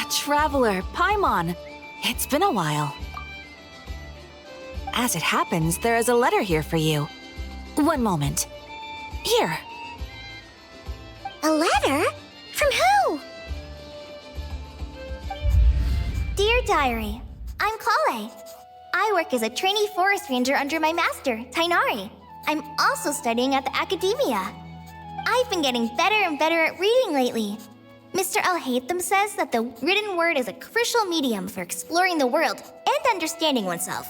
Traveler, Paimon. It's been a while. As it happens, there is a letter here for you. One moment. Here. A letter? From who? Dear Diary, I'm Collei. I work as a trainee forest ranger under my master, Tighnari. I'm also studying at the academia. I've been getting better and better at reading lately. Mr. Alhaitham says that the written word is a crucial medium for exploring the world and understanding oneself.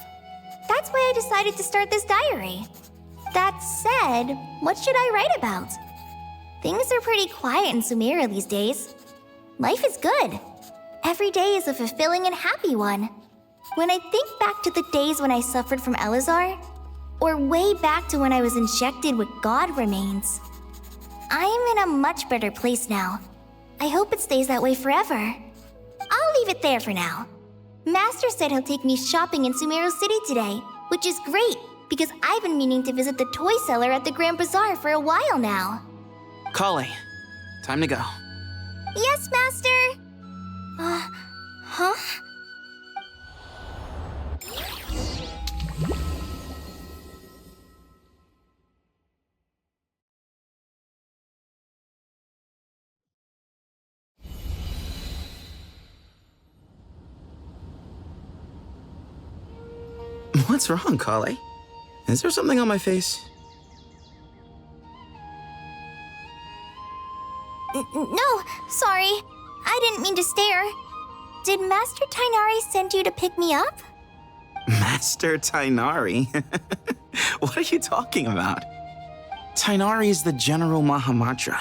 That's why I decided to start this diary. That said, what should I write about? Things are pretty quiet in Sumeru these days. Life is good. Every day is a fulfilling and happy one. When I think back to the days when I suffered from Elazar, or way back to when I was injected with God remains, I am in a much better place now. I hope it stays that way forever. I'll leave it there for now. Master said he'll take me shopping in Sumeru City today, which is great because I've been meaning to visit the toy seller at the Grand Bazaar for a while now. Collei, time to go. Yes, Master! Huh? What's wrong, Collei? Is there something on my face? No, sorry. I didn't mean to stare. Did Master Tighnari send you to pick me up? Master Tighnari? What are you talking about? Tighnari is the General Mahamatra.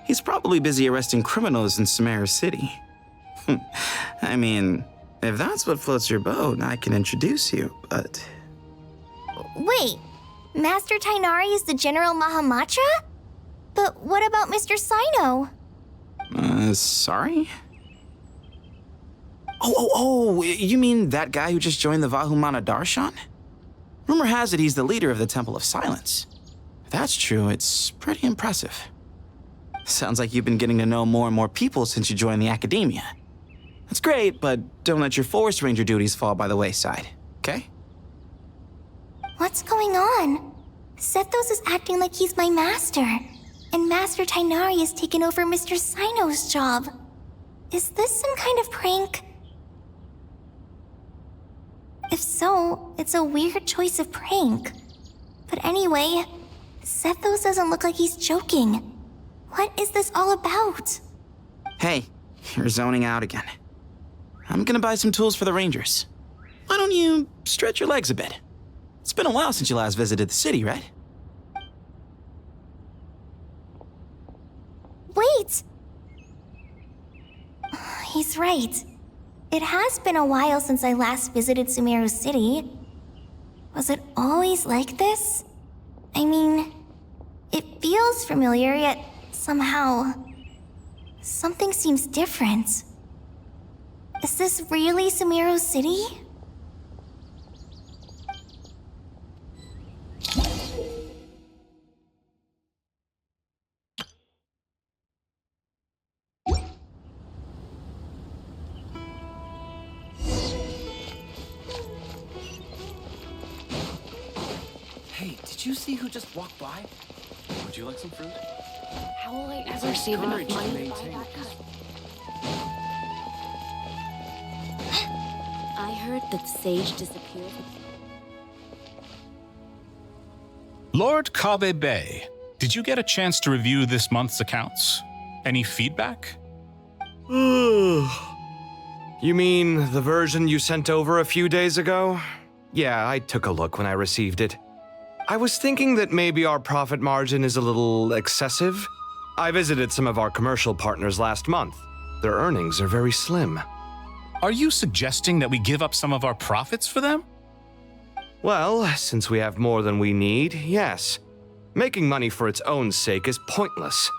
He's probably busy arresting criminals in Sumeru City. I mean, if that's what floats your boat, I can introduce you, but... Wait, Master Tighnari is the General Mahamatra? But what about Mr. Sino? Sorry? Oh, you mean that guy who just joined the Vahumana Darshan? Rumor has it he's the leader of the Temple of Silence. If that's true, it's pretty impressive. Sounds like you've been getting to know more and more people since you joined the academia. That's great, but don't let your forest ranger duties fall by the wayside, okay? What's going on? Sethos is acting like he's my master, and Master Tighnari has taken over Mr. Sino's job. Is this some kind of prank? If so, it's a weird choice of prank. But anyway, Sethos doesn't look like he's joking. What is this all about? Hey, you're zoning out again. I'm gonna buy some tools for the rangers. Why don't you stretch your legs a bit? It's been a while since you last visited the city, right? Wait! He's right. It has been a while since I last visited Sumeru City. Was it always like this? I mean, it feels familiar, yet somehow... something seems different. Is this really Sumeru City? Hey, did you see who just walked by? Would you like some fruit? How will I ever save enough money to buy maintain that peace. cut? I heard that Sage disappeared. Lord Kabe Bay, did you get a chance to review this month's accounts? Any feedback? You mean the version you sent over a few days ago? Yeah, I took a look when I received it. I was thinking that maybe our profit margin is a little excessive. I visited some of our commercial partners last month. Their earnings are very slim. Are you suggesting that we give up some of our profits for them? Well, since we have more than we need, yes. Making money for its own sake is pointless.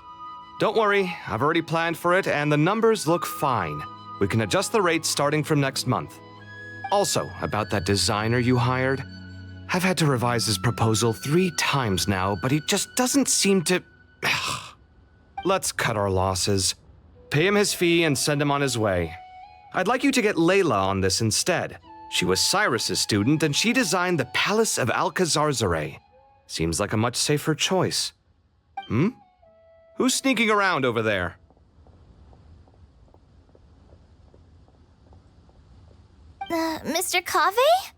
Don't worry, I've already planned for it and the numbers look fine. We can adjust the rates starting from next month. Also, about that designer you hired, I've had to revise his proposal 3 times now, but he just doesn't seem to... Let's cut our losses. Pay him his fee and send him on his way. I'd like you to get Layla on this instead. She was Cyrus's student, and she designed the Palace of Alcazarzare. Seems like a much safer choice. Who's sneaking around over there? Mr. Cave?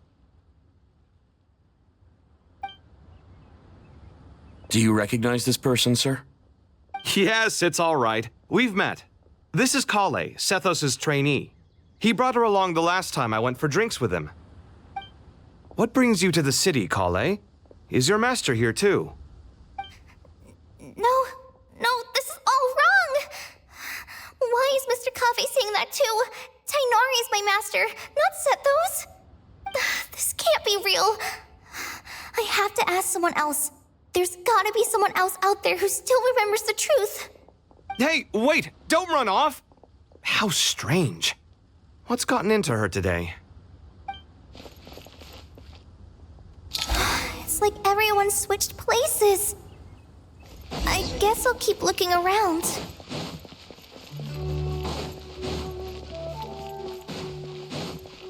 Do you recognize this person, sir? Yes, it's all right. We've met. This is Kale, Sethos' trainee. He brought her along the last time I went for drinks with him. What brings you to the city, Kale? Is your master here too? No, this is all wrong! Why is Mr. Cave saying that too? Tainari is my master, not Sethos. This can't be real. I have to ask someone else. There's gotta be someone else out there who still remembers the truth. Hey, wait! Don't run off! How strange. What's gotten into her today? It's like everyone switched places. I guess I'll keep looking around.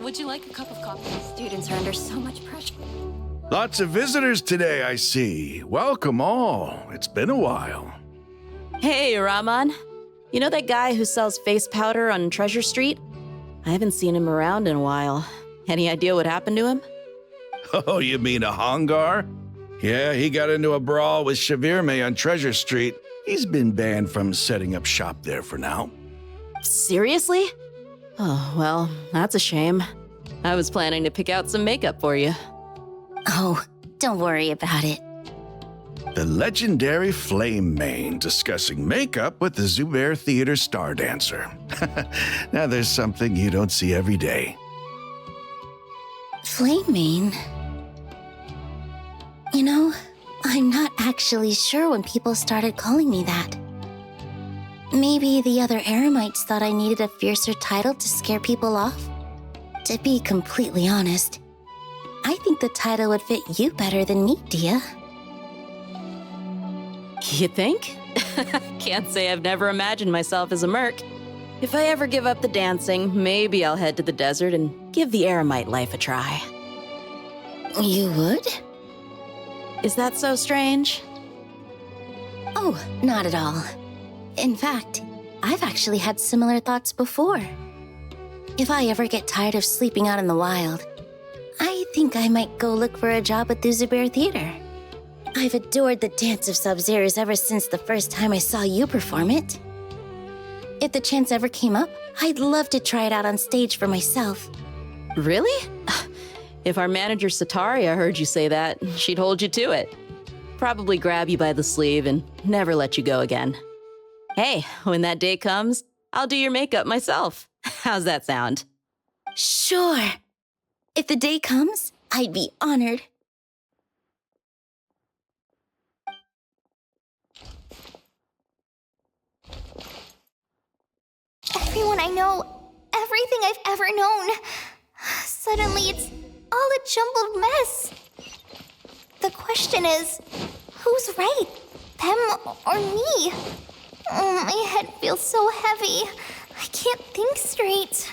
Would you like a cup of coffee? Students are under so much pressure. Lots of visitors today, I see. Welcome all. It's been a while. Hey, Rahman. You know that guy who sells face powder on Treasure Street? I haven't seen him around in a while. Any idea what happened to him? Oh, you mean a Hongar? Yeah, he got into a brawl with Shavirme on Treasure Street. He's been banned from setting up shop there for now. Seriously? Oh, well, that's a shame. I was planning to pick out some makeup for you. Oh, don't worry about it. The legendary Flame Mane discussing makeup with the Zubair Theater star dancer. Now there's something you don't see every day. Flame-mane? You know, I'm not actually sure when people started calling me that. Maybe the other Eremites thought I needed a fiercer title to scare people off? To be completely honest, I think the title would fit you better than me, Dia. You think? Can't say I've never imagined myself as a merc. If I ever give up the dancing, maybe I'll head to the desert and give the Eremite life a try. You would? Is that so strange? Oh, not at all. In fact, I've actually had similar thoughts before. If I ever get tired of sleeping out in the wild, I think I might go look for a job at the Zubair Theater. I've adored the dance of Sub-Zeros ever since the first time I saw you perform it. If the chance ever came up, I'd love to try it out on stage for myself. Really? If our manager Sataria heard you say that, she'd hold you to it. Probably grab you by the sleeve and never let you go again. Hey, when that day comes, I'll do your makeup myself. How's that sound? Sure. If the day comes, I'd be honored. Everyone I know, everything I've ever known. Suddenly it's all a jumbled mess. The question is, who's right? Them or me? Oh, my head feels so heavy. I can't think straight.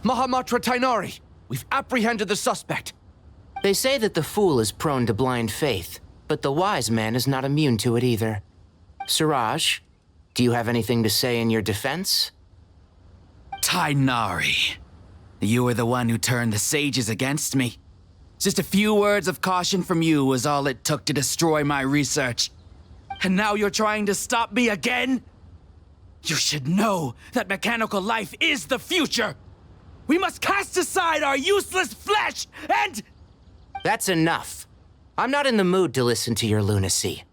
Mahamatra Tainari, we've apprehended the suspect. They say that the fool is prone to blind faith, but the wise man is not immune to it either. Suraj, do you have anything to say in your defense? Tainari, you were the one who turned the sages against me. Just a few words of caution from you was all it took to destroy my research. And now you're trying to stop me again? You should know that mechanical life is the future. We must cast aside our useless flesh and... That's enough. I'm not in the mood to listen to your lunacy.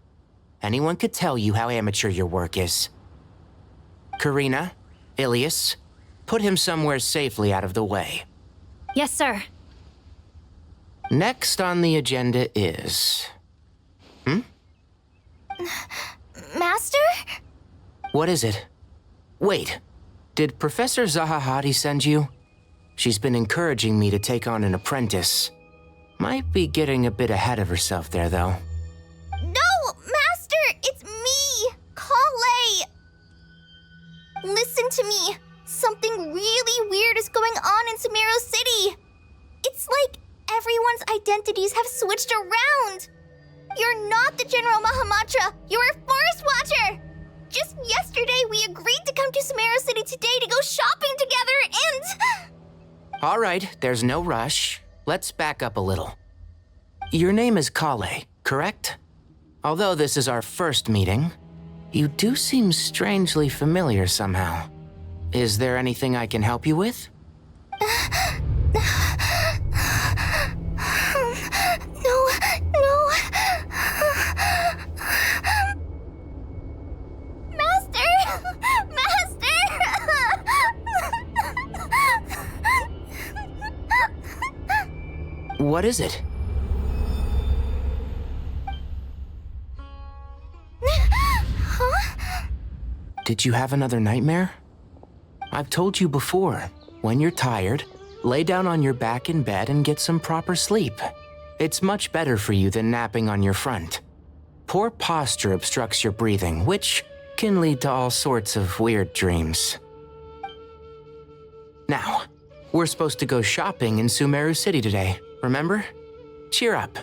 Anyone could tell you how amateur your work is. Karina, Ilias, put him somewhere safely out of the way. Yes, sir. Next on the agenda is... Master? What is it? Wait, did Professor Zahahati send you? She's been encouraging me to take on an apprentice. Might be getting a bit ahead of herself there, though. No, Master! It's me, Collei! Listen to me. Something really weird is going on in Sumeru City. It's like everyone's identities have switched around. You're not the General Mahamatra. You're a Forest Watcher. Just yesterday, we agreed to come to Sumeru City today to go shopping together and... All right, there's no rush. Let's back up a little. Your name is Collei, correct? Although this is our first meeting, you do seem strangely familiar somehow. Is there anything I can help you with? No. Master! What is it? Huh? Did you have another nightmare? I've told you before, when you're tired, lay down on your back in bed and get some proper sleep. It's much better for you than napping on your front. Poor posture obstructs your breathing, which can lead to all sorts of weird dreams. Now, we're supposed to go shopping in Sumeru City today, remember? Cheer up.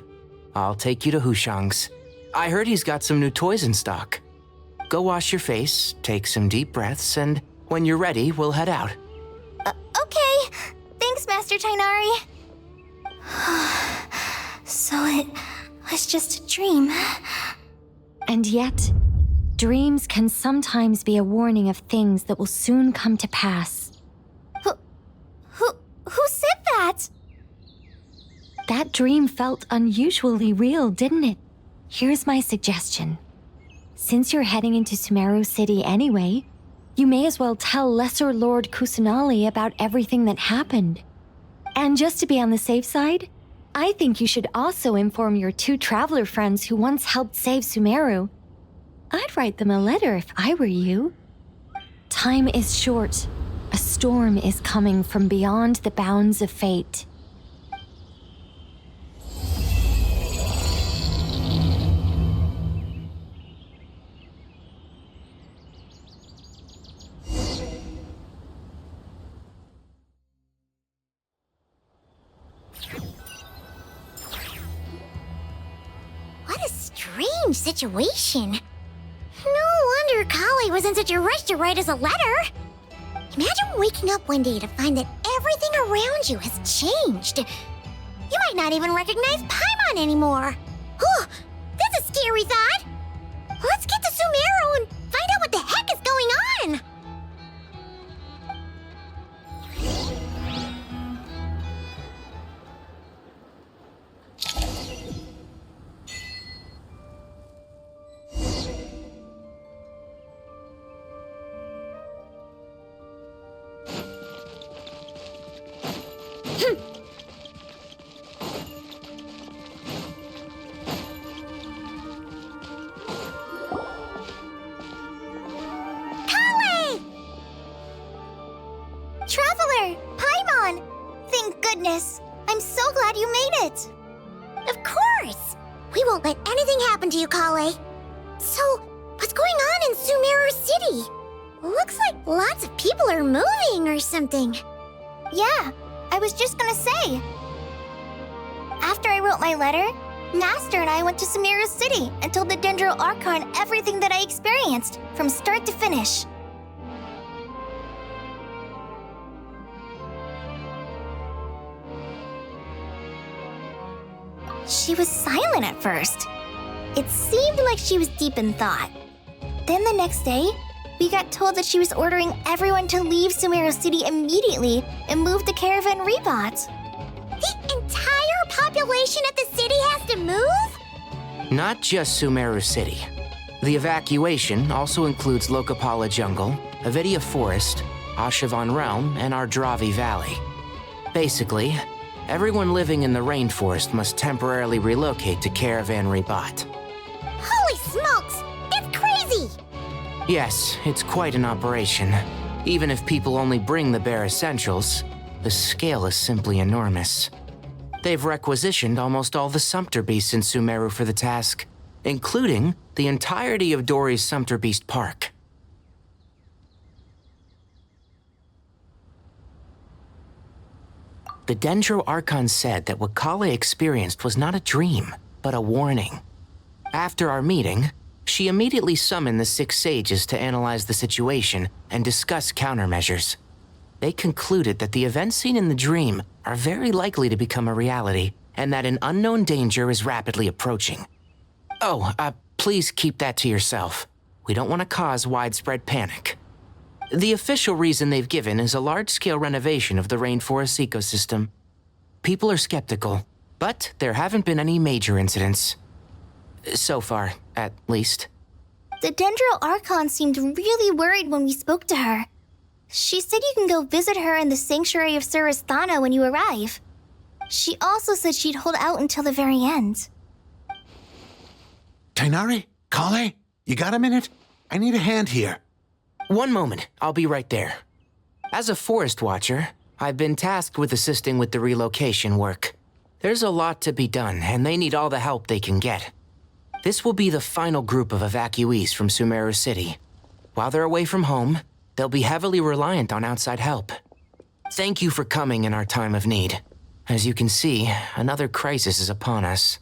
I'll take you to Hushang's. I heard he's got some new toys in stock. Go wash your face, take some deep breaths, and when you're ready, we'll head out. Okay. Thanks, Master Tighnari. So it was just a dream. And yet, dreams can sometimes be a warning of things that will soon come to pass. Who said that? That dream felt unusually real, didn't it? Here's my suggestion. Since you're heading into Sumeru City anyway, you may as well tell Lesser Lord Kusanali about everything that happened. And just to be on the safe side, I think you should also inform your 2 traveler friends who once helped save Sumeru. I'd write them a letter if I were you. Time is short. A storm is coming from beyond the bounds of fate. What a strange situation. No wonder Collei was in such a rush to write us a letter. Imagine waking up one day to find that everything around you has changed. You might not even recognize Paimon anymore. Oh, that's a scary thought. Let's get to Sumeru and find out what the heck is going on. Traveler! Paimon! Thank goodness! I'm so glad you made it! Of course! We won't let anything happen to you, Collei. So, what's going on in Sumeru City? Looks like lots of people are moving or something. Yeah, I was just gonna say. After I wrote my letter, Master and I went to Sumeru City and told the Dendro Archon everything that I experienced, from start to finish. She was silent at first. It seemed like she was deep in thought. Then the next day, we got told that she was ordering everyone to leave Sumeru City immediately and move to Caravan Rebot. The entire population of the city has to move? Not just Sumeru City. The evacuation also includes Lokapala Jungle, Avidia Forest, Ashavan Realm, and Ardravi Valley. Basically, Everyone living in the rainforest must temporarily relocate to Caravan Ribat. Holy smokes! It's crazy! Yes, it's quite an operation. Even if people only bring the bare essentials, the scale is simply enormous. They've requisitioned almost all the Sumpter Beasts in Sumeru for the task, including the entirety of Dory's Sumpter Beast Park. The Dendro Archon said that what Kale experienced was not a dream, but a warning. After our meeting, she immediately summoned the 6 sages to analyze the situation and discuss countermeasures. They concluded that the events seen in the dream are very likely to become a reality, and that an unknown danger is rapidly approaching. Oh, please keep that to yourself. We don't want to cause widespread panic. The official reason they've given is a large-scale renovation of the rainforest ecosystem. People are skeptical, but there haven't been any major incidents. So far, at least. The Dendro Archon seemed really worried when we spoke to her. She said you can go visit her in the Sanctuary of Surasthana when you arrive. She also said she'd hold out until the very end. Tighnari? Kale? You got a minute? I need a hand here. One moment, I'll be right there. As a forest watcher, I've been tasked with assisting with the relocation work. There's a lot to be done, and they need all the help they can get. This will be the final group of evacuees from Sumeru City. While they're away from home, they'll be heavily reliant on outside help. Thank you for coming in our time of need. As you can see, another crisis is upon us.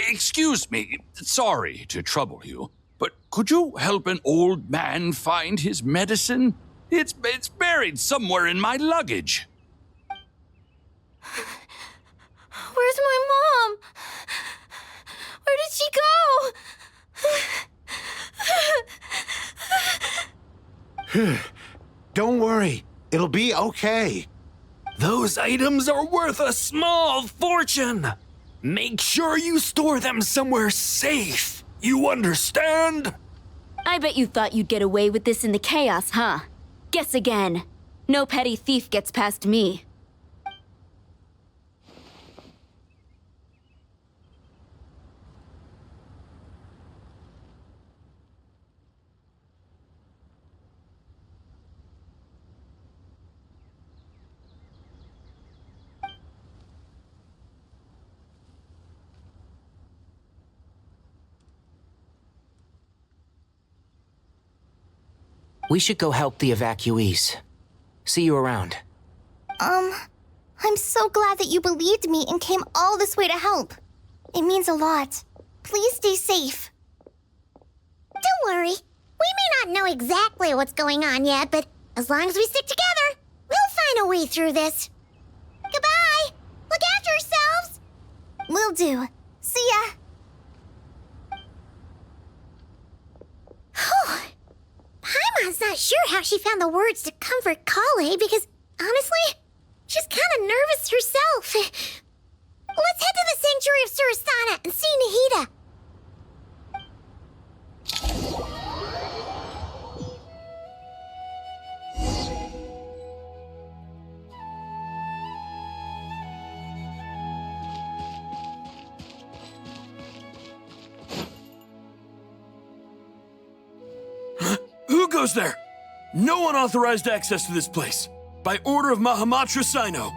Excuse me, sorry to trouble you, but could you help an old man find his medicine? It's buried somewhere in my luggage. Where's my mom? Where did she go? Don't worry, it'll be okay. Those items are worth a small fortune. Make sure you store them somewhere safe. You understand? I bet you thought you'd get away with this in the chaos, huh? Guess again. No petty thief gets past me. We should go help the evacuees. See you around. I'm so glad that you believed me and came all this way to help. It means a lot. Please stay safe. Don't worry. We may not know exactly what's going on yet, but as long as we stick together, we'll find a way through this. Goodbye! Look after yourselves! Will do. See ya! Paimon's not sure how she found the words to comfort Kale because, honestly, she's kind of nervous herself. Let's head to the Sanctuary of Surasthana and see Nahida. Who goes there? No unauthorized access to this place. By order of Mahamatra Sino.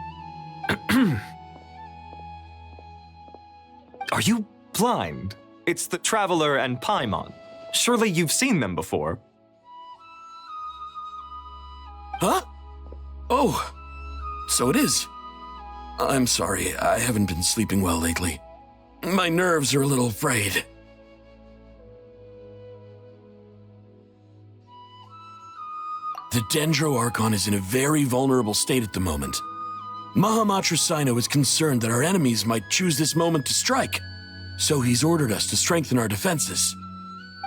Are you blind? It's the Traveler and Paimon. Surely you've seen them before. Huh? Oh, so it is. I'm sorry, I haven't been sleeping well lately. My nerves are a little frayed. The Dendro Archon is in a very vulnerable state at the moment. Mahamatra Sino is concerned that our enemies might choose this moment to strike, so he's ordered us to strengthen our defenses.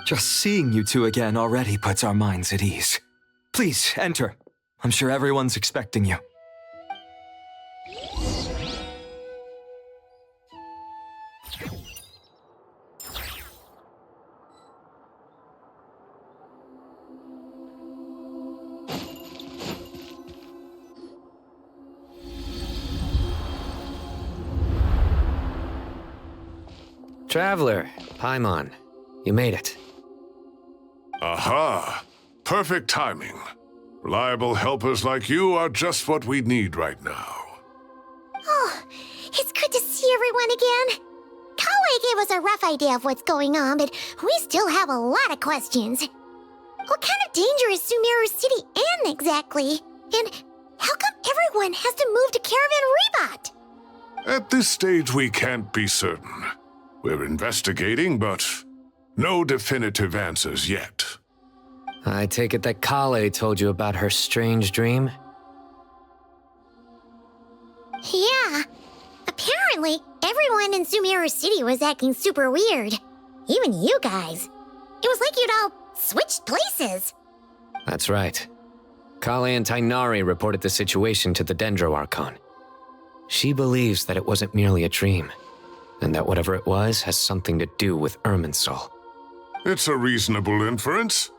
Just seeing you two again already puts our minds at ease. Please, enter. I'm sure everyone's expecting you. Traveler, Paimon, you made it. Aha! Perfect timing. Reliable helpers like you are just what we need right now. Oh, it's good to see everyone again. Kale gave us a rough idea of what's going on, but we still have a lot of questions. What kind of danger is Sumeru City in exactly? And how come everyone has to move to Caravan Rebot? At this stage, we can't be certain. We're investigating, but no definitive answers yet. I take it that Kale told you about her strange dream? Yeah. Apparently, everyone in Sumeru City was acting super weird. Even you guys. It was like you'd all switched places. That's right. Kale and Tainari reported the situation to the Dendro Archon. She believes that it wasn't merely a dream, and that whatever it was has something to do with Irminsul. It's a reasonable inference.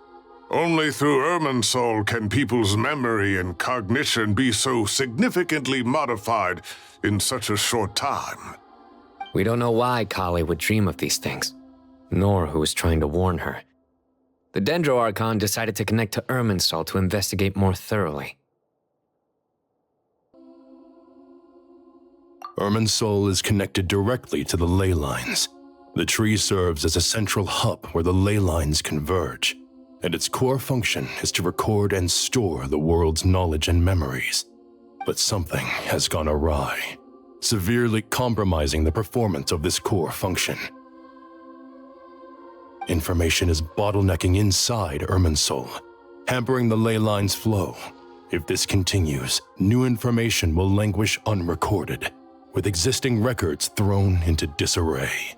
Only through Irminsul can people's memory and cognition be so significantly modified in such a short time. We don't know why Kale would dream of these things, nor who was trying to warn her. The Dendro Archon decided to connect to Irminsul to investigate more thoroughly. Irminsul is connected directly to the ley lines. The tree serves as a central hub where the ley lines converge, and its core function is to record and store the world's knowledge and memories. But something has gone awry, severely compromising the performance of this core function. Information is bottlenecking inside Irminsul, hampering the ley line's flow. If this continues, new information will languish unrecorded, with existing records thrown into disarray.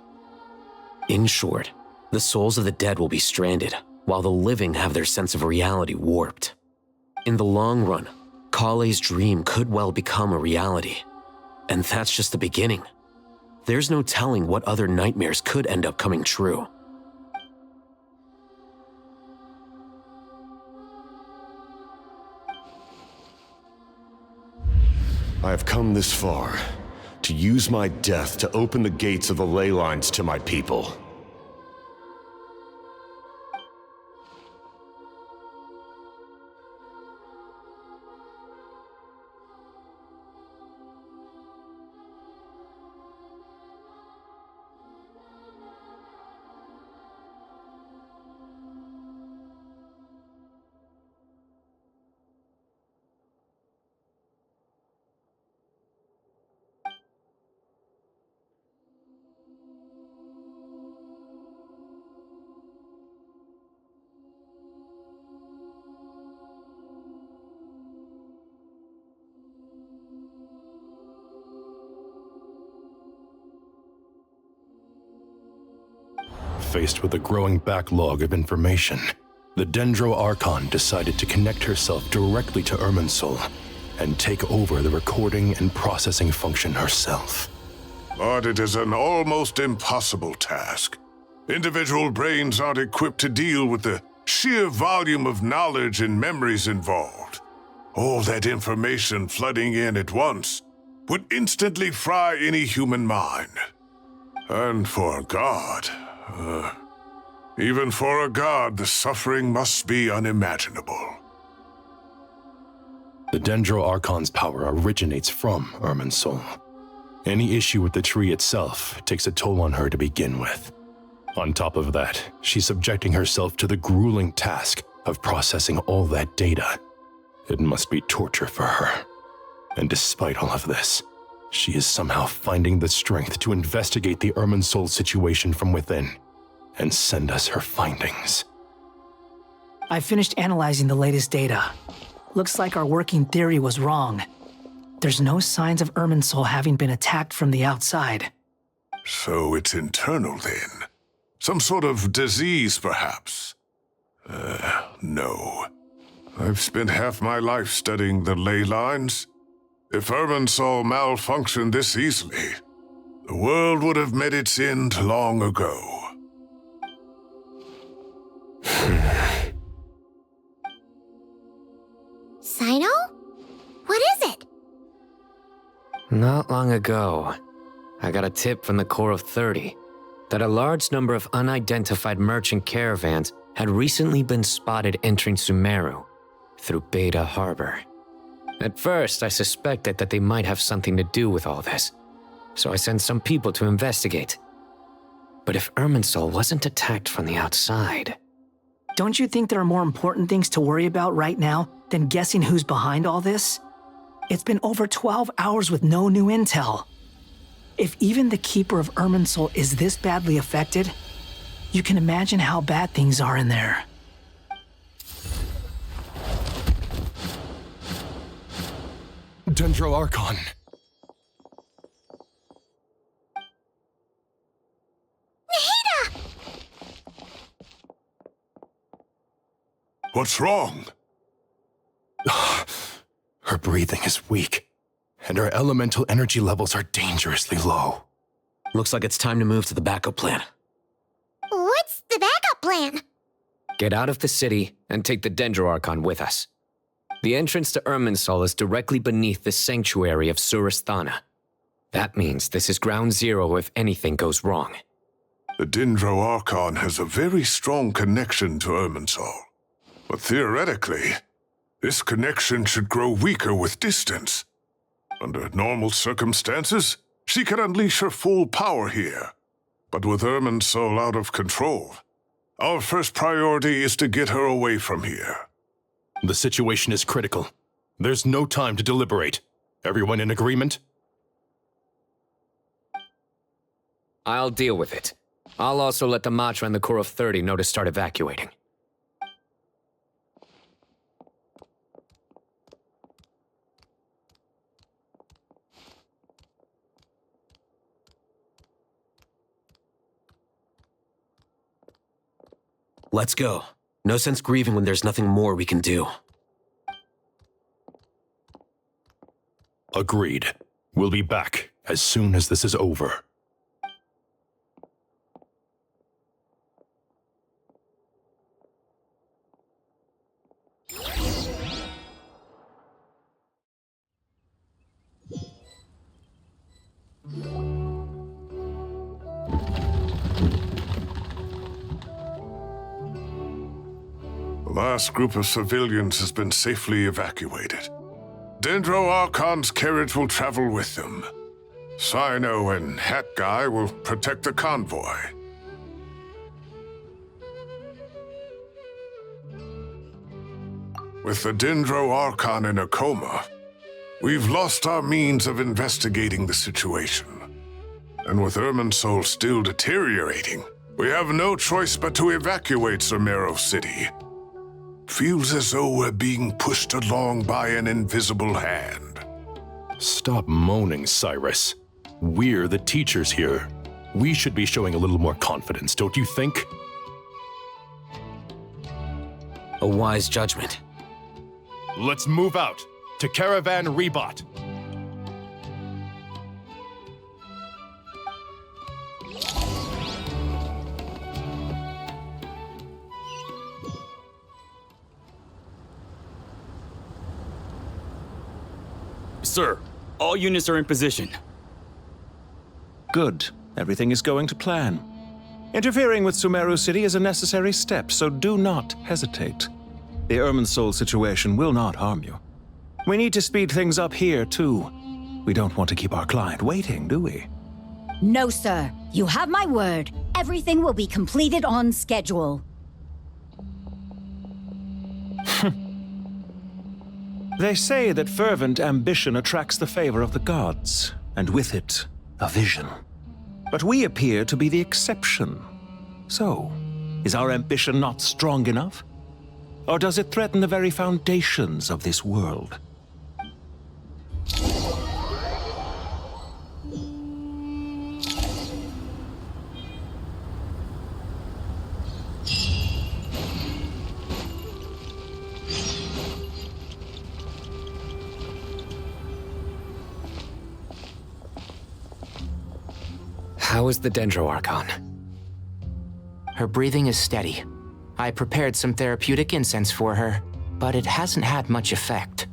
In short, the souls of the dead will be stranded, while the living have their sense of reality warped. In the long run, Kale's dream could well become a reality. And that's just the beginning. There's no telling what other nightmares could end up coming true. I have come this far, to use my death to open the gates of the ley lines to my people. Faced with a growing backlog of information, the Dendro Archon decided to connect herself directly to Irminsul and take over the recording and processing function herself. But it is an almost impossible task. Individual brains aren't equipped to deal with the sheer volume of knowledge and memories involved. All that information flooding in at once would instantly fry any human mind. And for a god, even for a god, the suffering must be unimaginable. The Dendro Archon's power originates from Irminsul. Any issue with the tree itself takes a toll on her to begin with. On top of that, she's subjecting herself to the grueling task of processing all that data. It must be torture for her. And despite all of this, she is somehow finding the strength to investigate the Irminsul situation from within and send us her findings. I finished analyzing the latest data. Looks like our working theory was wrong. There's no signs of Irminsul having been attacked from the outside. So it's internal then? Some sort of disease, perhaps? No. I've spent half my life studying the ley lines. If Irminsul malfunctioned this easily, the world would have met its end long ago. Sino? What is it? Not long ago, I got a tip from the Core of 30 that a large number of unidentified merchant caravans had recently been spotted entering Sumeru through Beta Harbor. At first, I suspected that they might have something to do with all this, so I sent some people to investigate. But if Irminsul wasn't attacked from the outside... Don't you think there are more important things to worry about right now than guessing who's behind all this? It's been over 12 hours with no new intel. If even the Keeper of Irminsul is this badly affected, you can imagine how bad things are in there. Dendro Archon. Nahida! What's wrong? Her breathing is weak, and her elemental energy levels are dangerously low. Looks like it's time to move to the backup plan. What's the backup plan? Get out of the city and take the Dendro Archon with us. The entrance to Irminsul is directly beneath the sanctuary of Surasthana. That means this is ground zero if anything goes wrong. The Dendro Archon has a very strong connection to Irminsul. But theoretically, this connection should grow weaker with distance. Under normal circumstances, she can unleash her full power here. But with Irminsul out of control, our first priority is to get her away from here. The situation is critical. There's no time to deliberate. Everyone in agreement? I'll deal with it. I'll also let the Matra and the Core of 30 know to start evacuating. Let's go. No sense grieving when there's nothing more we can do. Agreed. We'll be back as soon as this is over. The last group of civilians has been safely evacuated. Dendro Archon's carriage will travel with them. Cyno and Hat Guy will protect the convoy. With the Dendro Archon in a coma, we've lost our means of investigating the situation. And with Irminsul still deteriorating, we have no choice but to evacuate Sumeru City. Feels as though we're being pushed along by an invisible hand. Stop moaning, Cyrus. We're the teachers here. We should be showing a little more confidence, don't you think? A wise judgment. Let's move out to Caravan Rebot. Sir, all units are in position. Good. Everything is going to plan. Interfering with Sumeru City is a necessary step, so do not hesitate. The Irminsul situation will not harm you. We need to speed things up here, too. We don't want to keep our client waiting, do we? No, sir. You have my word. Everything will be completed on schedule. They say that fervent ambition attracts the favor of the gods, and with it, a vision. But we appear to be the exception. So, is our ambition not strong enough? Or does it threaten the very foundations of this world? How is the Dendro Archon? Her breathing is steady. I prepared some therapeutic incense for her, but it hasn't had much effect.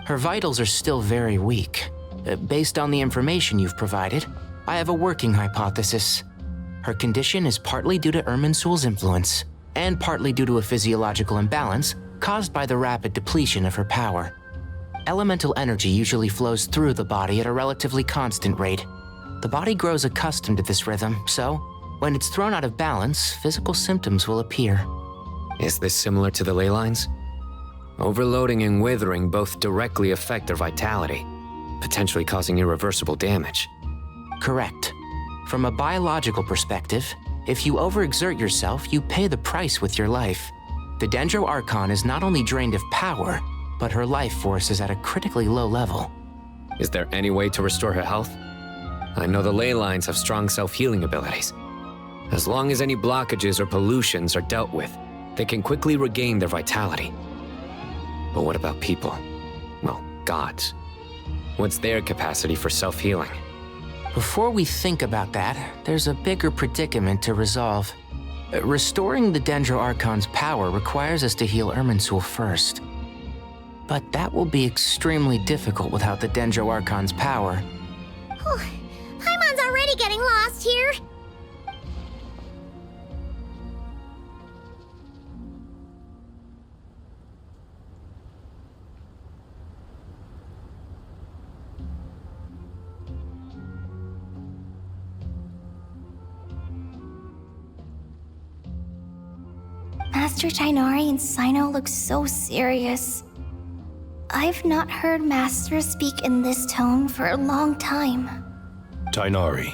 Her vitals are still very weak. Based on the information you've provided, I have a working hypothesis. Her condition is partly due to Irminsul's influence, and partly due to a physiological imbalance caused by the rapid depletion of her power. Elemental energy usually flows through the body at a relatively constant rate. The body grows accustomed to this rhythm, so when it's thrown out of balance, physical symptoms will appear. Is this similar to the ley lines? Overloading and withering both directly affect their vitality, potentially causing irreversible damage. Correct. From a biological perspective, if you overexert yourself, you pay the price with your life. The Dendro Archon is not only drained of power, but her life force is at a critically low level. Is there any way to restore her health? I know the ley lines have strong self-healing abilities. As long as any blockages or pollutions are dealt with, they can quickly regain their vitality. But what about people? Well, gods. What's their capacity for self-healing? Before we think about that, there's a bigger predicament to resolve. Restoring the Dendro Archon's power requires us to heal Irminsul first. But that will be extremely difficult without the Dendro Archon's power. Paimon's already getting lost here. Master Tighnari and Sino look so serious. I've not heard Master speak in this tone for a long time. Tighnari.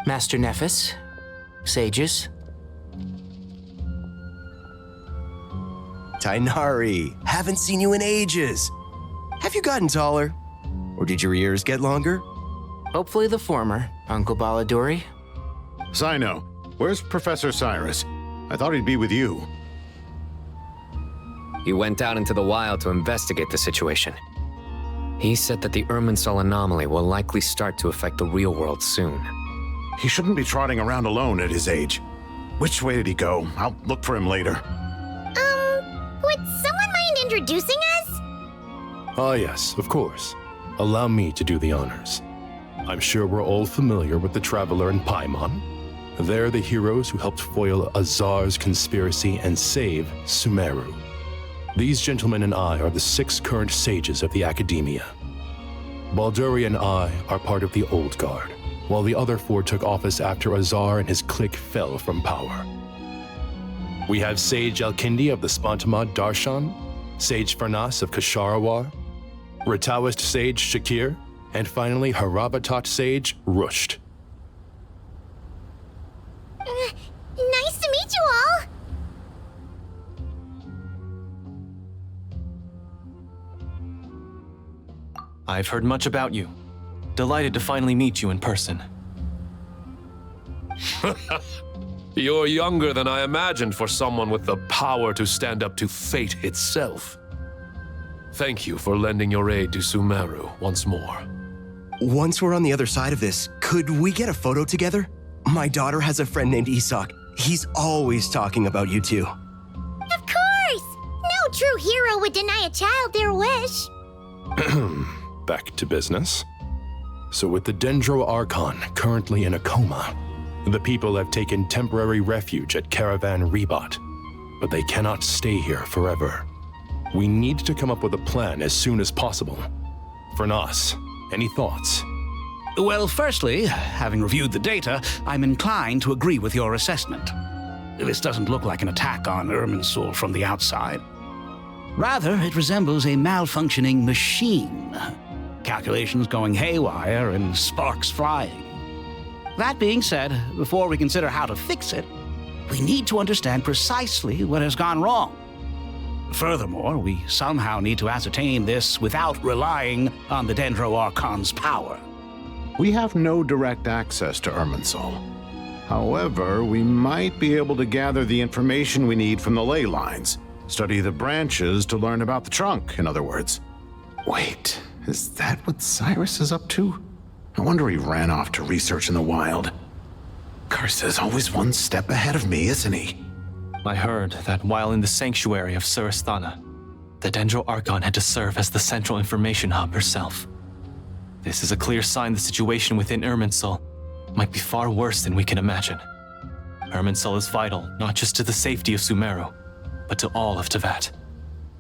Master Nephis, sages. Tighnari, haven't seen you in ages. Have you gotten taller? Or did your ears get longer? Hopefully the former, Uncle Baladuri. Sino, where's Professor Cyrus? I thought he'd be with you. He went out into the wild to investigate the situation. He said that the Irminsul anomaly will likely start to affect the real world soon. He shouldn't be trotting around alone at his age. Which way did he go? I'll look for him later. Would someone mind introducing us? Ah, yes, of course. Allow me to do the honors. I'm sure we're all familiar with the Traveler and Paimon. They're the heroes who helped foil Azar's conspiracy and save Sumeru. These gentlemen and I are the 6 current sages of the Academia. Balduri and I are part of the Old Guard, while the other 4 took office after Azar and his clique fell from power. We have Sage Alkindi of the Spantamad Darshan, Sage Farnas of Kasharawar, Rataoist Sage Shakir, and finally Harabatot Sage Rusht. Nice to meet you all! I've heard much about you. Delighted to finally meet you in person. You're younger than I imagined for someone with the power to stand up to fate itself. Thank you for lending your aid to Sumeru once more. Once we're on the other side of this, could we get a photo together? My daughter has a friend named Isak. He's always talking about you two. Of course! No true hero would deny a child their wish. Back to business. So with the Dendro Archon currently in a coma, the people have taken temporary refuge at Caravan Rebot, but they cannot stay here forever. We need to come up with a plan as soon as possible. Farnas, any thoughts? Well, firstly, having reviewed the data, I'm inclined to agree with your assessment. This doesn't look like an attack on Irminsul from the outside. Rather, it resembles a malfunctioning machine. Calculations going haywire and sparks flying. That being said, before we consider how to fix it, we need to understand precisely what has gone wrong. Furthermore, we somehow need to ascertain this without relying on the Dendro Archon's power. We have no direct access to Irminsul. However, we might be able to gather the information we need from the ley lines. Study the branches to learn about the trunk, in other words. Wait, is that what Cyrus is up to? No wonder he ran off to research in the wild. Curse's always one step ahead of me, isn't he? I heard that while in the sanctuary of Surasthana, the Dendro Archon had to serve as the central information hub herself. This is a clear sign the situation within Irminsul might be far worse than we can imagine. Irminsul is vital, not just to the safety of Sumeru, but to all of Teyvat.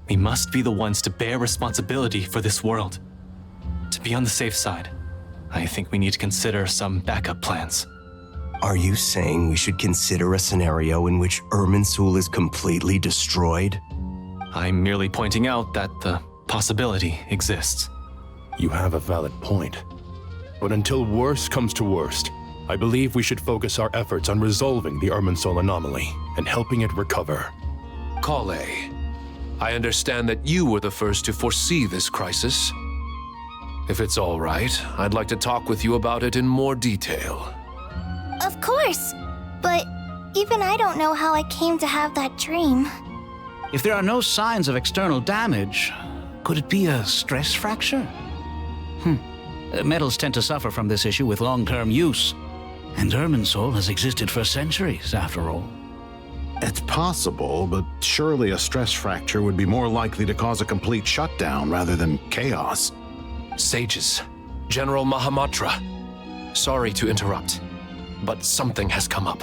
We must be the ones to bear responsibility for this world. To be on the safe side, I think we need to consider some backup plans. Are you saying we should consider a scenario in which Irminsul is completely destroyed? I'm merely pointing out that the possibility exists. You have a valid point. But until worst comes to worst, I believe we should focus our efforts on resolving the Irminsul anomaly and helping it recover. Brocollei, I understand that you were the first to foresee this crisis. If it's all right, I'd like to talk with you about it in more detail. Of course, but even I don't know how I came to have that dream. If there are no signs of external damage, could it be a stress fracture? Metals tend to suffer from this issue with long-term use, and Irminsul has existed for centuries, after all. It's possible, but surely a stress fracture would be more likely to cause a complete shutdown rather than chaos. Sages, General Mahamatra, sorry to interrupt, but something has come up.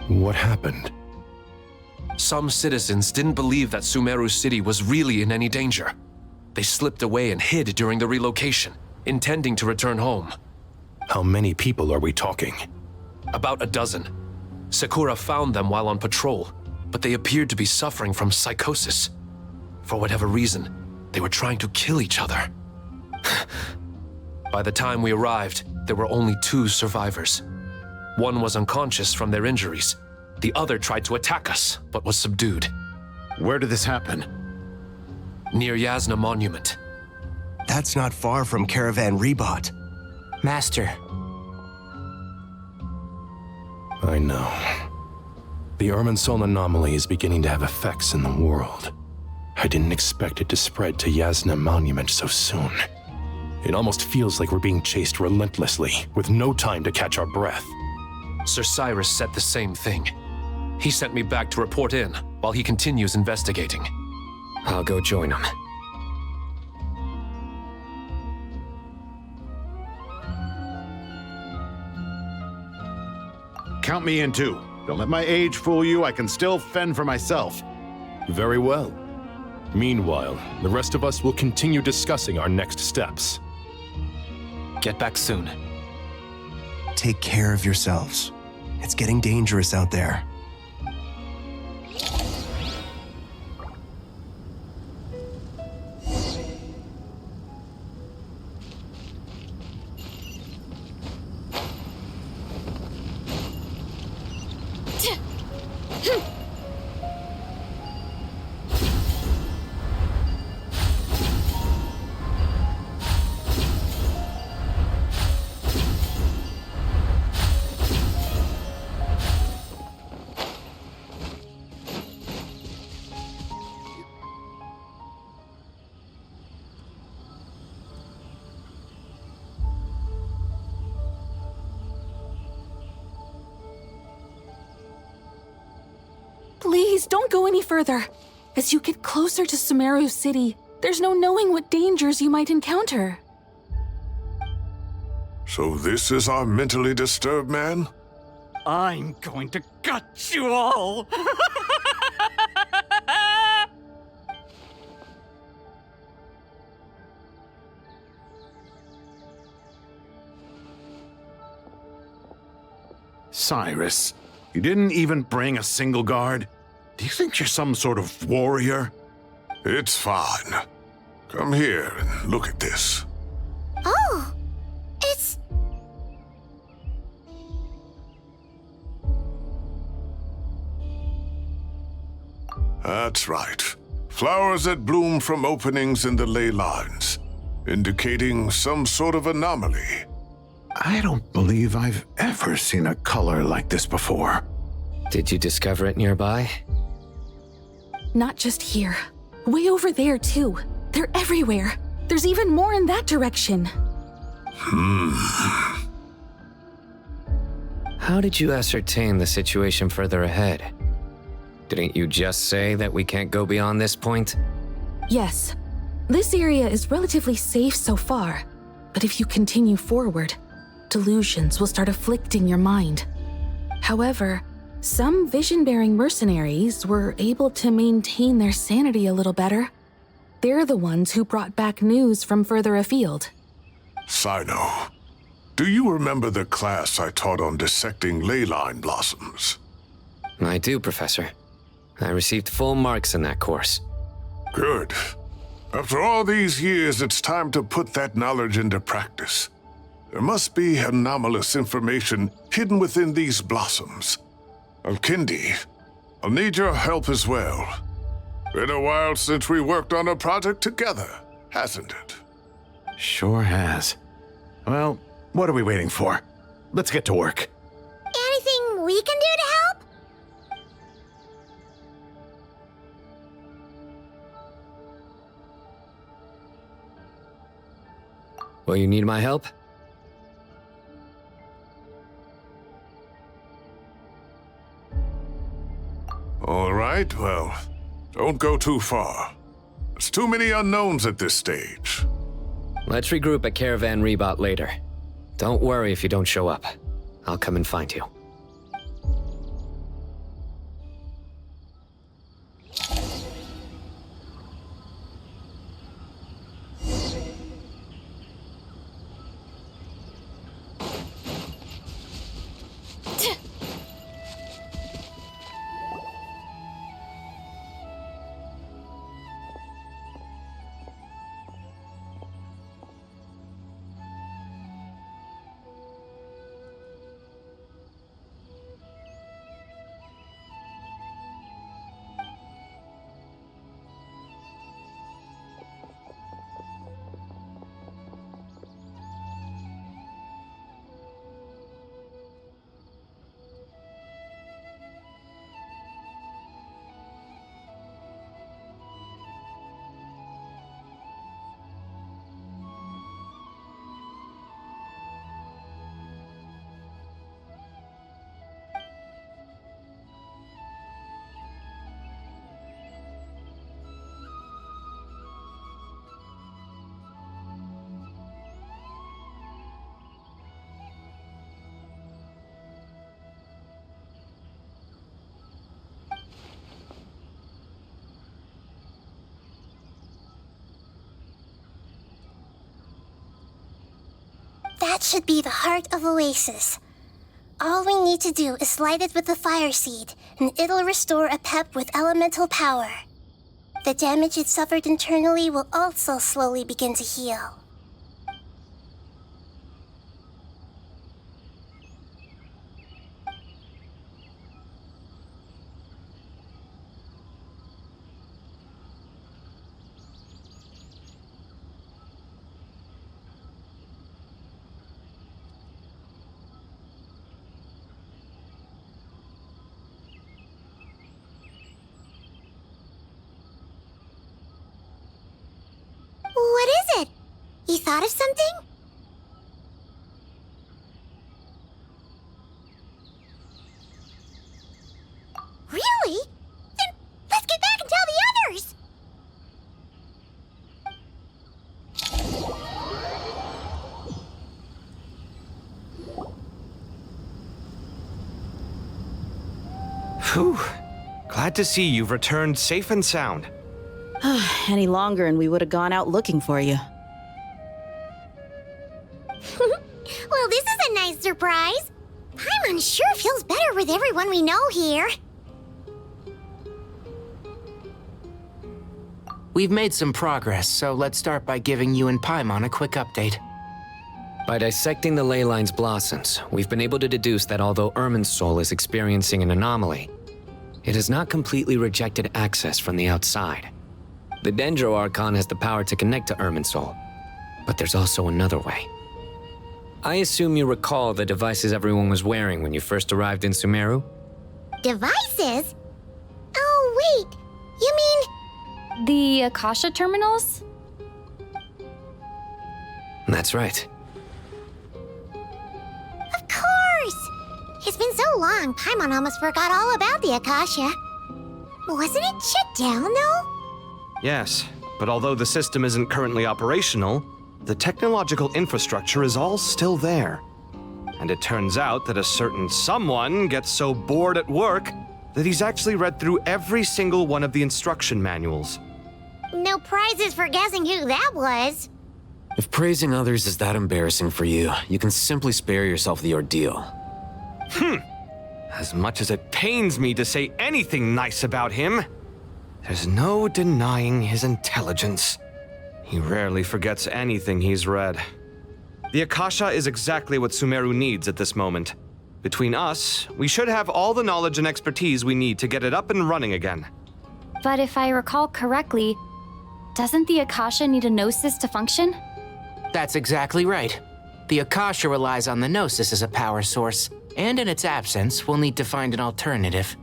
What happened? Some citizens didn't believe that Sumeru City was really in any danger. They slipped away and hid during the relocation, intending to return home. How many people are we talking? About a dozen. Sakura found them while on patrol, but they appeared to be suffering from psychosis. For whatever reason, they were trying to kill each other. By the time we arrived, there were only 2 survivors. One was unconscious from their injuries. The other tried to attack us, but was subdued. Where did this happen? Near Yasna Monument. That's not far from Caravan Rebot. Master. I know. The Irminsul anomaly is beginning to have effects in the world. I didn't expect it to spread to Yasna Monument so soon. It almost feels like we're being chased relentlessly, with no time to catch our breath. Sir Cyrus said the same thing. He sent me back to report in, while he continues investigating. I'll go join him. Count me in too. Don't let my age fool you, I can still fend for myself. Very well. Meanwhile, the rest of us will continue discussing our next steps. Get back soon. Take care of yourselves. It's getting dangerous out there. Please, don't go any further. As you get closer to Sumeru City, there's no knowing what dangers you might encounter. So this is our mentally disturbed man? I'm going to gut you all! Cyrus, you didn't even bring a single guard? Do you think you're some sort of warrior? It's fine. Come here and look at this. Oh, it's... That's right. Flowers that bloom from openings in the ley lines, indicating some sort of anomaly. I don't believe I've ever seen a color like this before. Did you discover it nearby? Not just here. Way over there, too. They're everywhere. There's even more in that direction. How did you ascertain the situation further ahead? Didn't you just say that we can't go beyond this point? Yes. This area is relatively safe so far. But if you continue forward, delusions will start afflicting your mind. However, some vision-bearing mercenaries were able to maintain their sanity a little better. They're the ones who brought back news from further afield. Sino, do you remember the class I taught on dissecting ley line blossoms? I do, Professor. I received full marks in that course. Good. After all these years, it's time to put that knowledge into practice. There must be anomalous information hidden within these blossoms. Alkindi, I'll need your help as well. Been a while since we worked on a project together, hasn't it? Sure has. Well, what are we waiting for? Let's get to work. Anything we can do to help? Will you need my help? All right, well, don't go too far. There's too many unknowns at this stage. Let's regroup at Caravan Rebot later. Don't worry if you don't show up. I'll come and find you. That should be the heart of Oasis. All we need to do is light it with the fire seed, and it'll restore a pep with elemental power. The damage it suffered internally will also slowly begin to heal. What is it? You thought of something? Really? Then let's get back and tell the others! Whew. Glad to see you've returned safe and sound. Any longer and we would have gone out looking for you. Well, this is a nice surprise. Paimon sure feels better with everyone we know here. We've made some progress, so let's start by giving you and Paimon a quick update. By dissecting the ley line's blossoms, we've been able to deduce that although Irmin's soul is experiencing an anomaly, it has not completely rejected access from the outside. The Dendro Archon has the power to connect to Irmin's soul, but there's also another way. I assume you recall the devices everyone was wearing when you first arrived in Sumeru? Devices? Oh, wait. You mean... The Akasha terminals? That's right. Of course! It's been so long, Paimon almost forgot all about the Akasha. Wasn't it shut down, though? Yes, but although the system isn't currently operational, the technological infrastructure is all still there. And it turns out that a certain someone gets so bored at work that he's actually read through every single one of the instruction manuals. No prizes for guessing who that was. If praising others is that embarrassing for you, you can simply spare yourself the ordeal. As much as it pains me to say anything nice about him, there's no denying his intelligence. He rarely forgets anything he's read. The Akasha is exactly what Sumeru needs at this moment. Between us, we should have all the knowledge and expertise we need to get it up and running again. But if I recall correctly, doesn't the Akasha need a Gnosis to function? That's exactly right. The Akasha relies on the Gnosis as a power source, and in its absence, we'll need to find an alternative.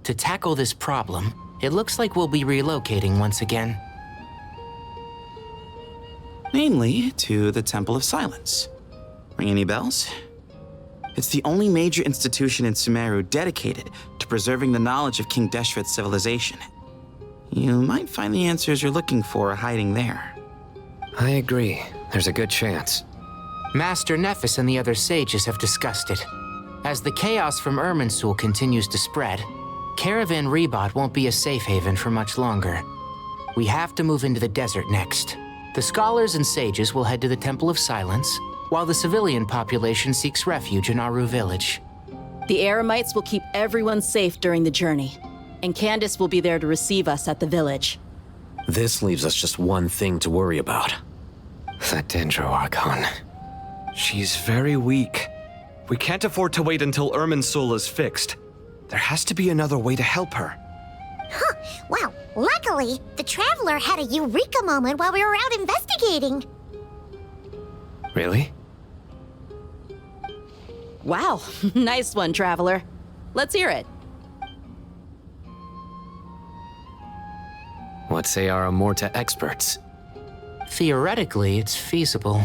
To tackle this problem, it looks like we'll be relocating once again. Namely, to the Temple of Silence. Ring any bells? It's the only major institution in Sumeru dedicated to preserving the knowledge of King Deshret's civilization. You might find the answers you're looking for hiding there. I agree. There's a good chance. Master Nephis and the other sages have discussed it. As the chaos from Irminsul continues to spread, Caravan Rebot won't be a safe haven for much longer. We have to move into the desert next. The scholars and sages will head to the Temple of Silence, while the civilian population seeks refuge in Aru village. The Eremites will keep everyone safe during the journey, and Candace will be there to receive us at the village. This leaves us just one thing to worry about. That Dendro Archon. She's very weak. We can't afford to wait until Irminsul is fixed. There has to be another way to help her. Huh, wow. Luckily, the Traveler had a eureka moment while we were out investigating. Really? Wow, nice one, Traveler. Let's hear it. What say our Amorta experts? Theoretically, it's feasible.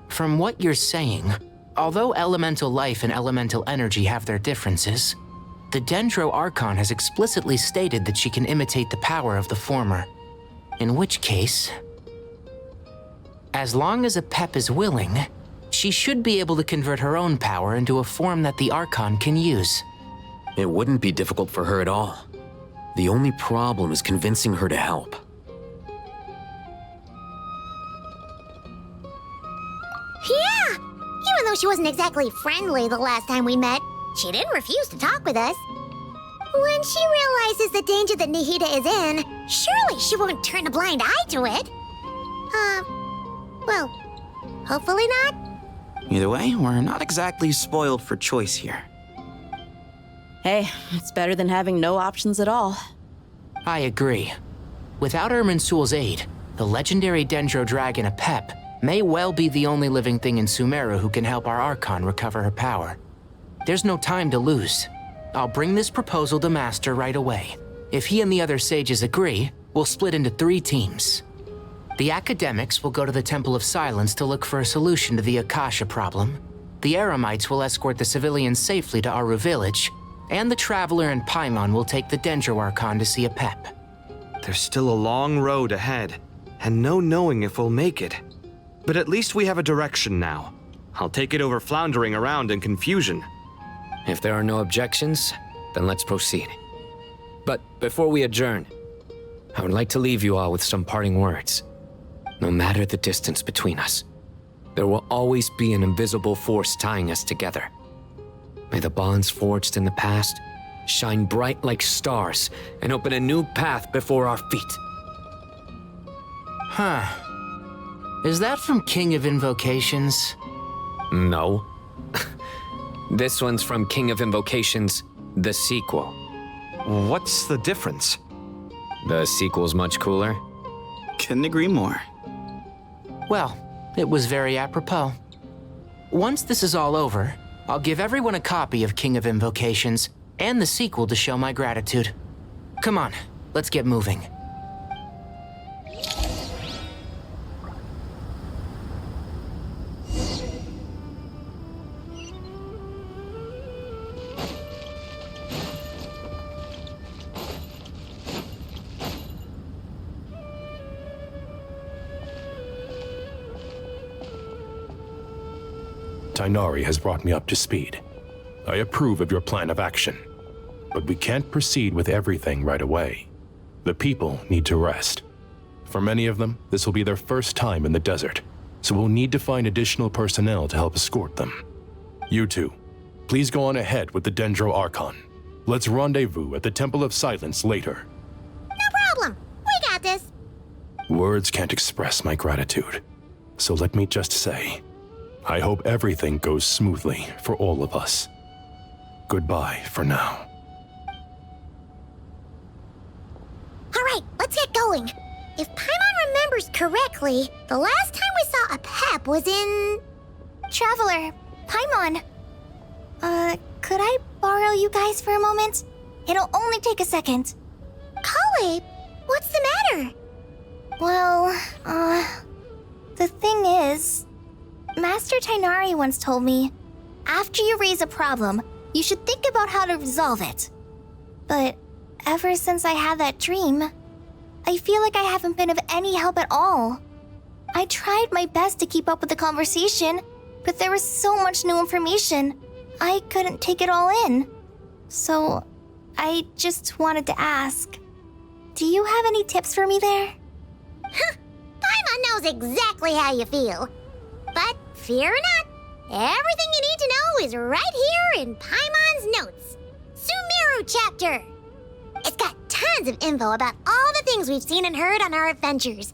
From what you're saying, although elemental life and elemental energy have their differences, the Dendro Archon has explicitly stated that she can imitate the power of the former. In which case, as long as Apep is willing, she should be able to convert her own power into a form that the Archon can use. It wouldn't be difficult for her at all. The only problem is convincing her to help. Yeah! Even though she wasn't exactly friendly the last time we met, she didn't refuse to talk with us. When she realizes the danger that Nihida is in, surely she won't turn a blind eye to it. Well, hopefully not. Either way, we're not exactly spoiled for choice here. Hey, it's better than having no options at all. I agree. Without Irminsul's aid, the legendary Dendro Dragon Apep may well be the only living thing in Sumeru who can help our Archon recover her power. There's no time to lose. I'll bring this proposal to Master right away. If he and the other sages agree, we'll split into 3 teams. The academics will go to the Temple of Silence to look for a solution to the Akasha problem. The Eremites will escort the civilians safely to Aru village, and the Traveler and Paimon will take the Dendro Archon to see Apep. There's still a long road ahead, and no knowing if we'll make it. But at least we have a direction now. I'll take it over floundering around in confusion. If there are no objections, then let's proceed. But before we adjourn, I would like to leave you all with some parting words. No matter the distance between us, there will always be an invisible force tying us together. May the bonds forged in the past shine bright like stars and open a new path before our feet. Huh. Is that from King of Invocations? No. This one's from King of Invocations, the sequel. What's the difference? The sequel's much cooler. Couldn't agree more. Well, it was very apropos. Once this is all over, I'll give everyone a copy of King of Invocations and the sequel to show my gratitude. Come on, let's get moving. Tainari has brought me up to speed. I approve of your plan of action, but we can't proceed with everything right away. The people need to rest. For many of them, this will be their first time in the desert, so we'll need to find additional personnel to help escort them. You two, please go on ahead with the Dendro Archon. Let's rendezvous at the Temple of Silence later. No problem. We got this. Words can't express my gratitude, so let me just say, I hope everything goes smoothly for all of us. Goodbye for now. All right, let's get going. If Paimon remembers correctly, the last time we saw a Pep was in... Traveler, Paimon. Could I borrow you guys for a moment? It'll only take a second. Collei, what's the matter? Well, the thing is, Master Tainari once told me, after you raise a problem, you should think about how to resolve it. But ever since I had that dream, I feel like I haven't been of any help at all. I tried my best to keep up with the conversation, but there was so much new information, I couldn't take it all in. So, I just wanted to ask, do you have any tips for me there? Paimon knows exactly how you feel. But fear not, everything you need to know is right here in Paimon's notes. Sumeru chapter. It's got tons of info about all the things we've seen and heard on our adventures.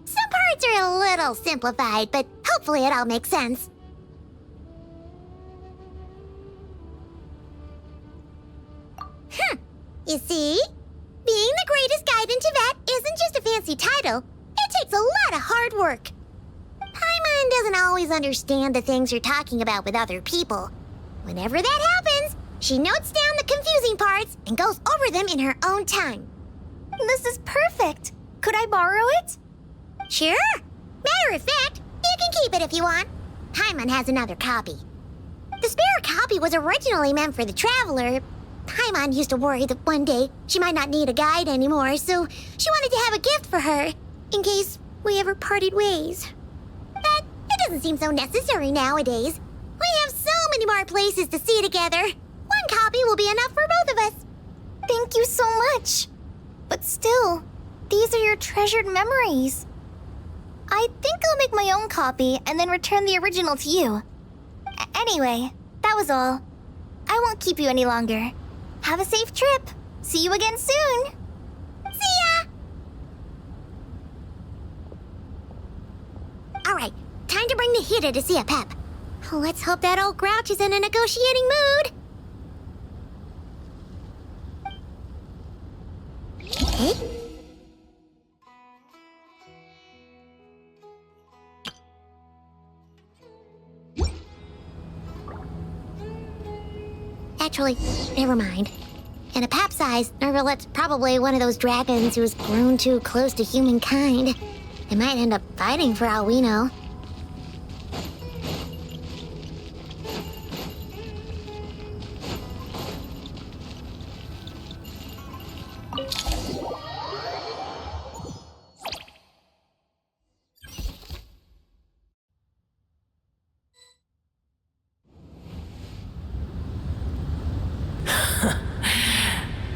Some parts are a little simplified, but hopefully it all makes sense. You see? Being the greatest guide in Teyvat isn't just a fancy title. It takes a lot of hard work. Paimon doesn't always understand the things you're talking about with other people. Whenever that happens, she notes down the confusing parts and goes over them in her own time. This is perfect. Could I borrow it? Sure. Matter of fact, you can keep it if you want. Paimon has another copy. The spare copy was originally meant for the Traveler. Paimon used to worry that one day she might not need a guide anymore, so she wanted to have a gift for her, in case we ever parted ways. But it doesn't seem so necessary nowadays. We have so many more places to see together. One copy will be enough for both of us. Thank you so much. But still, these are your treasured memories. I think I'll make my own copy and then return the original to you. Anyway, that was all. I won't keep you any longer. Have a safe trip. See you again soon. See ya! All right, time to bring the heater to see a Pep. Let's hope that old grouch is in a negotiating mood. Hey? Actually, never mind. In a Pep size, Nervalet's probably one of those dragons who's grown too close to humankind. They might end up fighting for all we know.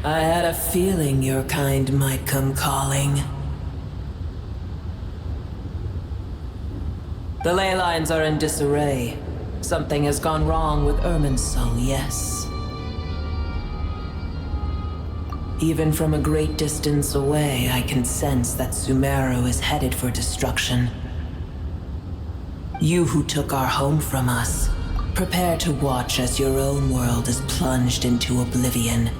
I had a feeling your kind might come calling. The ley lines are in disarray. Something has gone wrong with Irminsul, yes. Even from a great distance away, I can sense that Sumeru is headed for destruction. You who took our home from us, prepare to watch as your own world is plunged into oblivion.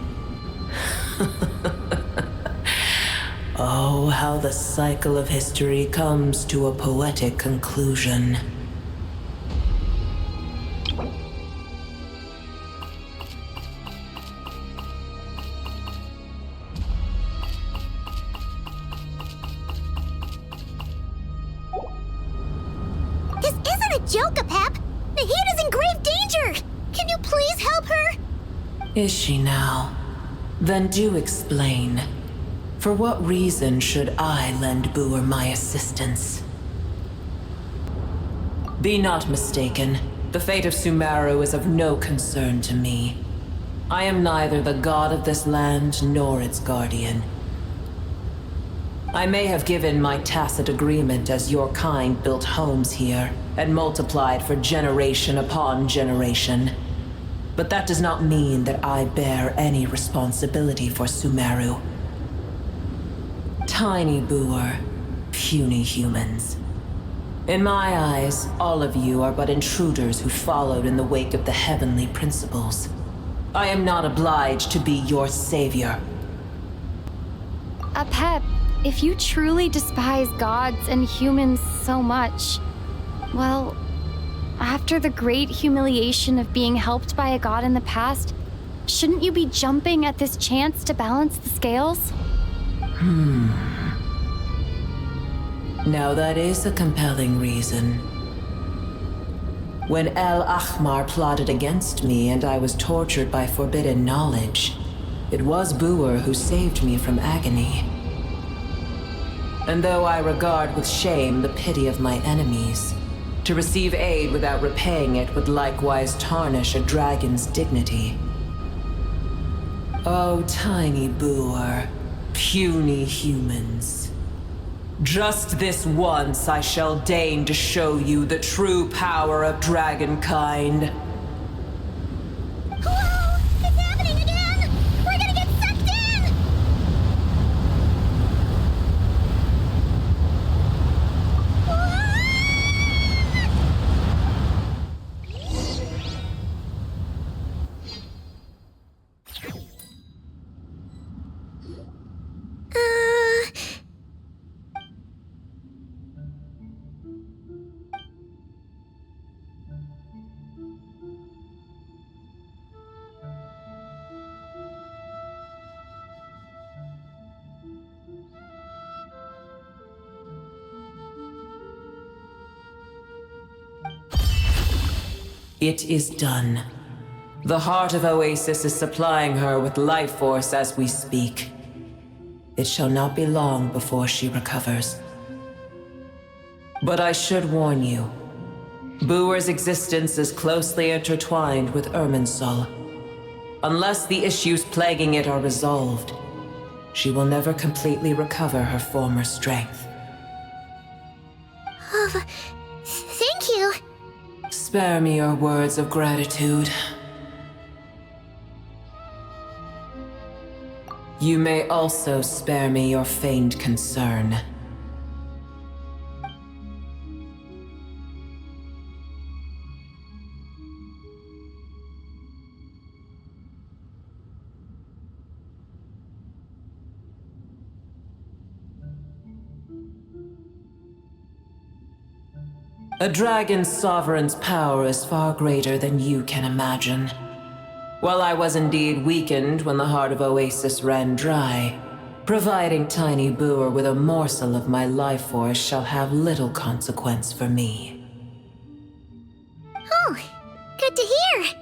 Oh, how the cycle of history comes to a poetic conclusion. This isn't a joke, Pep! The heat is in grave danger! Can you please help her? Is she now? Then do explain. For what reason should I lend Boer my assistance? Be not mistaken. The fate of Sumeru is of no concern to me. I am neither the god of this land nor its guardian. I may have given my tacit agreement as your kind built homes here and multiplied for generation upon generation. But that does not mean that I bear any responsibility for Sumeru. Tiny boor, puny humans. In my eyes, all of you are but intruders who followed in the wake of the heavenly principles. I am not obliged to be your savior. Pep, if you truly despise gods and humans so much, well, after the great humiliation of being helped by a god in the past, shouldn't you be jumping at this chance to balance the scales? Now that is a compelling reason. When El Ahmar plotted against me and I was tortured by forbidden knowledge, it was Boer who saved me from agony. And though I regard with shame the pity of my enemies, to receive aid without repaying it would likewise tarnish a dragon's dignity. Oh, tiny Boer, puny humans. Just this once I shall deign to show you the true power of dragonkind. Whoa! It's happening again! We're gonna get sucked in! It is done. The heart of Oasis is supplying her with life force as we speak. It shall not be long before she recovers. But I should warn you, Boer's existence is closely intertwined with Irminsul. Unless the issues plaguing it are resolved, she will never completely recover her former strength. Oh, thank you. Spare me your words of gratitude. You may also spare me your feigned concern. A dragon's sovereign's power is far greater than you can imagine. While I was indeed weakened when the heart of Oasis ran dry, providing Tiny Boer with a morsel of my life force shall have little consequence for me. Oh, good to hear.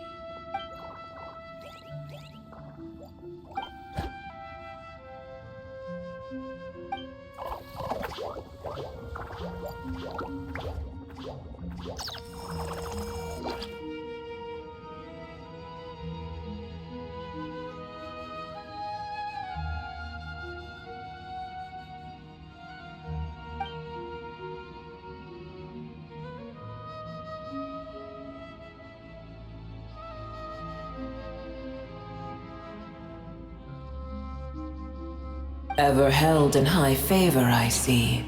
Ever held in high favor, I see.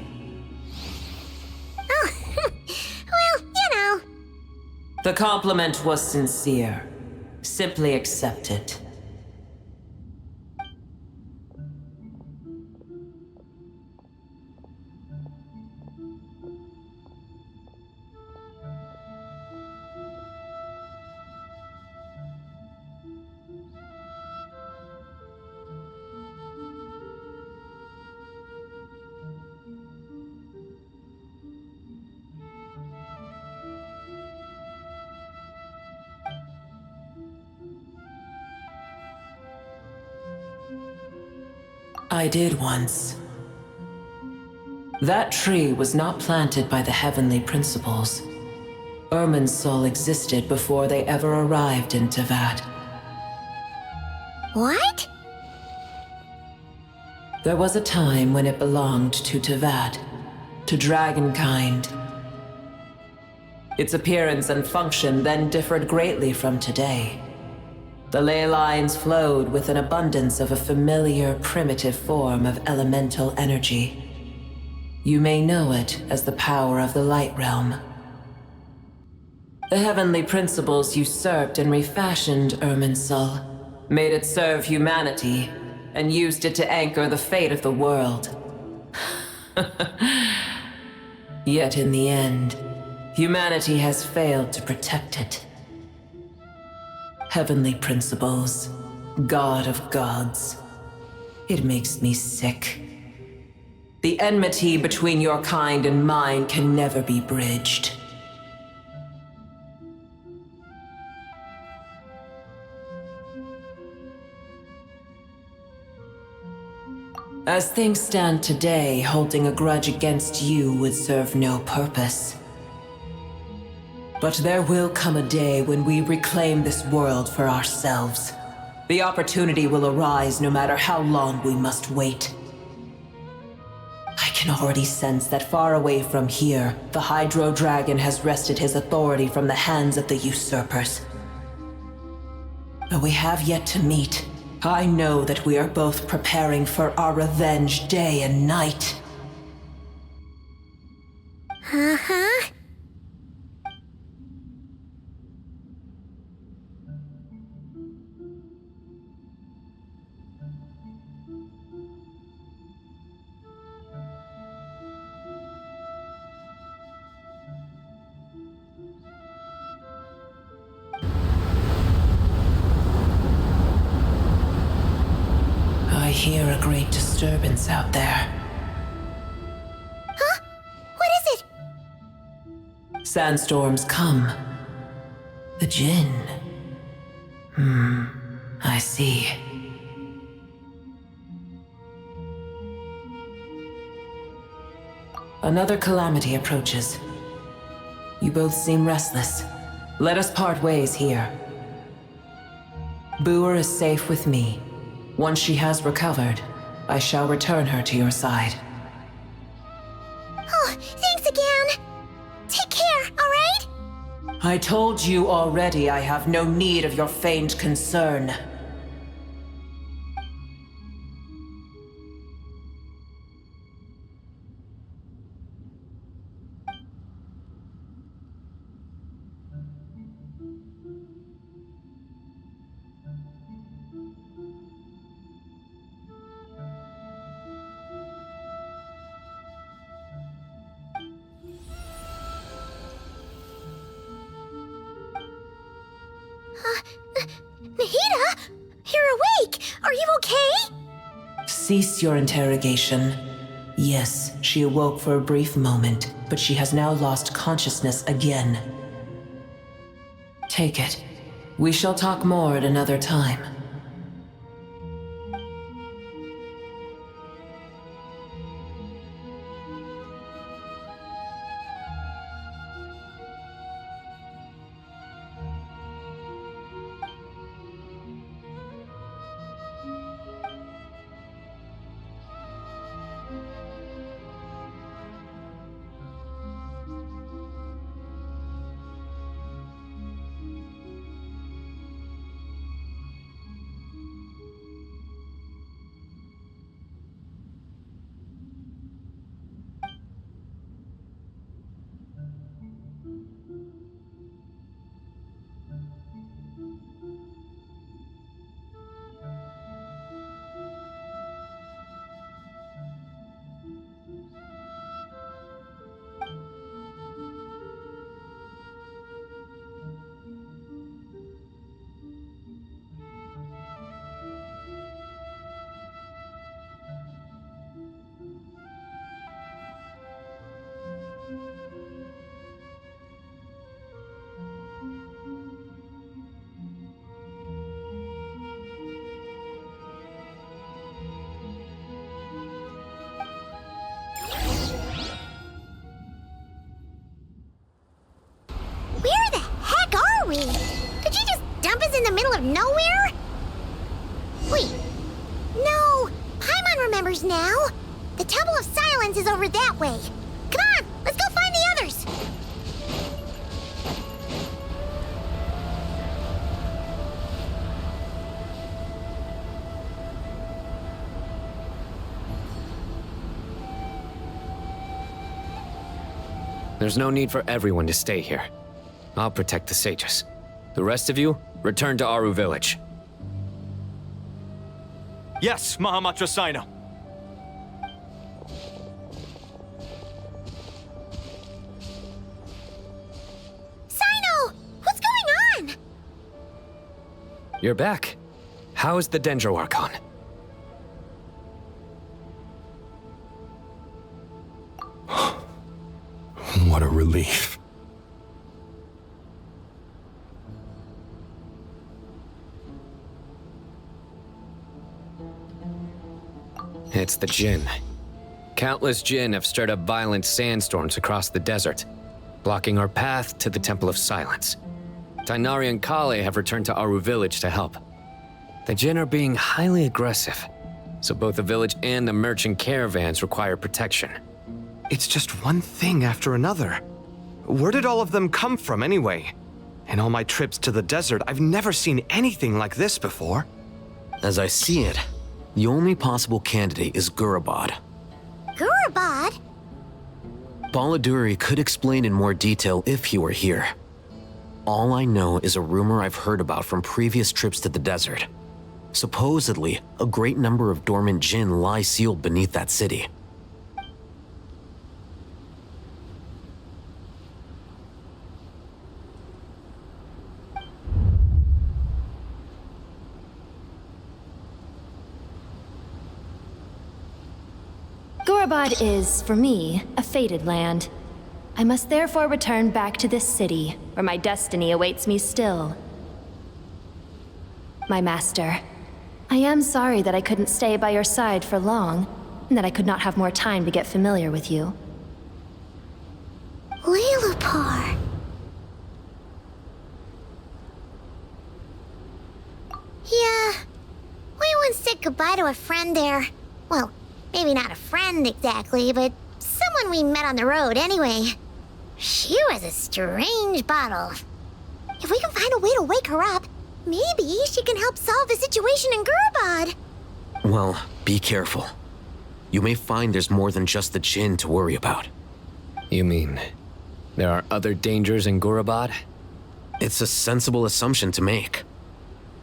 Oh, well, you know. The compliment was sincere. Simply accept it. I did once. That tree was not planted by the heavenly principles. Irminsul existed before they ever arrived in Teyvat. What? There was a time when it belonged to Teyvat, to dragonkind. Its appearance and function then differed greatly from today. The ley lines flowed with an abundance of a familiar, primitive form of elemental energy. You may know it as the power of the Light Realm. The heavenly principles usurped and refashioned Irminsul, made it serve humanity, and used it to anchor the fate of the world. Yet in the end, humanity has failed to protect it. Heavenly principles, God of gods. It makes me sick. The enmity between your kind and mine can never be bridged. As things stand today, holding a grudge against you would serve no purpose. But there will come a day when we reclaim this world for ourselves. The opportunity will arise no matter how long we must wait. I can already sense that far away from here, the Hydro Dragon has wrested his authority from the hands of the usurpers. Though we have yet to meet, I know that we are both preparing for our revenge day and night. Uh-huh. I hear a great disturbance out there. Huh? What is it? Sandstorms come. The Jinn. I see. Another calamity approaches. You both seem restless. Let us part ways here. Boer is safe with me. Once she has recovered, I shall return her to your side. Oh, thanks again. Take care, all right? I told you already I have no need of your feigned concern. Nahida? You're awake! Are you okay? Cease your interrogation. Yes, she awoke for a brief moment, but she has now lost consciousness again. Take it. We shall talk more at another time. in the middle of nowhere? Wait. No. Paimon remembers now. The Temple of Silence is over that way. Come on, let's go find the others. There's no need for everyone to stay here. I'll protect the sages. The rest of you, return to Aru village. Yes, Mahamacho Sino. Sino! What's going on? You're back. How is the Dendro Archon? What a relief. It's the Jinn. Countless Jinn have stirred up violent sandstorms across the desert, blocking our path to the Temple of Silence. Tighnari and Kale have returned to Aru village to help. The Jinn are being highly aggressive, so both the village and the merchant caravans require protection. It's just one thing after another. Where did all of them come from anyway? In all my trips to the desert, I've never seen anything like this before. As I see it, the only possible candidate is Gurabad. Gurabad? Baladuri could explain in more detail if he were here. All I know is a rumor I've heard about from previous trips to the desert. Supposedly, a great number of dormant Jinn lie sealed beneath that city. Gurabad is, for me, a fated land. I must therefore return back to this city, where my destiny awaits me still. My master, I am sorry that I couldn't stay by your side for long, and that I could not have more time to get familiar with you. Lilipar. Yeah, we once said goodbye to a friend there. Well, maybe not a friend exactly, but someone we met on the road anyway. She was a strange bottle. If we can find a way to wake her up, maybe she can help solve the situation in Gurabad. Well, be careful. You may find there's more than just the Jinn to worry about. You mean, there are other dangers in Gurabad? It's a sensible assumption to make.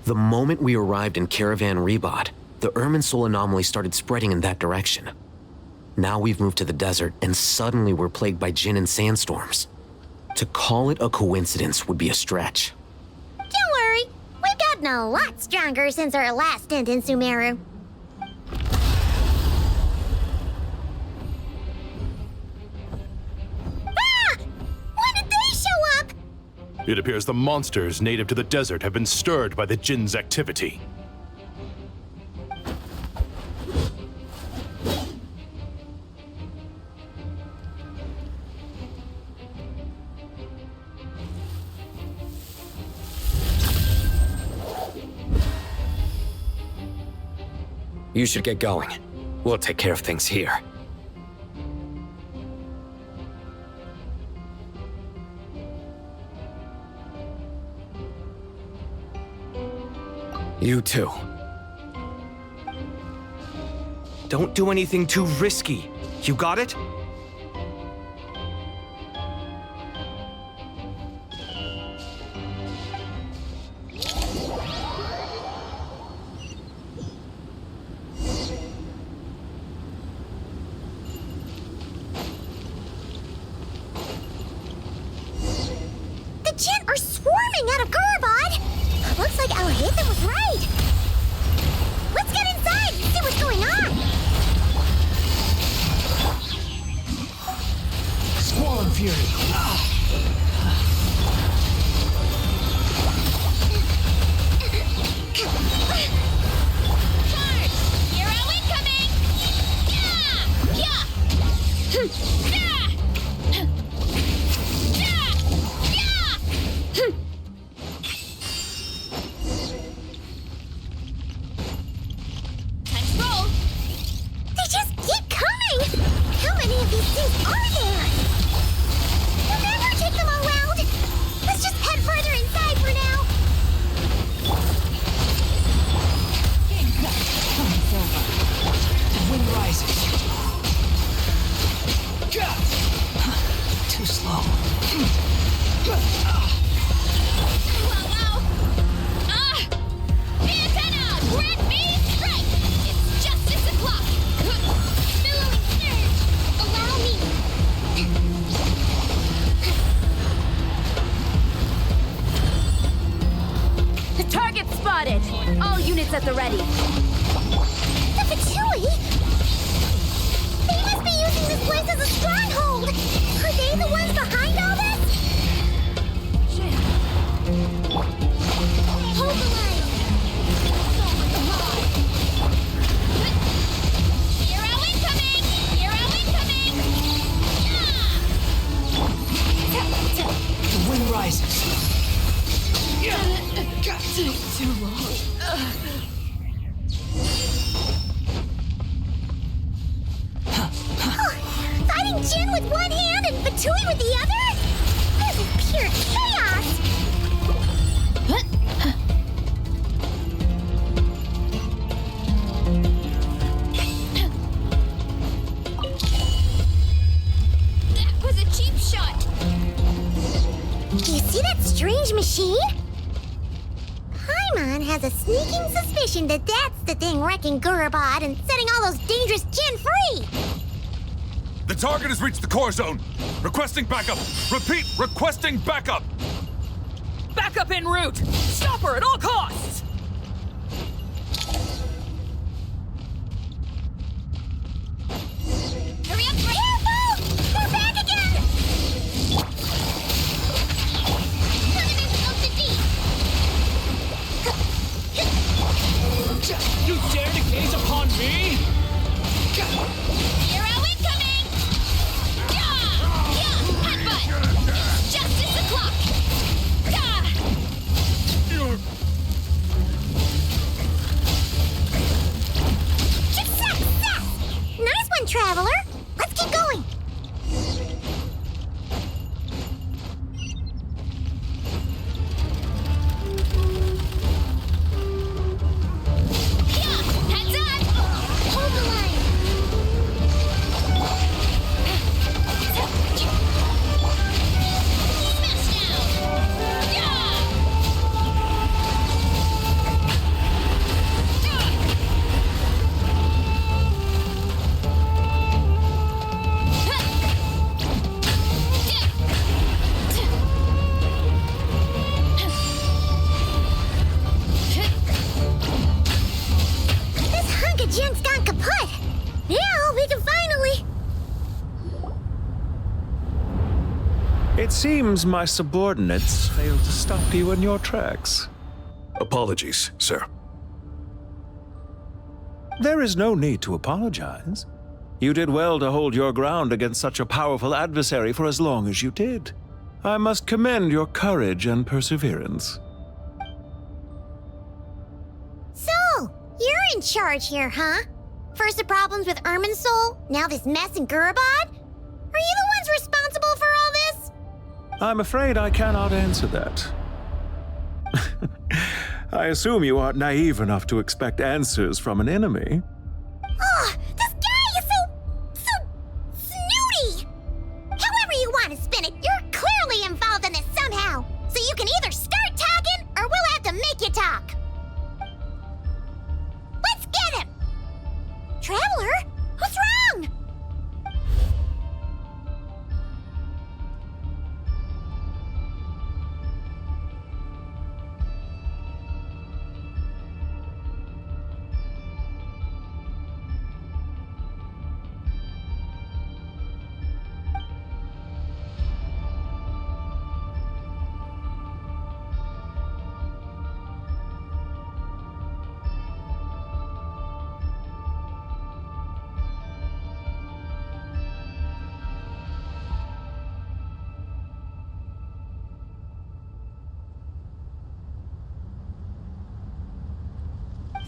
The moment we arrived in Caravan Rebad, the Irminsul anomaly started spreading in that direction. Now we've moved to the desert, and suddenly we're plagued by Jinn and sandstorms. To call it a coincidence would be a stretch. Don't worry, we've gotten a lot stronger since our last stint in Sumeru. Ah! When did they show up? It appears the monsters native to the desert have been stirred by the Jinn's activity. You should get going. We'll take care of things here. You too. Don't do anything too risky. You got it? The Jinn are swarming out of Gurabad! Looks like Al-Haytham was right! Let's get inside and see what's going on! Squall Fury! Hero incoming! Yeah! Yeah! Target spotted! All units at the ready. The Fatui? They must be using this place as a stronghold! Are they the ones behind all this? Hold the line! Hero incoming! Hero incoming! The wind rises. Take too long. Fighting Jin with one hand and Fatui with the other? This is pure chaos! That was a cheap shot. You see that strange machine? Paimon has a sneaking suspicion that that's the thing wrecking Gurabad and setting all those dangerous Jin free! The target has reached the core zone. Requesting backup. Repeat, requesting backup. Backup en route! Stop her at all costs! Hurry up, Careful! We're back again! You dare to gaze upon me? Hero incoming! Headbutt! Justice o'clock! Success! Nice one, Traveler! Let's keep going! Heads up! Hold the line! Smash This hunk of Jin's gone kaput! Now we can finally... It seems my subordinates failed to stop you in your tracks. Apologies, sir. There is no need to apologize. You did well to hold your ground against such a powerful adversary for as long as you did. I must commend your courage and perseverance. So, you're in charge here, huh? First the problems with Irminsul, now this mess in Gurabad? Are you the ones responsible for all this? I'm afraid I cannot answer that. I assume you aren't naive enough to expect answers from an enemy. Oh, this guy is so snooty! However you want to spin it, you're clearly involved in this somehow. So you can either start talking, or we'll have to make you talk. Let's get him! Traveler, what's wrong?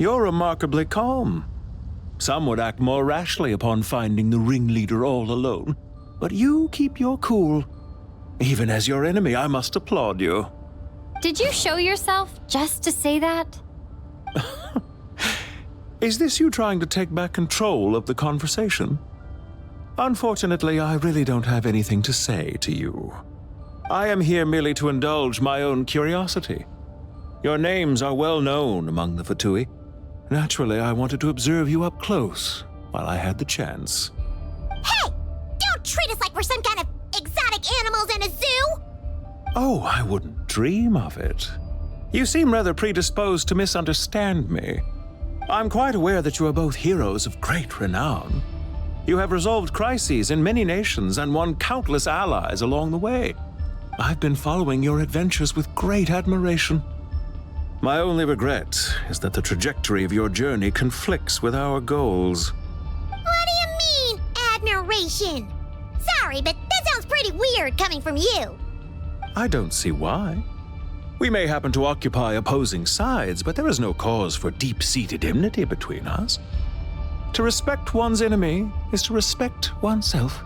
You're remarkably calm. Some would act more rashly upon finding the ringleader all alone, but you keep your cool. Even as your enemy, I must applaud you. Did you show yourself just to say that? Is this you trying to take back control of the conversation? Unfortunately, I really don't have anything to say to you. I am here merely to indulge my own curiosity. Your names are well known among the Fatui. Naturally, I wanted to observe you up close while I had the chance. Hey! Don't treat us like we're some kind of exotic animals in a zoo! Oh, I wouldn't dream of it. You seem rather predisposed to misunderstand me. I'm quite aware that you are both heroes of great renown. You have resolved crises in many nations and won countless allies along the way. I've been following your adventures with great admiration. My only regret is that the trajectory of your journey conflicts with our goals. What do you mean, admiration? Sorry, but that sounds pretty weird coming from you. I don't see why. We may happen to occupy opposing sides, but there is no cause for deep-seated enmity between us. To respect one's enemy is to respect oneself.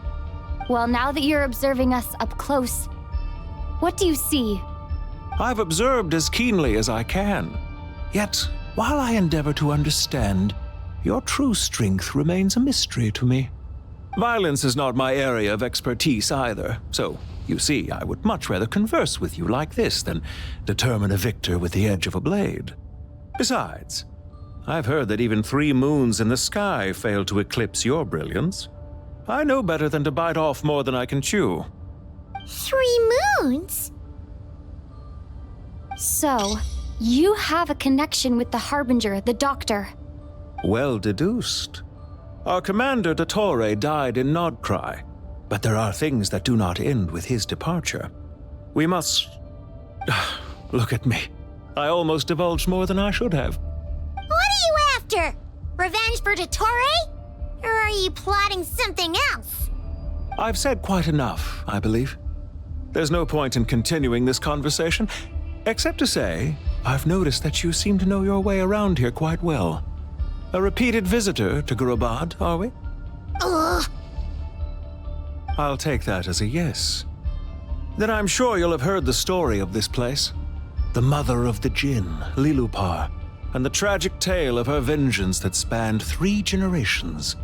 Well, now that you're observing us up close, what do you see? I've observed as keenly as I can. Yet, while I endeavor to understand, your true strength remains a mystery to me. Violence is not my area of expertise either, so, you see, I would much rather converse with you like this than determine a victor with the edge of a blade. Besides, I've heard that even 3 moons in the sky fail to eclipse your brilliance. I know better than to bite off more than I can chew. 3 moons? So, you have a connection with the Harbinger, the Doctor. Well deduced. Our commander, Dottore, died in Nodcry, but there are things that do not end with his departure. We must... Look at me. I almost divulged more than I should have. What are you after? Revenge for Dottore? Or are you plotting something else? I've said quite enough, I believe. There's no point in continuing this conversation, except to say, I've noticed that you seem to know your way around here quite well. A repeated visitor to Gurabad, are we? Ugh. I'll take that as a yes. Then I'm sure you'll have heard the story of this place. The mother of the Jinn, Lilupar, and the tragic tale of her vengeance that spanned 3 generations.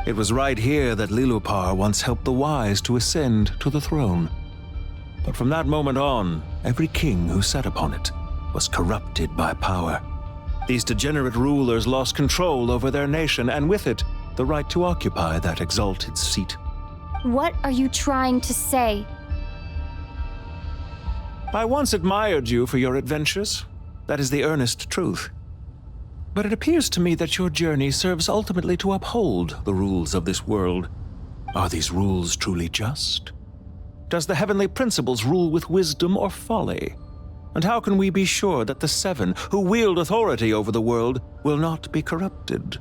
It was right here that Lilupar once helped the wise to ascend to the throne. But from that moment on, every king who sat upon it was corrupted by power. These degenerate rulers lost control over their nation, and with it, the right to occupy that exalted seat. What are you trying to say? I once admired you for your adventures. That is the earnest truth. But it appears to me that your journey serves ultimately to uphold the rules of this world. Are these rules truly just? Does the heavenly principles rule with wisdom or folly? And how can we be sure that the 7 who wield authority over the world will not be corrupted? Do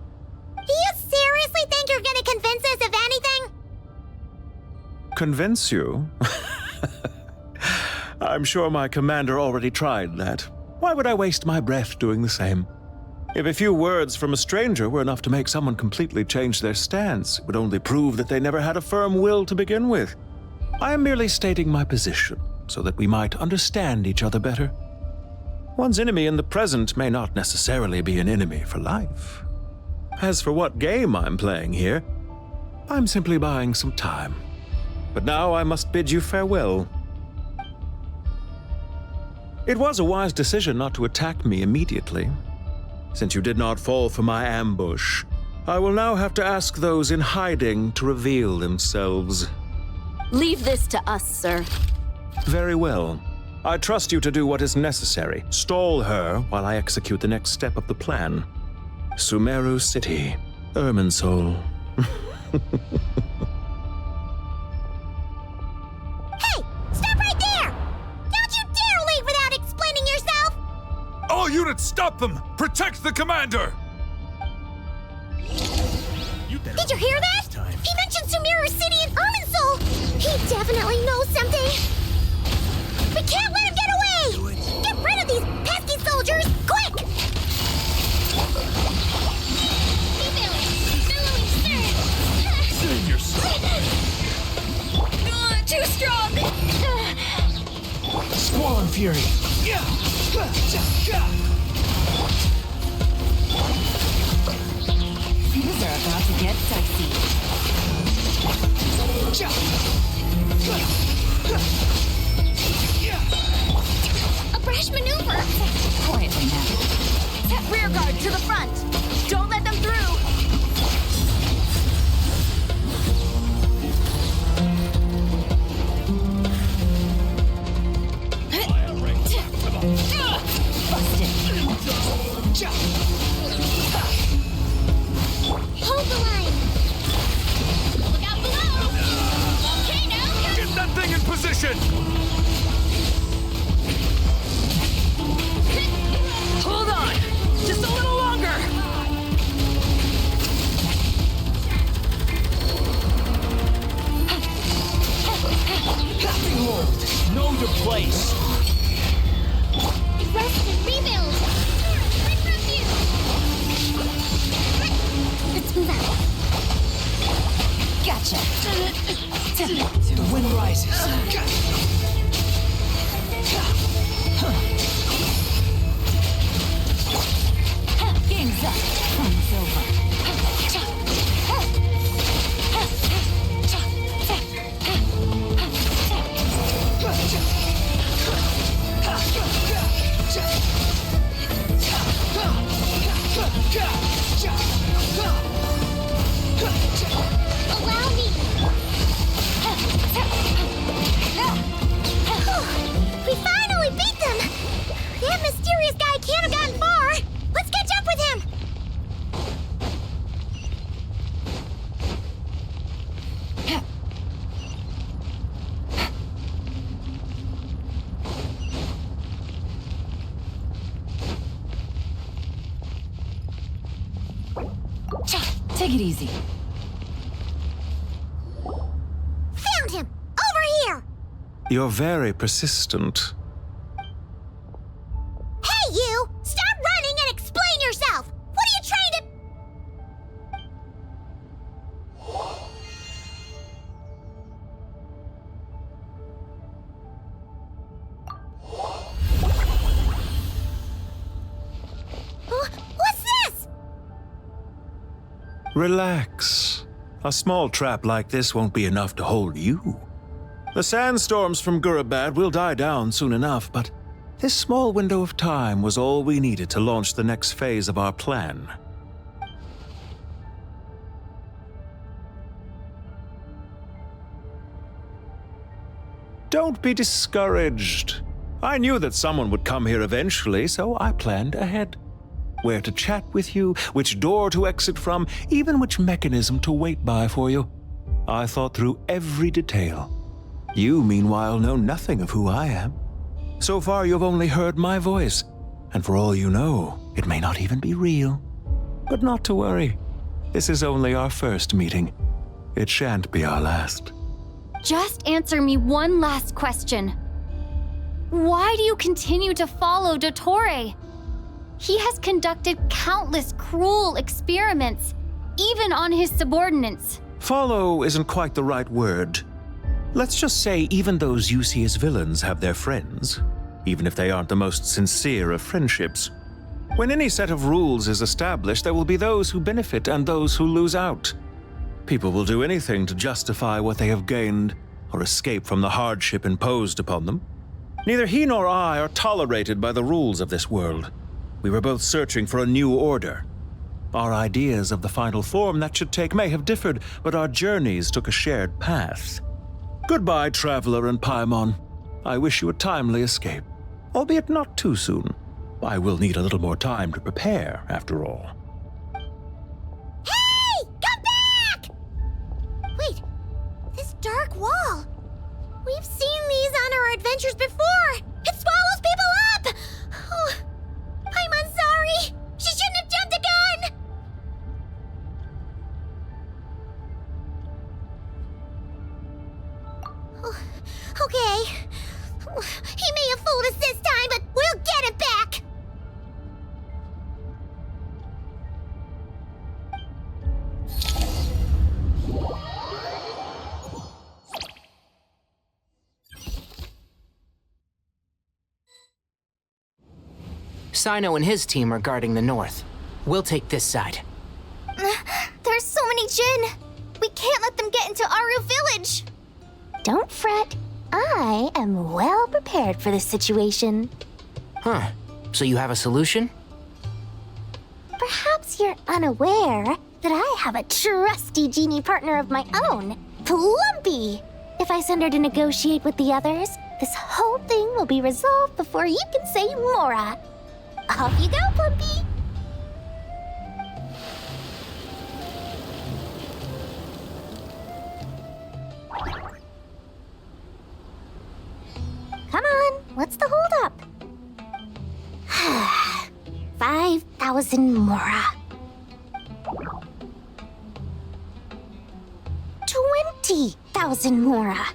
you seriously think you're gonna convince us of anything? Convince you? I'm sure my commander already tried that. Why would I waste my breath doing the same? If a few words from a stranger were enough to make someone completely change their stance, it would only prove that they never had a firm will to begin with. I am merely stating my position, so that we might understand each other better. One's enemy in the present may not necessarily be an enemy for life. As for what game I'm playing here, I'm simply buying some time. But now I must bid you farewell. It was a wise decision not to attack me immediately. Since you did not fall for my ambush, I will now have to ask those in hiding to reveal themselves. Leave this to us, sir. Very well. I trust you to do what is necessary. Stall her while I execute the next step of the plan. Sumeru City, Irminsul. Hey! Stop right there! Don't you dare leave without explaining yourself! All units, stop them! Protect the commander! Did you hear that? He mentioned Sumeru City and Irminsul! He definitely knows something! We can't let him get away! Get rid of these pesky soldiers, quick! Save yourself! Too strong! Squall Fury! Things are about to get dicey. rear guard to the front. Don't let them through. Hold the line. Look out below. Okay, now. Get that thing in position! Hold on! Just a little longer! Tapping hold! Know your place! Rest and rebuild. Right from you. Let's move out. Gotcha! The wind rises. Game's up. Time's over. Allow me. We finally beat them. That mysterious guy can't have gotten far. Let's catch up with him. Take it easy. Found him. Over here. You're very persistent. Hey, you! Stop running and explain yourself! What are you trying to... What's this? Relax. A small trap like this won't be enough to hold you. The sandstorms from Gurabad will die down soon enough, but this small window of time was all we needed to launch the next phase of our plan. Don't be discouraged. I knew that someone would come here eventually, so I planned ahead. Where to chat with you, which door to exit from, even which mechanism to wait by for you. I thought through every detail. You, meanwhile, know nothing of who I am. So far, you've only heard my voice, and for all you know, it may not even be real. But not to worry. This is only our first meeting. It shan't be our last. Just answer me one last question. Why do you continue to follow Dottore? He has conducted countless cruel experiments, even on his subordinates. Follow isn't quite the right word. Let's just say even those you see as villains have their friends, even if they aren't the most sincere of friendships. When any set of rules is established, there will be those who benefit and those who lose out. People will do anything to justify what they have gained or escape from the hardship imposed upon them. Neither he nor I are tolerated by the rules of this world. We were both searching for a new order. Our ideas of the final form that should take may have differed, but our journeys took a shared path. Goodbye, Traveler and Paimon. I wish you a timely escape, albeit not too soon. I will need a little more time to prepare, after all. Hey! Come back! Wait, this dark wall. We've seen these on our adventures before. It swallows people up! Oh, I'm sorry. She shouldn't have jumped the gun! Oh, okay. He may have fooled us this time, but we'll get it back! Sino and his team are guarding the north. We'll take this side. There's so many Jin. We can't let them get into Aru Village. Don't fret. I am well prepared for this situation. Huh. So you have a solution? Perhaps you're unaware that I have a trusty genie partner of my own, Plumpy. If I send her to negotiate with the others, this whole thing will be resolved before you can say Mora. Off you go, Plumpy. Come on, what's the holdup? 5,000 Mora. 20,000 Mora.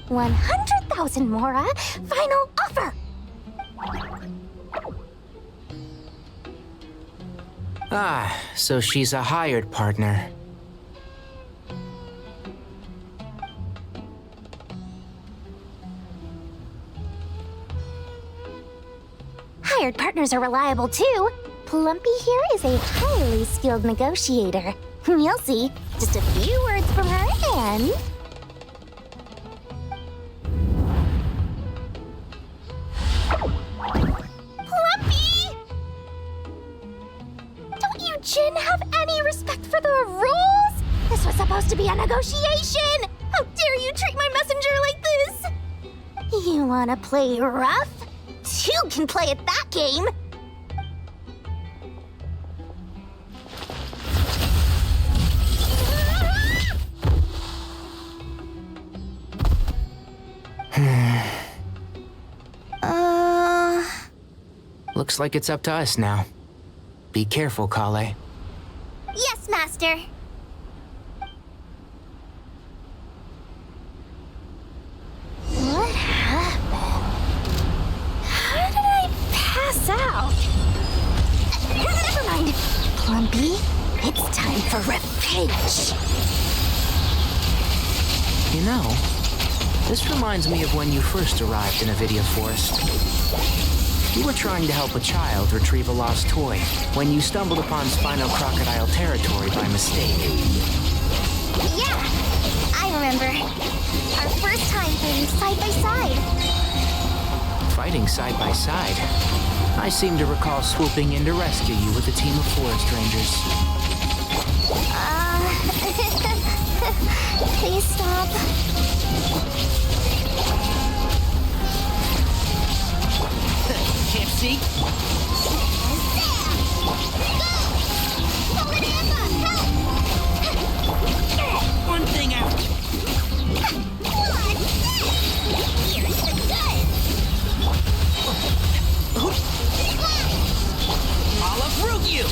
100,000 Mora. Final offer. Ah, so she's a hired partner. Hired partners are reliable too. Plumpy here is a highly skilled negotiator. You'll see. Just a few words from her and... Plumpy! Don't you, Jin, have any respect for the rules? This was supposed to be a negotiation! How dare you treat my messenger like this? You wanna play rough? Two can play at that game! Looks like it's up to us now. Be careful, Kale. Yes, Master. What happened? How did I pass out? Never mind. Plumpy, it's time for revenge. You know, this reminds me of when you first arrived in Avidia Forest. You were trying to help a child retrieve a lost toy when you stumbled upon Spino Crocodile territory by mistake. Yeah, I remember. Our first time fighting side by side. Fighting side by side? I seem to recall swooping in to rescue you with a team of forest rangers. Please stop. Can't see? One thing out. Here's the good. I'll uproot you!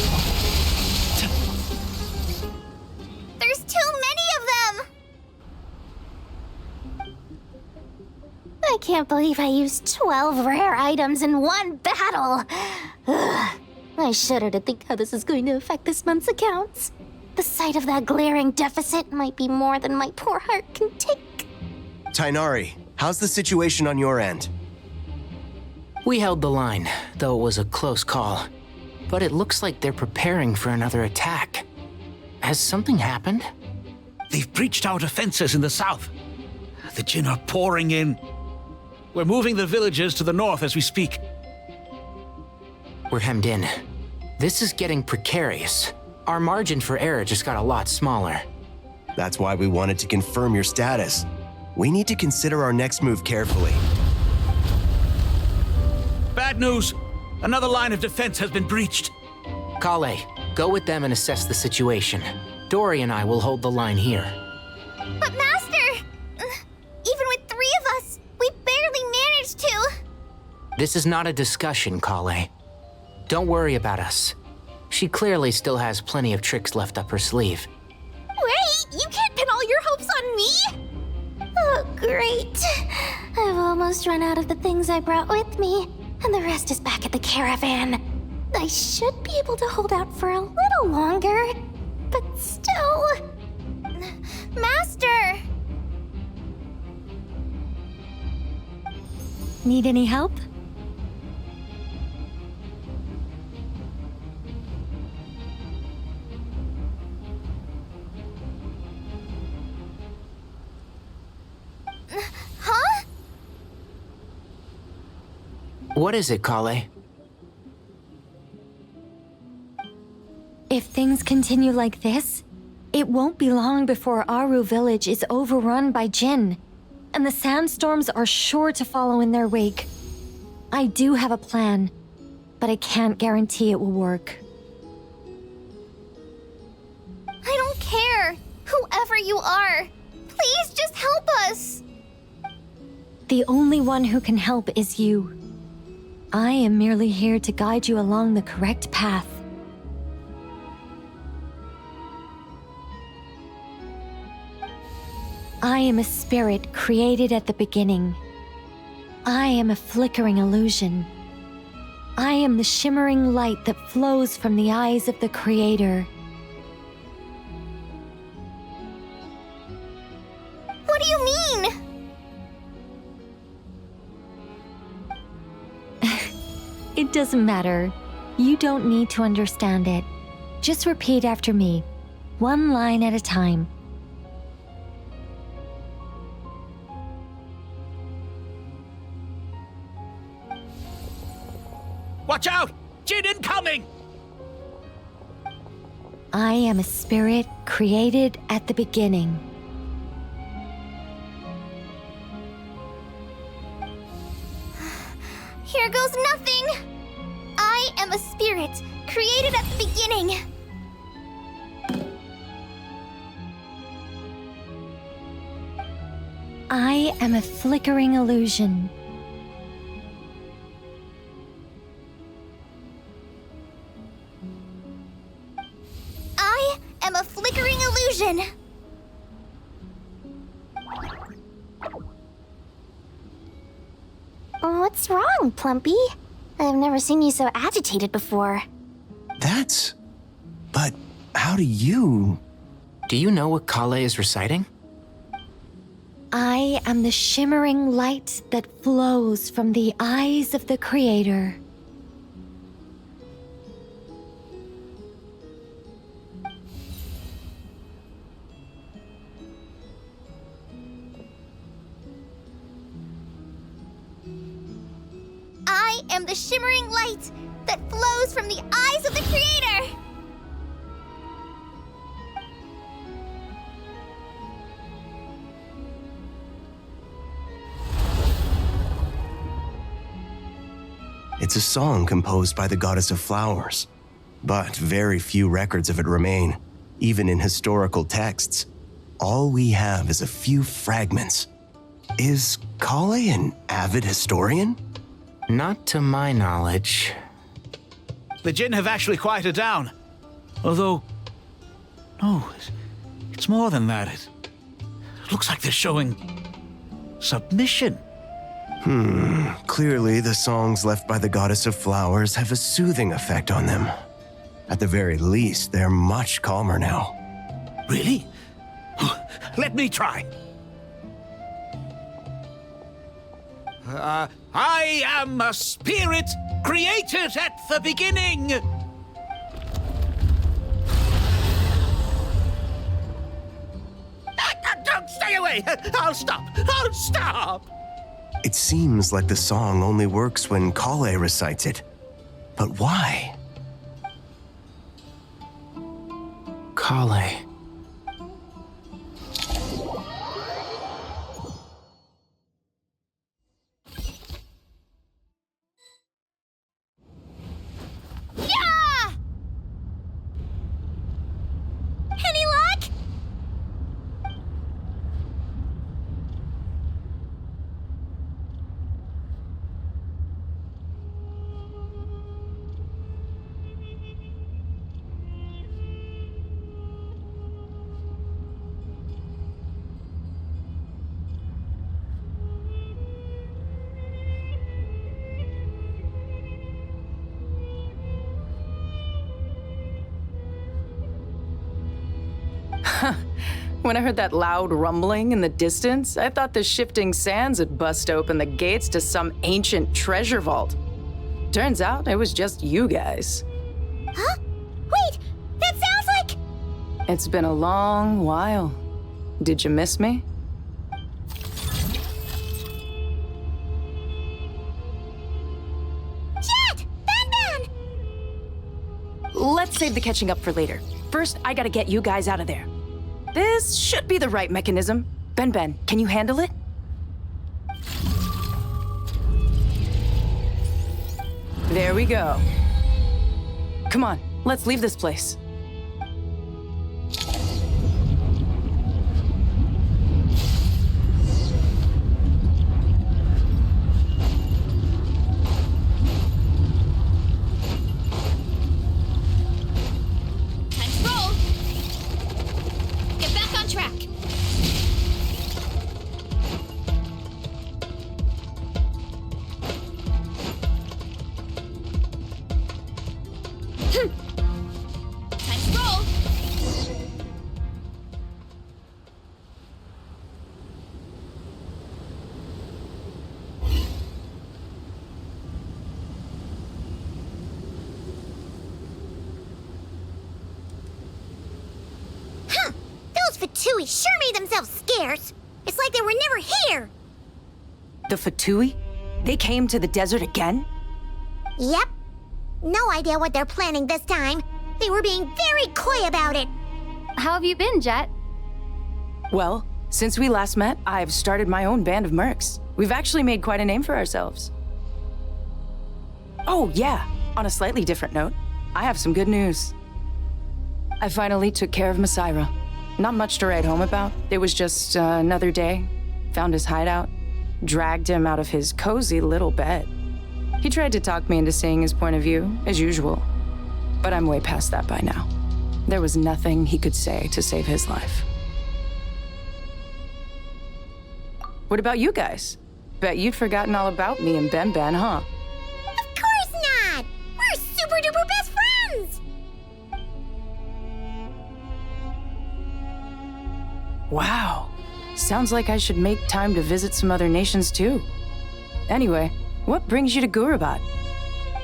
There's too many of them. I can't believe I used 12 rare items in one battle. Ugh. I shudder to think how this is going to affect this month's accounts. The sight of that glaring deficit might be more than my poor heart can take. Tainari, how's the situation on your end? We held the line, though it was a close call. But it looks like they're preparing for another attack. Has something happened? They've breached our defenses in the south. The Jin are pouring in. We're moving the villages to the north as we speak. We're hemmed in. This is getting precarious. Our margin for error just got a lot smaller. That's why we wanted to confirm your status. We need to consider our next move carefully. Bad news! Another line of defense has been breached. Kale, go with them and assess the situation. Dory and I will hold the line here. But Master! Even with 3 of us, we barely managed to. This is not a discussion, Kale. Don't worry about us. She clearly still has plenty of tricks left up her sleeve. Wait, you can't pin all your hopes on me! Oh, great. I've almost run out of the things I brought with me, and the rest is back at the caravan. I should be able to hold out for a little longer, but still... Master! Need any help? Huh? What is it, Kale? If things continue like this, it won't be long before Aru village is overrun by Jinn, and the sandstorms are sure to follow in their wake. I do have a plan, but I can't guarantee it will work. I don't care. Whoever you are, please just help us. The only one who can help is you. I am merely here to guide you along the correct path. I am a spirit created at the beginning. I am a flickering illusion. I am the shimmering light that flows from the eyes of the Creator. What do you mean? It doesn't matter. You don't need to understand it. Just repeat after me, one line at a time. Watch out! Jinn incoming! I am a spirit created at the beginning. Here goes nothing. I am a spirit created at the beginning. I am a flickering illusion. I am a flickering illusion. What's wrong, Plumpy? I've never seen you so agitated before. But how do you... Do you know what Kale is reciting? I am the shimmering light that flows from the eyes of the Creator. I am the shimmering light that flows from the eyes of the Creator! It's a song composed by the goddess of flowers, but very few records of it remain, even in historical texts. All we have is a few fragments. Is Kale an avid historian? Not to my knowledge. The Jinn have actually quieted down. Although, no, it's more than that. It looks like they're showing submission. Clearly the songs left by the goddess of flowers have a soothing effect on them. At the very least, they're much calmer now. Really? Let me try. I am a spirit created at the beginning. Don't stay away. I'll stop. I'll stop. It seems like the song only works when Kale recites it. But why? Kale. Yeah! Any luck? When I heard that loud rumbling in the distance, I thought the shifting sands had bust open the gates to some ancient treasure vault. Turns out it was just you guys. Huh? Wait, that sounds like... It's been a long while. Did you miss me? save the catching up for later. First, I gotta get you guys out of there. This should be the right mechanism. Ben, can you handle it? There we go. Come on, let's leave this place. Fatui sure made themselves scarce. It's like they were never here. The Fatui? They came to the desert again? Yep. No idea what they're planning this time. They were being very coy about it. How have you been, Jet? Well, since we last met, I've started my own band of mercs. We've actually made quite a name for ourselves. Oh, yeah. On a slightly different note, I have some good news. I finally took care of Masaira. Not much to write home about. It was just another day. Found his hideout. Dragged him out of his cozy little bed. He tried to talk me into seeing his point of view, as usual. But I'm way past that by now. There was nothing he could say to save his life. What about you guys? Bet you'd forgotten all about me and Ben, huh? Of course not! We're super duper best friends! Wow. Sounds like I should make time to visit some other nations too. Anyway, what brings you to Gurabad?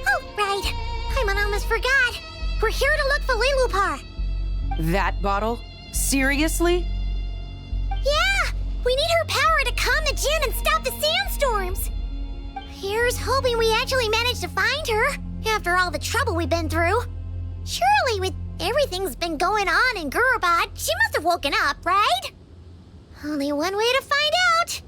Oh, right. I almost forgot. We're here to look for Lilupar. That bottle? Seriously? Yeah! We need her power to calm the Jinn and stop the sandstorms. Here's hoping we actually manage to find her, after all the trouble we've been through. Surely with everything's been going on in Gurabad, she must have woken up, right? Only one way to find out.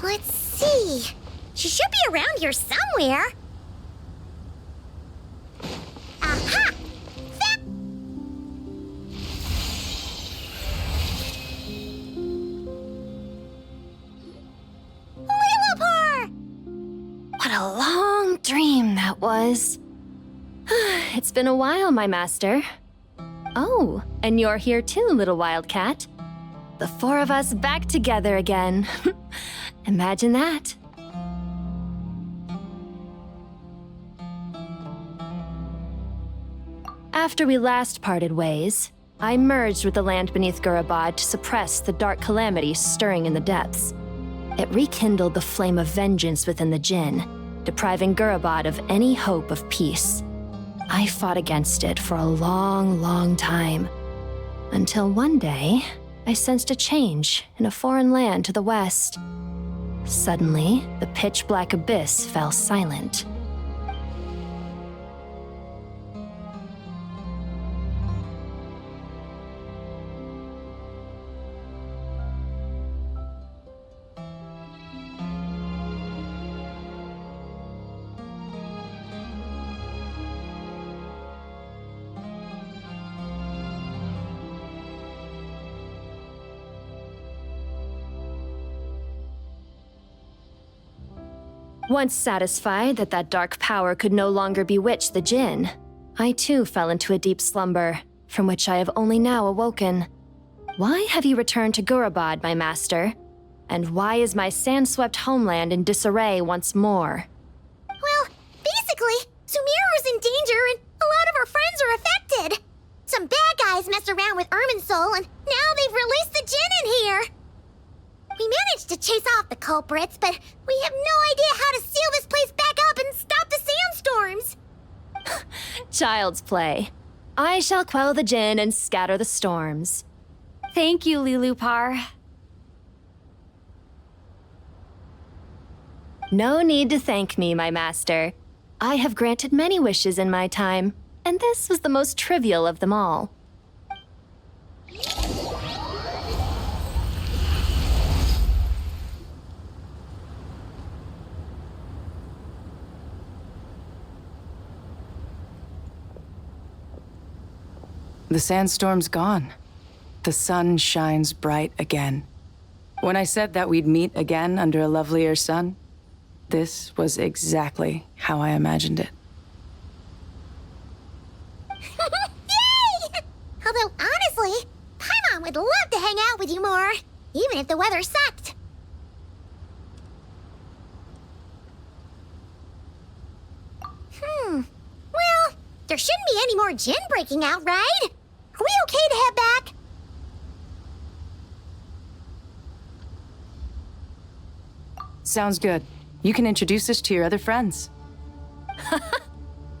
Let's see. She should be around here somewhere. Aha! Lilupar! What a long dream that was. It's been a while, my master. Oh, and you're here too, little wildcat. The four of us back together again. Imagine that. After we last parted ways, I merged with the land beneath Gurabad to suppress the dark calamity stirring in the depths. It rekindled the flame of vengeance within the Jinn, depriving Gurabad of any hope of peace. I fought against it for a long, long time, until one day, I sensed a change in a foreign land to the west. Suddenly, the pitch-black abyss fell silent. Once satisfied that that dark power could no longer bewitch the Jinn, I too fell into a deep slumber, from which I have only now awoken. Why have you returned to Gurabad, my master? And why is my sand-swept homeland in disarray once more? Luckily, Sumeru's in danger and a lot of our friends are affected. Some bad guys messed around with Ermin's soul and now they've released the Jinn in here. We managed to chase off the culprits, but we have no idea how to seal this place back up and stop the sandstorms. Child's play. I shall quell the Jinn and scatter the storms. Thank you, Lilupar. No need to thank me, my master. I have granted many wishes in my time, and this was the most trivial of them all. The sandstorm's gone. The sun shines bright again. When I said that we'd meet again under a lovelier sun, this was exactly how I imagined it. Yay! Although, honestly, Paimon would love to hang out with you more, even if the weather sucked. Well, there shouldn't be any more Jinn breaking out, right? Are we okay to head back? Sounds good. You can introduce us to your other friends.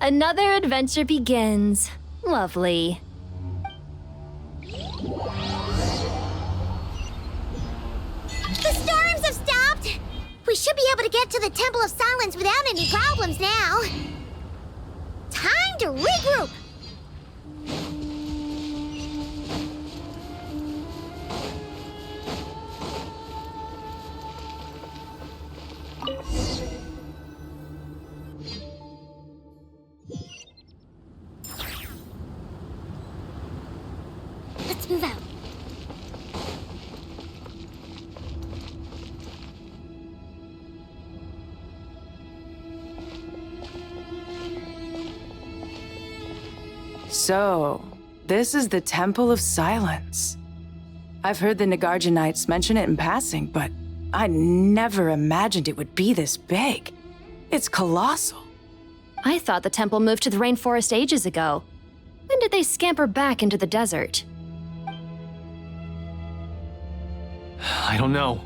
Another adventure begins. Lovely. The storms have stopped! We should be able to get to the Temple of Silence without any problems now. Time to regroup! Let's move out. So, this is the Temple of Silence. I've heard the Nagarjanites mention it in passing, but I never imagined it would be this big. It's colossal. I thought the temple moved to the rainforest ages ago. When did they scamper back into the desert? I don't know.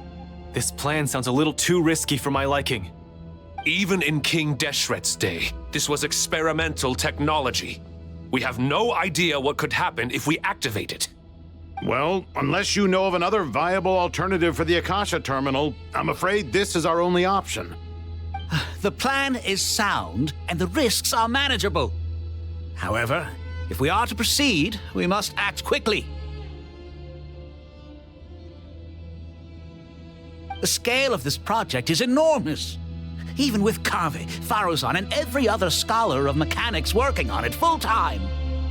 This plan sounds a little too risky for my liking. Even in King Deshret's day, this was experimental technology. We have no idea what could happen if we activate it. Well, unless you know of another viable alternative for the Akasha terminal, I'm afraid this is our only option. The plan is sound, and the risks are manageable. However, if we are to proceed, we must act quickly. The scale of this project is enormous. Even with Kaveh, Faruzan, and every other scholar of mechanics working on it full-time,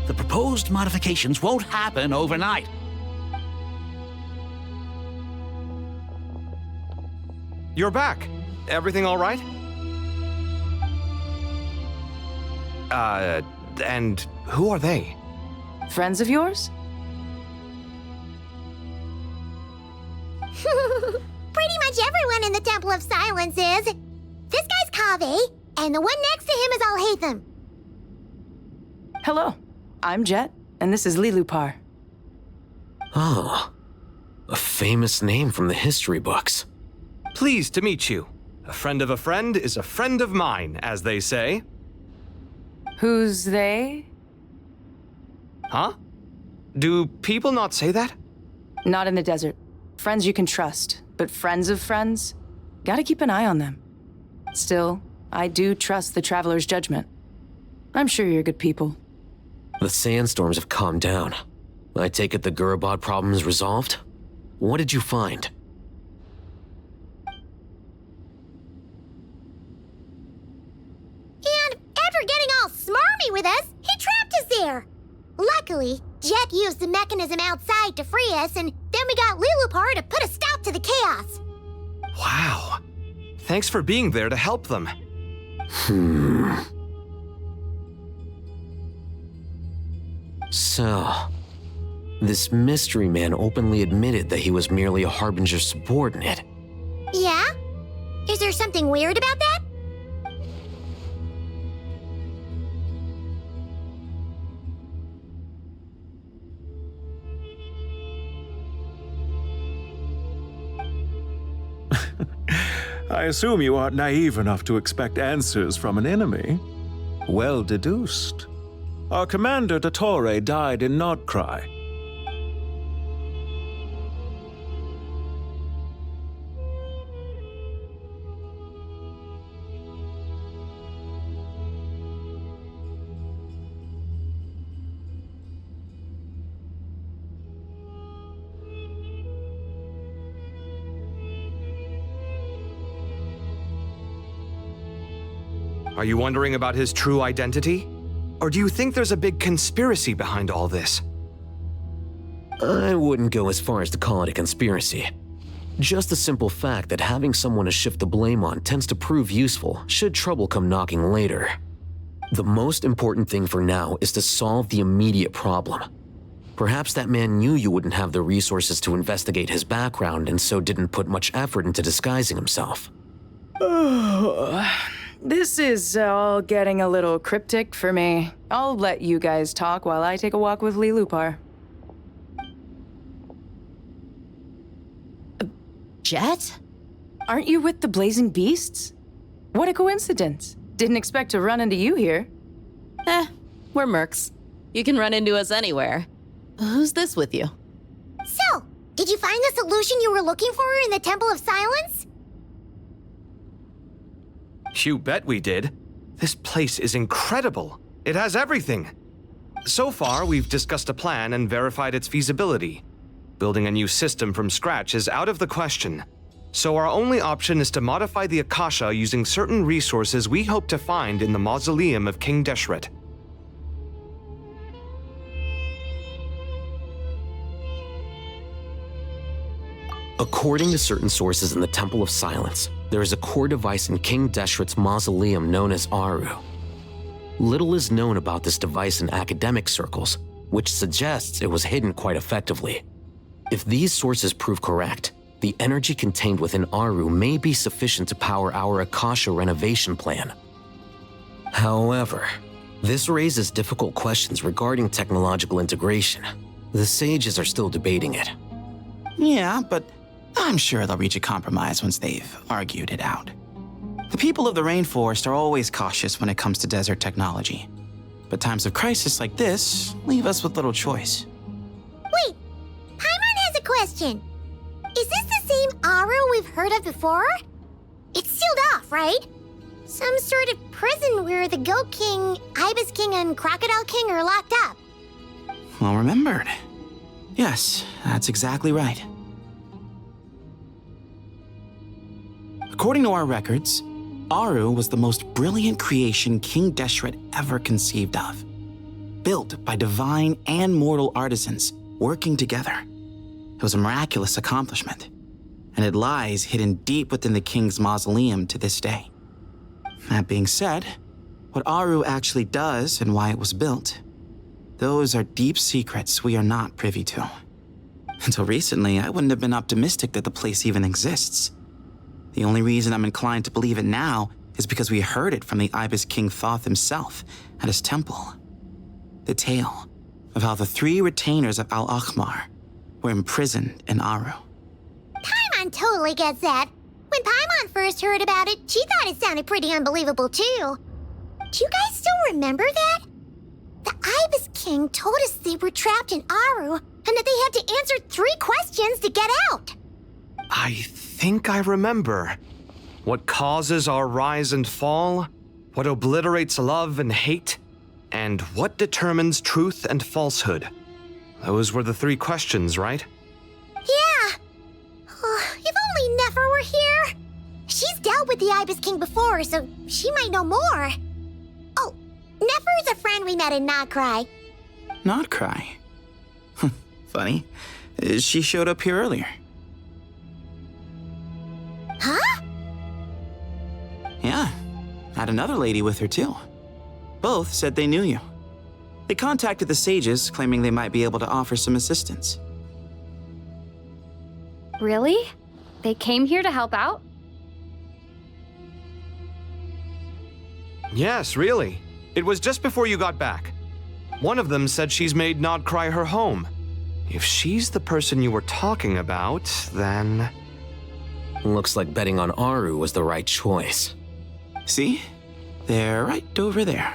the proposed modifications won't happen overnight. You're back. Everything all right? And who are they? Friends of yours? Pretty much everyone in the Temple of Silence is. This guy's Kaveh, and the one next to him is Alhaitham. Hello, I'm Jet, and this is Lilupar. Ah, a famous name from the history books. Pleased to meet you. A friend of a friend is a friend of mine, as they say. Who's they? Huh? Do people not say that? Not in the desert. Friends you can trust, but friends of friends? Gotta keep an eye on them. Still, I do trust the Traveler's judgment. I'm sure you're good people. The sandstorms have calmed down. I take it the Gurabad problem is resolved? What did you find? And after getting all smarmy with us, he trapped us there. Luckily, Jet used the mechanism outside to free us, and then we got Lilupar to put a stop to the chaos. Wow. Thanks for being there to help them. So, this mystery man openly admitted that he was merely a Harbinger subordinate. Yeah? Is there something weird about that? I assume you aren't naive enough to expect answers from an enemy. Well deduced. Our commander, Dottore, died in Nordcry. Are you wondering about his true identity? Or do you think there's a big conspiracy behind all this? I wouldn't go as far as to call it a conspiracy. Just the simple fact that having someone to shift the blame on tends to prove useful should trouble come knocking later. The most important thing for now is to solve the immediate problem. Perhaps that man knew you wouldn't have the resources to investigate his background and so didn't put much effort into disguising himself. This is all getting a little cryptic for me. I'll let you guys talk while I take a walk with Lee Lupar. Jet? Aren't you with the Blazing Beasts? What a coincidence. Didn't expect to run into you here. We're mercs. You can run into us anywhere. Who's this with you? So, did you find the solution you were looking for in the Temple of Silence? You bet we did. This place is incredible. It has everything. So far, we've discussed a plan and verified its feasibility. Building a new system from scratch is out of the question. So our only option is to modify the Akasha using certain resources we hope to find in the mausoleum of King Deshret. According to certain sources in the Temple of Silence, there is a core device in King Deshret's mausoleum known as Aru. Little is known about this device in academic circles, which suggests it was hidden quite effectively. If these sources prove correct, the energy contained within Aru may be sufficient to power our Akasha renovation plan. However, this raises difficult questions regarding technological integration. The sages are still debating it. Yeah, but I'm sure they'll reach a compromise once they've argued it out. The people of the rainforest are always cautious when it comes to desert technology. But times of crisis like this leave us with little choice. Wait, Paimon has a question. Is this the same Aru we've heard of before? It's sealed off, right? Some sort of prison where the Goat King, Ibis King, and Crocodile King are locked up. Well remembered. Yes, that's exactly right. According to our records, Aru was the most brilliant creation King Deshret ever conceived of. Built by divine and mortal artisans working together. It was a miraculous accomplishment, and it lies hidden deep within the king's mausoleum to this day. That being said, what Aru actually does and why it was built, those are deep secrets we are not privy to. Until recently, I wouldn't have been optimistic that the place even exists. The only reason I'm inclined to believe it now is because we heard it from the Ibis King Thoth himself at his temple. The tale of how the 3 retainers of Al-Akhmar were imprisoned in Aru. Paimon totally gets that. When Paimon first heard about it, she thought it sounded pretty unbelievable too. Do you guys still remember that? The Ibis King told us they were trapped in Aru and that they had to answer 3 questions to get out. I think I remember. What causes our rise and fall? What obliterates love and hate? And what determines truth and falsehood? Those were the 3 questions, right? Yeah. Oh, if only Nefer were here. She's dealt with the Ibis King before, so she might know more. Oh, Nefer is a friend we met in Nordcry. Nordcry? Funny. She showed up here earlier. Huh? Yeah. Had another lady with her too. Both said they knew you. They contacted the sages, claiming they might be able to offer some assistance. Really? They came here to help out? Yes, really. It was just before you got back. One of them said she's made Nordcry her home. If she's the person you were talking about, then... Looks like betting on Aru was the right choice. See? They're right over there.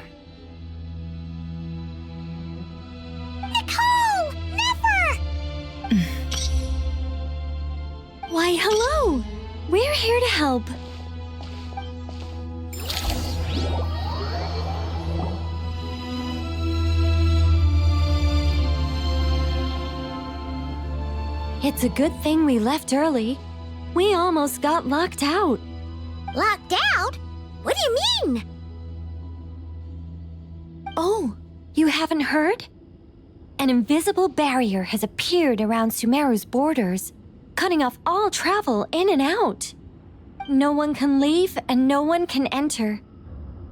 Nicole! Never! Why, hello! We're here to help. It's a good thing we left early. We almost got locked out. Locked out? What do you mean? Oh, you haven't heard? An invisible barrier has appeared around Sumeru's borders, cutting off all travel in and out. No one can leave and no one can enter.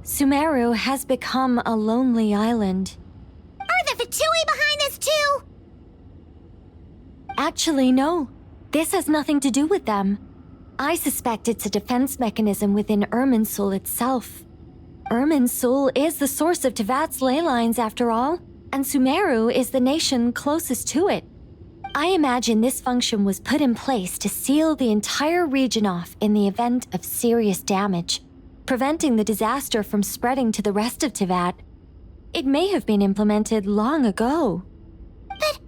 Sumeru has become a lonely island. Are the Fatui behind this too? Actually, no. This has nothing to do with them. I suspect it's a defense mechanism within Irminsul itself. Irminsul is the source of Tevat's ley lines, after all, and Sumeru is the nation closest to it. I imagine this function was put in place to seal the entire region off in the event of serious damage, preventing the disaster from spreading to the rest of Tevat. It may have been implemented long ago. But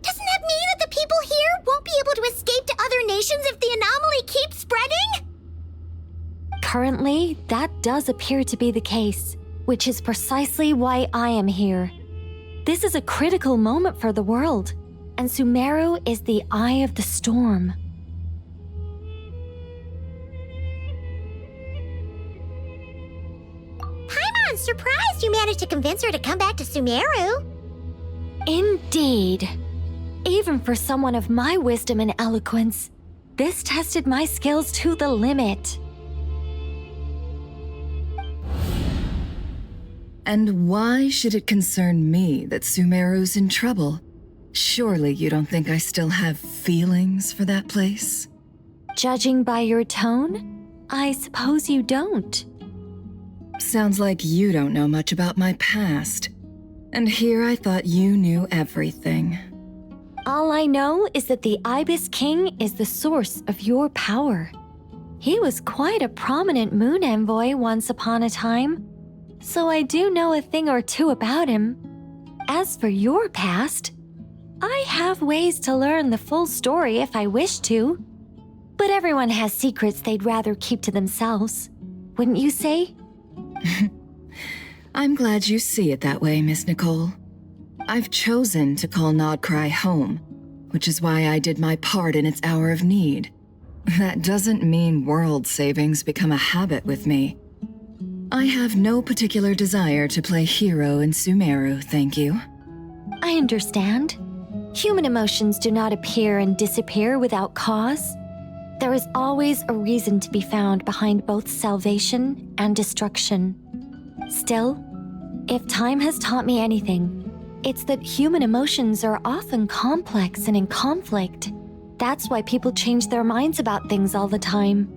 doesn't that mean that the people here won't be able to escape to other nations if the anomaly keeps spreading? Currently, that does appear to be the case, which is precisely why I am here. This is a critical moment for the world, and Sumeru is the eye of the storm. Paimon's surprised you managed to convince her to come back to Sumeru. Indeed. Even for someone of my wisdom and eloquence, this tested my skills to the limit. And why should it concern me that Sumeru's in trouble? Surely you don't think I still have feelings for that place? Judging by your tone, I suppose you don't. Sounds like you don't know much about my past. And here I thought you knew everything. All I know is that the Ibis King is the source of your power. He was quite a prominent moon envoy once upon a time, so I do know a thing or two about him. As for your past, I have ways to learn the full story if I wish to. But everyone has secrets they'd rather keep to themselves, wouldn't you say? I'm glad you see it that way, Miss Nicole. I've chosen to call Nodcry home, which is why I did my part in its hour of need. That doesn't mean world savings become a habit with me. I have no particular desire to play hero in Sumeru, thank you. I understand. Human emotions do not appear and disappear without cause. There is always a reason to be found behind both salvation and destruction. Still, if time has taught me anything, it's that human emotions are often complex and in conflict. That's why people change their minds about things all the time.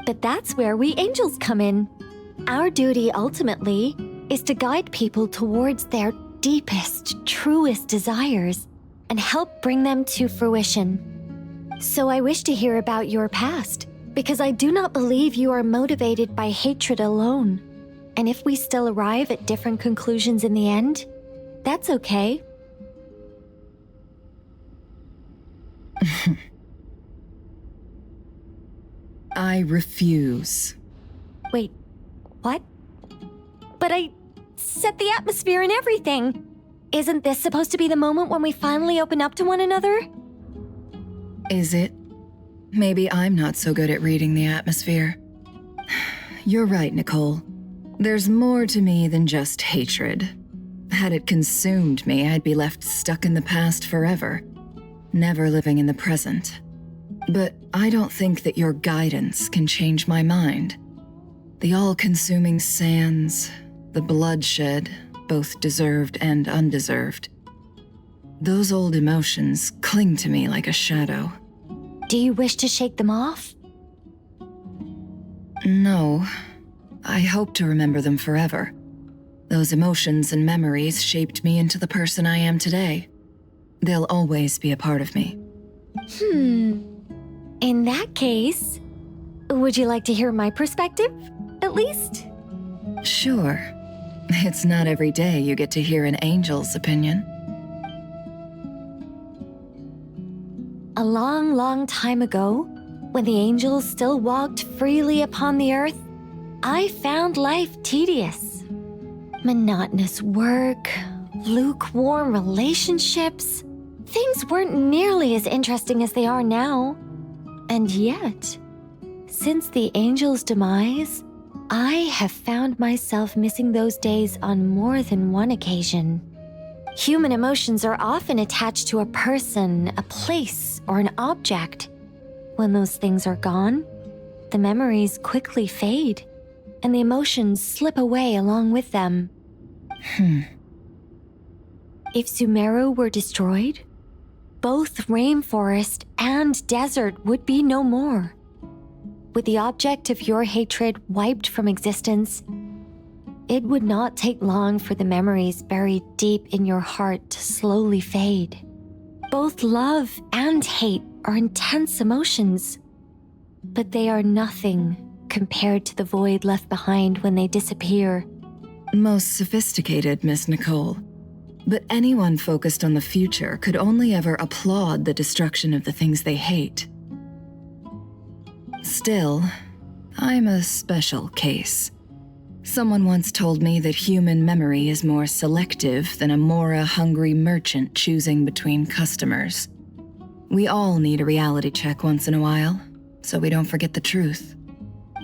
But that's where we angels come in. Our duty, ultimately, is to guide people towards their deepest, truest desires and help bring them to fruition. So I wish to hear about your past, because I do not believe you are motivated by hatred alone. And if we still arrive at different conclusions in the end, that's okay. I refuse. Wait, what? But I set the atmosphere and everything. Isn't this supposed to be the moment when we finally open up to one another? Is it? Maybe I'm not so good at reading the atmosphere. You're right, Nicole. There's more to me than just hatred. Had it consumed me, I'd be left stuck in the past forever, never living in the present. But I don't think that your guidance can change my mind. The all-consuming sands, the bloodshed, both deserved and undeserved. Those old emotions cling to me like a shadow. Do you wish to shake them off? No. I hope to remember them forever. Those emotions and memories shaped me into the person I am today. They'll always be a part of me. In that case, Would you like to hear my perspective, at least? Sure. It's not every day you get to hear an angel's opinion. A long, long time ago, when the angels still walked freely upon the earth, I found life tedious. Monotonous work, lukewarm relationships. Things weren't nearly as interesting as they are now. And yet, since the angel's demise, I have found myself missing those days on more than one occasion. Human emotions are often attached to a person, a place, or an object. When those things are gone, the memories quickly fade, and the emotions slip away along with them. If Sumeru were destroyed, both rainforest and desert would be no more. With the object of your hatred wiped from existence, it would not take long for the memories buried deep in your heart to slowly fade. Both love and hate are intense emotions, but they are nothing compared to the void left behind when they disappear. Most sophisticated, Miss Nicole. But anyone focused on the future could only ever applaud the destruction of the things they hate. Still, I'm a special case. Someone once told me that human memory is more selective than a Mora-hungry merchant choosing between customers. We all need a reality check once in a while, so we don't forget the truth.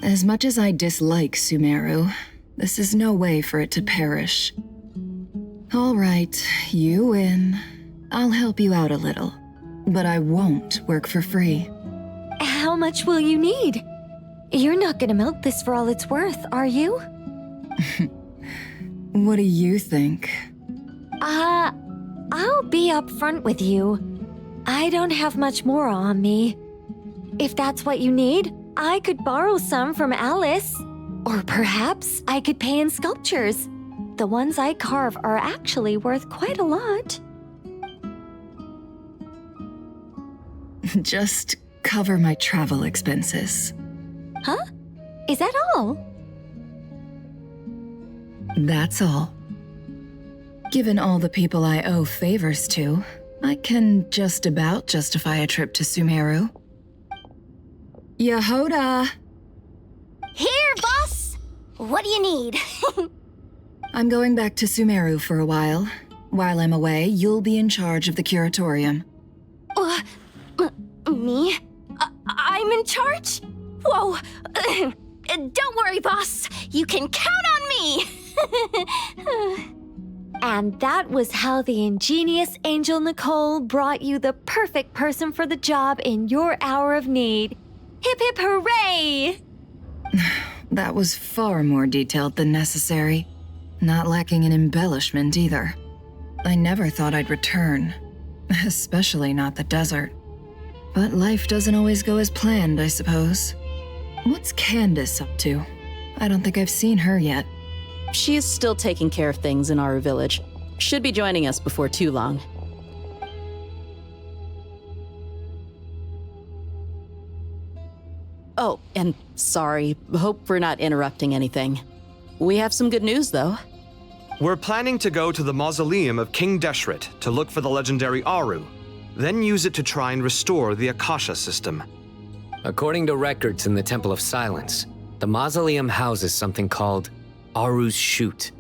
As much as I dislike Sumeru, this is no way for it to perish. All right, you win. I'll help you out a little, but I won't work for free. How much will you need? You're not gonna milk this for all it's worth, are you? What do you think? I'll be upfront with you. I don't have much more on me. If that's what you need, I could borrow some from Alice. Or perhaps I could pay in sculptures. The ones I carve are actually worth quite a lot. Just cover my travel expenses. Huh? Is that all? That's all. Given all the people I owe favors to, I can just about justify a trip to Sumeru. Yehoda! Here, boss! What do you need? I'm going back to Sumeru for a while. While I'm away, you'll be in charge of the curatorium. Me? I'm in charge? Whoa! Don't worry, boss. You can count on me! And that was how the ingenious Angel Nicole brought you the perfect person for the job in your hour of need. Hip hip hooray! That was far more detailed than necessary. Not lacking in embellishment either. I never thought I'd return. Especially not the desert. But life doesn't always go as planned, I suppose. What's Candace up to? I don't think I've seen her yet. She is still taking care of things in our village. Should be joining us before too long. Oh, and sorry. Hope we're not interrupting anything. We have some good news, though. We're planning to go to the mausoleum of King Deshret to look for the legendary Aru, then use it to try and restore the Akasha system. According to records in the Temple of Silence, the mausoleum houses something called Aru's Chute,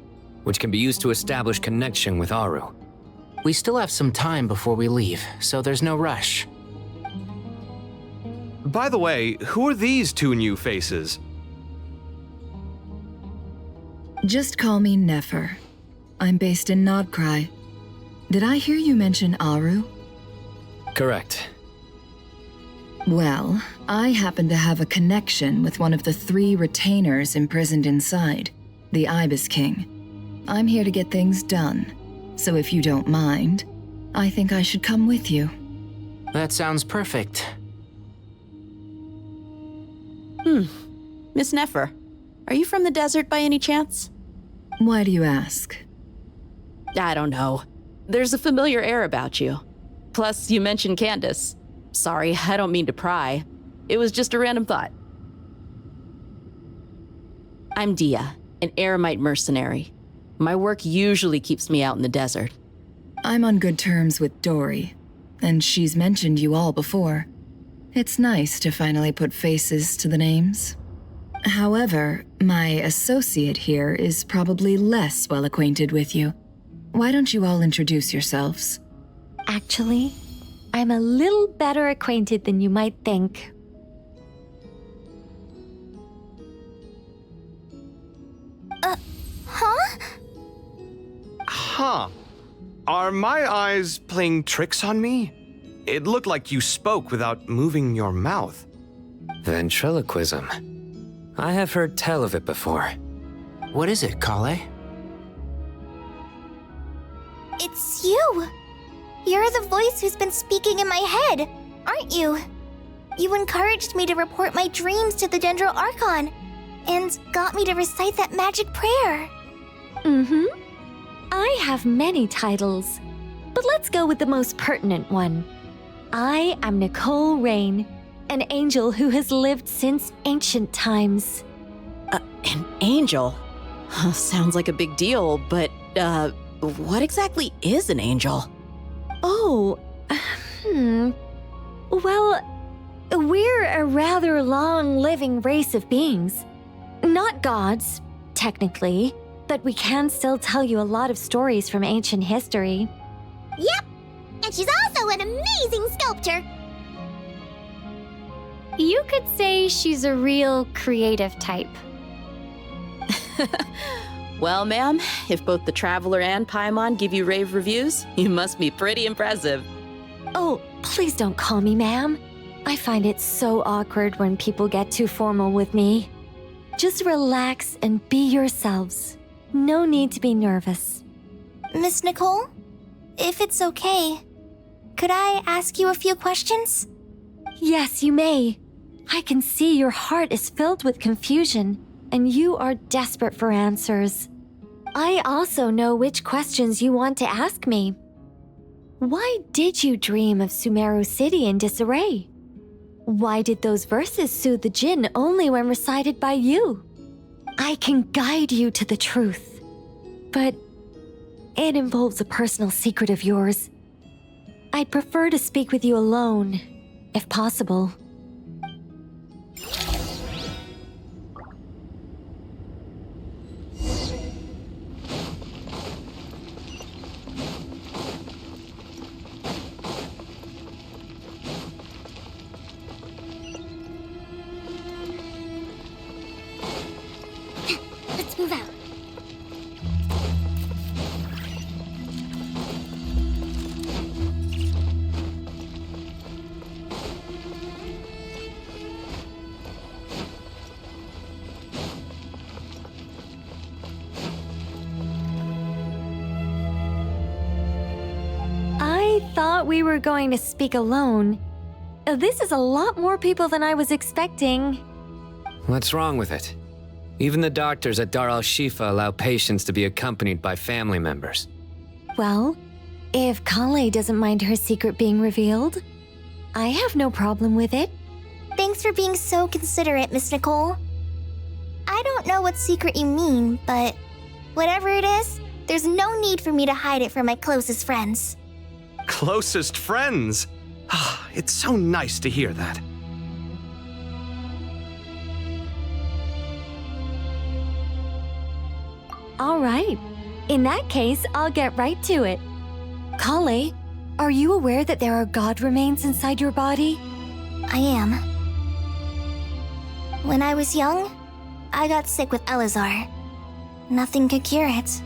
which can be used to establish connection with Aru. We still have some time before we leave, so there's no rush. By the way, who are these two new faces? Just call me Nefer. I'm based in Nodcry. Did I hear you mention Aru? Correct. Well, I happen to have a connection with one of the 3 retainers imprisoned inside, the Ibis King. I'm here to get things done, so if you don't mind, I think I should come with you. That sounds perfect. Miss Nefer, are you from the desert by any chance? Why do you ask? I don't know. There's a familiar air about you. Plus, you mentioned Candace. Sorry, I don't mean to pry. It was just a random thought. I'm Dia, an eremite mercenary. My work usually keeps me out in the desert. I'm on good terms with Dory, and she's mentioned you all before. It's nice to finally put faces to the names. However, my associate here is probably less well acquainted with you. Why don't you all introduce yourselves? Actually, I'm a little better acquainted than you might think. Huh? Huh. Are my eyes playing tricks on me? It looked like you spoke without moving your mouth. Ventriloquism. I have heard tell of it before. What is it, Kale? It's you! You're the voice who's been speaking in my head, aren't you? You encouraged me to report my dreams to the Dendro Archon, and got me to recite that magic prayer. Mm-hmm. I have many titles, but let's go with the most pertinent one. I am Nicole Rain, an angel who has lived since ancient times. An angel? Sounds like a big deal, but, what exactly is an angel? Oh, Well, we're a rather long-living race of beings. Not gods, technically, but we can still tell you a lot of stories from ancient history. Yep, and she's also an amazing sculptor. You could say she's a real creative type. Well, ma'am, if both the Traveler and Paimon give you rave reviews, you must be pretty impressive. Oh, please don't call me ma'am. I find it so awkward when people get too formal with me. Just relax and be yourselves. No need to be nervous. Miss Nicole, if it's okay, could I ask you a few questions? Yes, you may. I can see your heart is filled with confusion, and you are desperate for answers. I also know which questions you want to ask me. Why did you dream of Sumeru City in disarray? Why did those verses soothe the Jinn only when recited by you? I can guide you to the truth, but it involves a personal secret of yours. I'd prefer to speak with you alone, if possible. Let's move out. I thought we were going to speak alone. This is a lot more people than I was expecting. What's wrong with it? Even the doctors at Dar al-Shifa allow patients to be accompanied by family members. Well, if Kale doesn't mind her secret being revealed, I have no problem with it. Thanks for being so considerate, Miss Nicole. I don't know what secret you mean, but whatever it is, there's no need for me to hide it from my closest friends. Closest friends? It's so nice to hear that. All right. In that case, I'll get right to it. Kale, are you aware that there are god remains inside your body? I am. When I was young, I got sick with Elazar. Nothing could cure it.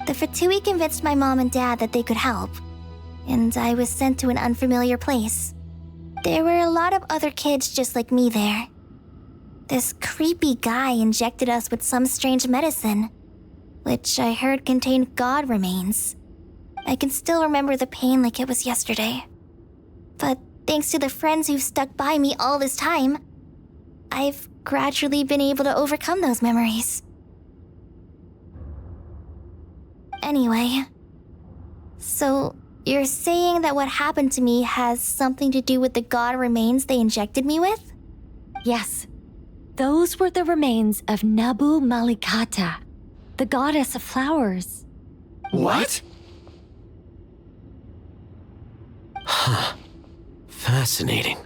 The Fatui convinced my mom and dad that they could help, and I was sent to an unfamiliar place. There were a lot of other kids just like me there. This creepy guy injected us with some strange medicine, which I heard contained god remains. I can still remember the pain like it was yesterday. But thanks to the friends who've stuck by me all this time, I've gradually been able to overcome those memories. Anyway, so you're saying that what happened to me has something to do with the god remains they injected me with? Yes. Those were the remains of Nabu Malikata, the goddess of flowers. What? Huh. Fascinating.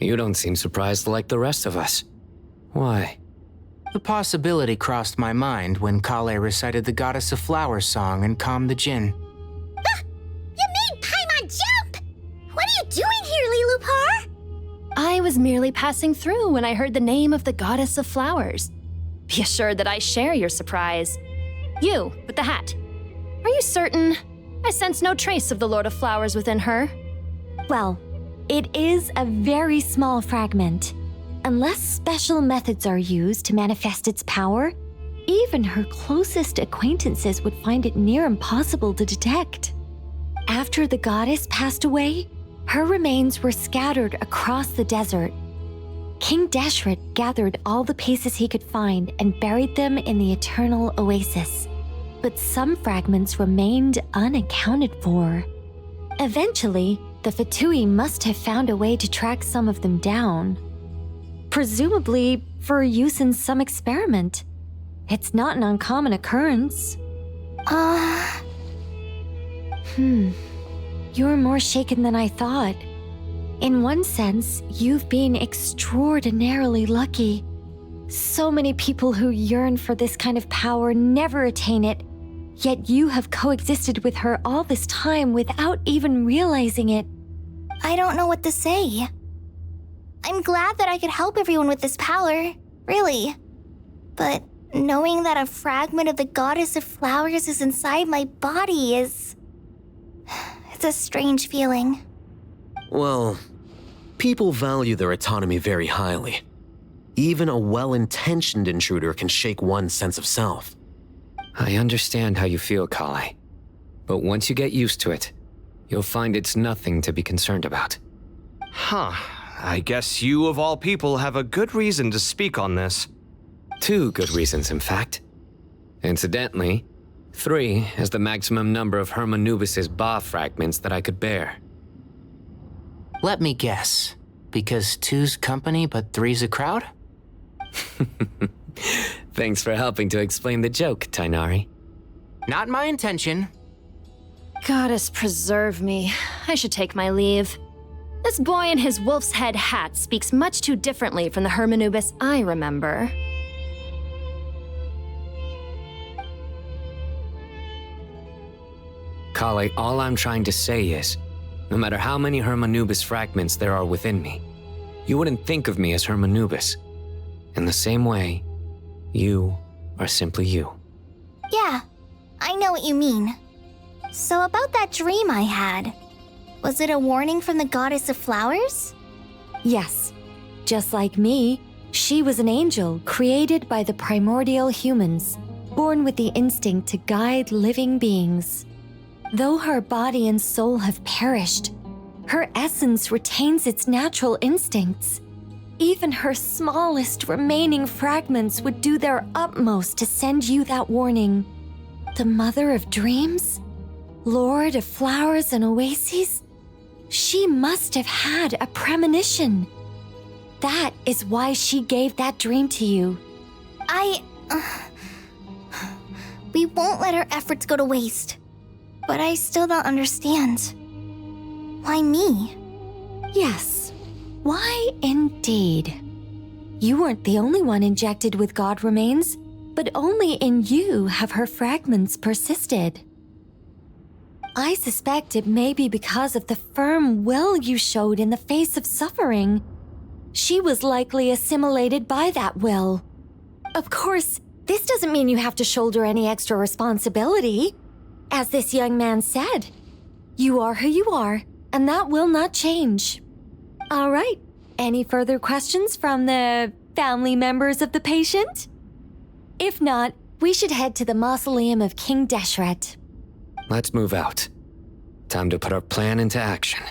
You don't seem surprised like the rest of us. Why? The possibility crossed my mind when Kale recited the Goddess of Flowers song and calmed the Jinn. You made Paimon jump! What are you doing here, Lilupar? I was merely passing through when I heard the name of the Goddess of Flowers. Be assured that I share your surprise. You, with the hat. Are you certain? I sense no trace of the Lord of Flowers within her. Well, it is a very small fragment. Unless special methods are used to manifest its power, even her closest acquaintances would find it near impossible to detect. After the goddess passed away, her remains were scattered across the desert. King Deshret gathered all the pieces he could find and buried them in the Eternal Oasis. But some fragments remained unaccounted for. Eventually, the Fatui must have found a way to track some of them down. Presumably for use in some experiment. It's not an uncommon occurrence. You're more shaken than I thought. In one sense, you've been extraordinarily lucky. So many people who yearn for this kind of power never attain it, yet you have coexisted with her all this time without even realizing it. I don't know what to say. I'm glad that I could help everyone with this power, really. But knowing that a fragment of the Goddess of Flowers is inside my body is... it's a strange feeling. Well, people value their autonomy very highly. Even a well-intentioned intruder can shake one's sense of self. I understand how you feel, Kale. But once you get used to it, you'll find it's nothing to be concerned about. Huh. I guess you, of all people, have a good reason to speak on this. 2 good reasons, in fact. Incidentally, 3 is the maximum number of Hermanubis' Ba fragments that I could bear. Let me guess. Because 2's company, but 3's a crowd? Thanks for helping to explain the joke, Tainari. Not my intention. Goddess preserve me. I should take my leave. This boy in his wolf's head hat speaks much too differently from the Hermanubis I remember. Kale, all I'm trying to say is, no matter how many Hermanubis fragments there are within me, you wouldn't think of me as Hermanubis. In the same way, you are simply you. Yeah, I know what you mean. So about that dream I had, was it a warning from the Goddess of Flowers? Yes. Just like me, she was an angel created by the primordial humans, born with the instinct to guide living beings. Though her body and soul have perished, her essence retains its natural instincts. Even her smallest remaining fragments would do their utmost to send you that warning. The Mother of Dreams? Lord of Flowers and Oases? She must have had a premonition. That is why she gave that dream to you. We won't let her efforts go to waste. But I still don't understand. Why me? Yes. Why indeed? You weren't the only one injected with God remains, but only in you have her fragments persisted. I suspect it may be because of the firm will you showed in the face of suffering. She was likely assimilated by that will. Of course, this doesn't mean you have to shoulder any extra responsibility. As this young man said, you are who you are, and that will not change. All right, any further questions from the family members of the patient? If not, we should head to the mausoleum of King Deshret. Let's move out. Time to put our plan into action.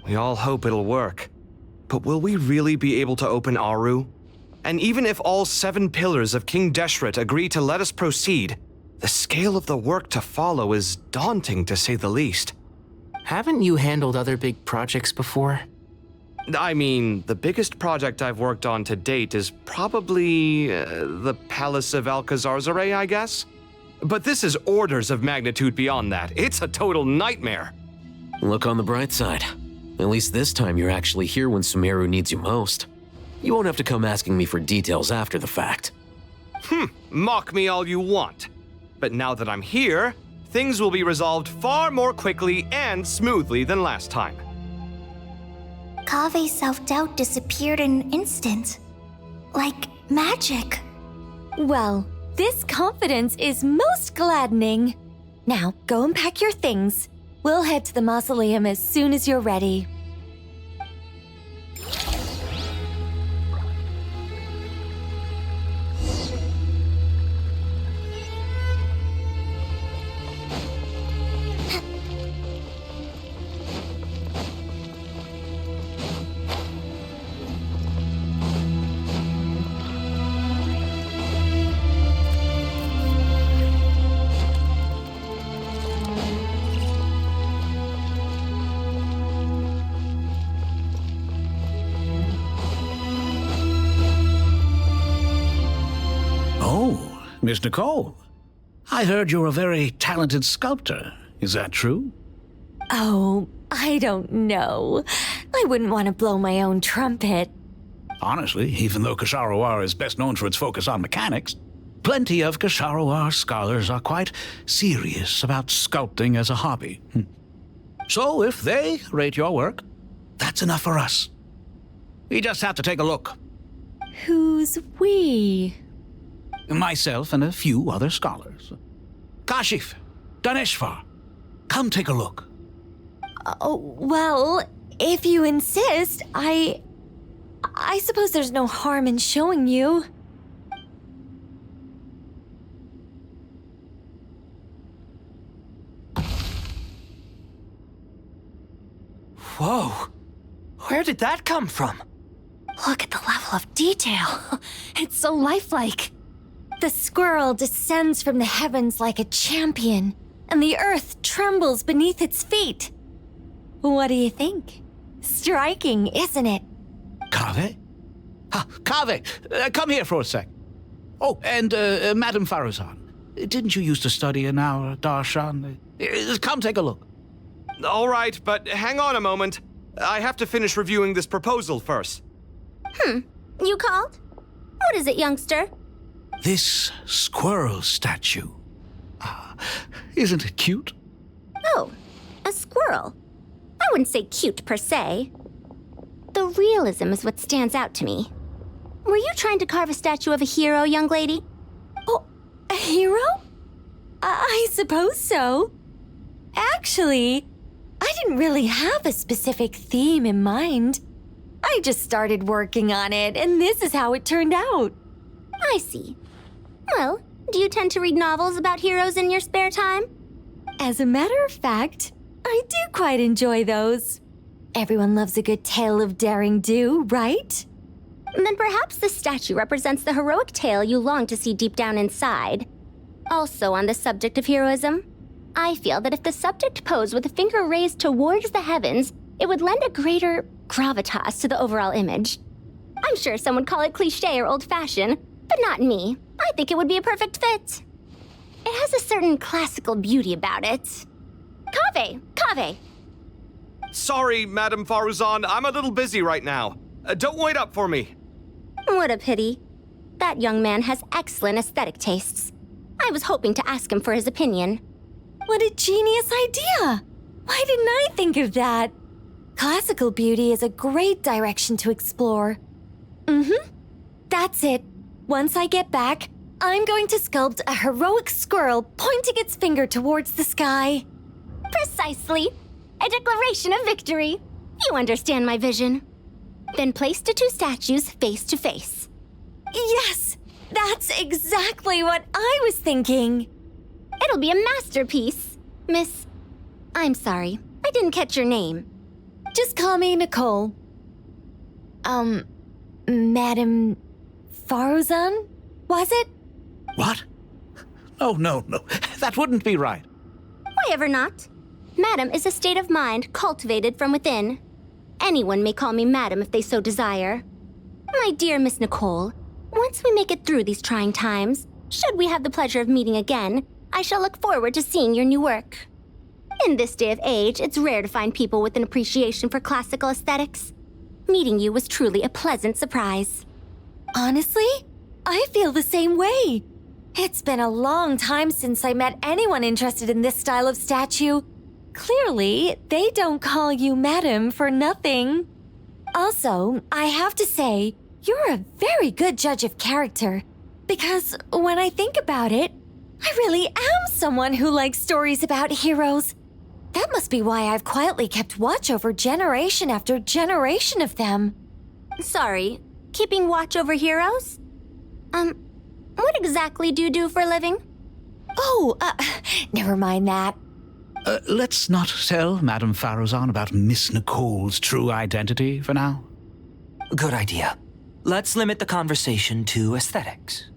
We all hope it'll work. But will we really be able to open Aru? And even if all 7 pillars of King Deshret agree to let us proceed, the scale of the work to follow is daunting to say the least. Haven't you handled other big projects before? I mean, the biggest project I've worked on to date is probably the Palace of Alcazarzaray, I guess? But this is orders of magnitude beyond that. It's a total nightmare. Look on the bright side. At least this time you're actually here when Sumeru needs you most. You won't have to come asking me for details after the fact. Mock me all you want. But now that I'm here, things will be resolved far more quickly and smoothly than last time. Kave's self-doubt disappeared in an instant. Like magic. Well, this confidence is most gladdening. Now, go and pack your things. We'll head to the mausoleum as soon as you're ready. Miss Nicole, I heard you're a very talented sculptor. Is that true? Oh, I don't know. I wouldn't want to blow my own trumpet. Honestly, even though Kasharawar is best known for its focus on mechanics, plenty of Kasharawar scholars are quite serious about sculpting as a hobby. So if they rate your work, that's enough for us. We just have to take a look. Who's we? Myself and a few other scholars. Kashif, Daneshvar, come take a look. Oh, well, if you insist, I suppose there's no harm in showing you. Whoa! Where did that come from? Look at the level of detail. It's so lifelike. The squirrel descends from the heavens like a champion, and the earth trembles beneath its feet. What do you think? Striking, isn't it? Kaveh? Kaveh, come here for a sec. Oh, and Madame Faruzan, didn't you used to study in our darshan? Come take a look. All right, but hang on a moment. I have to finish reviewing this proposal first. You called? What is it, youngster? This squirrel statue. Isn't it cute? Oh, a squirrel. I wouldn't say cute per se. The realism is what stands out to me. Were you trying to carve a statue of a hero, young lady? Oh, a hero? I suppose so. Actually, I didn't really have a specific theme in mind. I just started working on it, and this is how it turned out. I see. Well, do you tend to read novels about heroes in your spare time? As a matter of fact, I do quite enjoy those. Everyone loves a good tale of daring do, right? Then perhaps the statue represents the heroic tale you long to see deep down inside. Also on the subject of heroism, I feel that if the subject posed with a finger raised towards the heavens, it would lend a greater gravitas to the overall image. I'm sure some would call it cliché or old-fashioned, but not me. I think it would be a perfect fit. It has a certain classical beauty about it. Kaveh! Sorry, Madame Faruzan, I'm a little busy right now. Don't wait up for me. What a pity. That young man has excellent aesthetic tastes. I was hoping to ask him for his opinion. What a genius idea! Why didn't I think of that? Classical beauty is a great direction to explore. That's it. Once I get back, I'm going to sculpt a heroic squirrel pointing its finger towards the sky. Precisely. A declaration of victory. You understand my vision. Then place the two statues face to face. Yes! That's exactly what I was thinking. It'll be a masterpiece. Miss... I'm sorry. I didn't catch your name. Just call me Nicole. Madame Faruzan? Was it? What? Oh, no. That wouldn't be right. Why ever not? Madam is a state of mind cultivated from within. Anyone may call me madam if they so desire. My dear Miss Nicole, once we make it through these trying times, should we have the pleasure of meeting again, I shall look forward to seeing your new work. In this day of age, it's rare to find people with an appreciation for classical aesthetics. Meeting you was truly a pleasant surprise. Honestly, I feel the same way. It's been a long time since I met anyone interested in this style of statue. Clearly, they don't call you madam for nothing. Also, I have to say, you're a very good judge of character. Because when I think about it, I really am someone who likes stories about heroes. That must be why I've quietly kept watch over generation after generation of them. Sorry, keeping watch over heroes? What exactly do you do for a living? Oh, never mind that. Let's not tell Madame Farrozon about Miss Nicole's true identity for now. Good idea. Let's limit the conversation to aesthetics.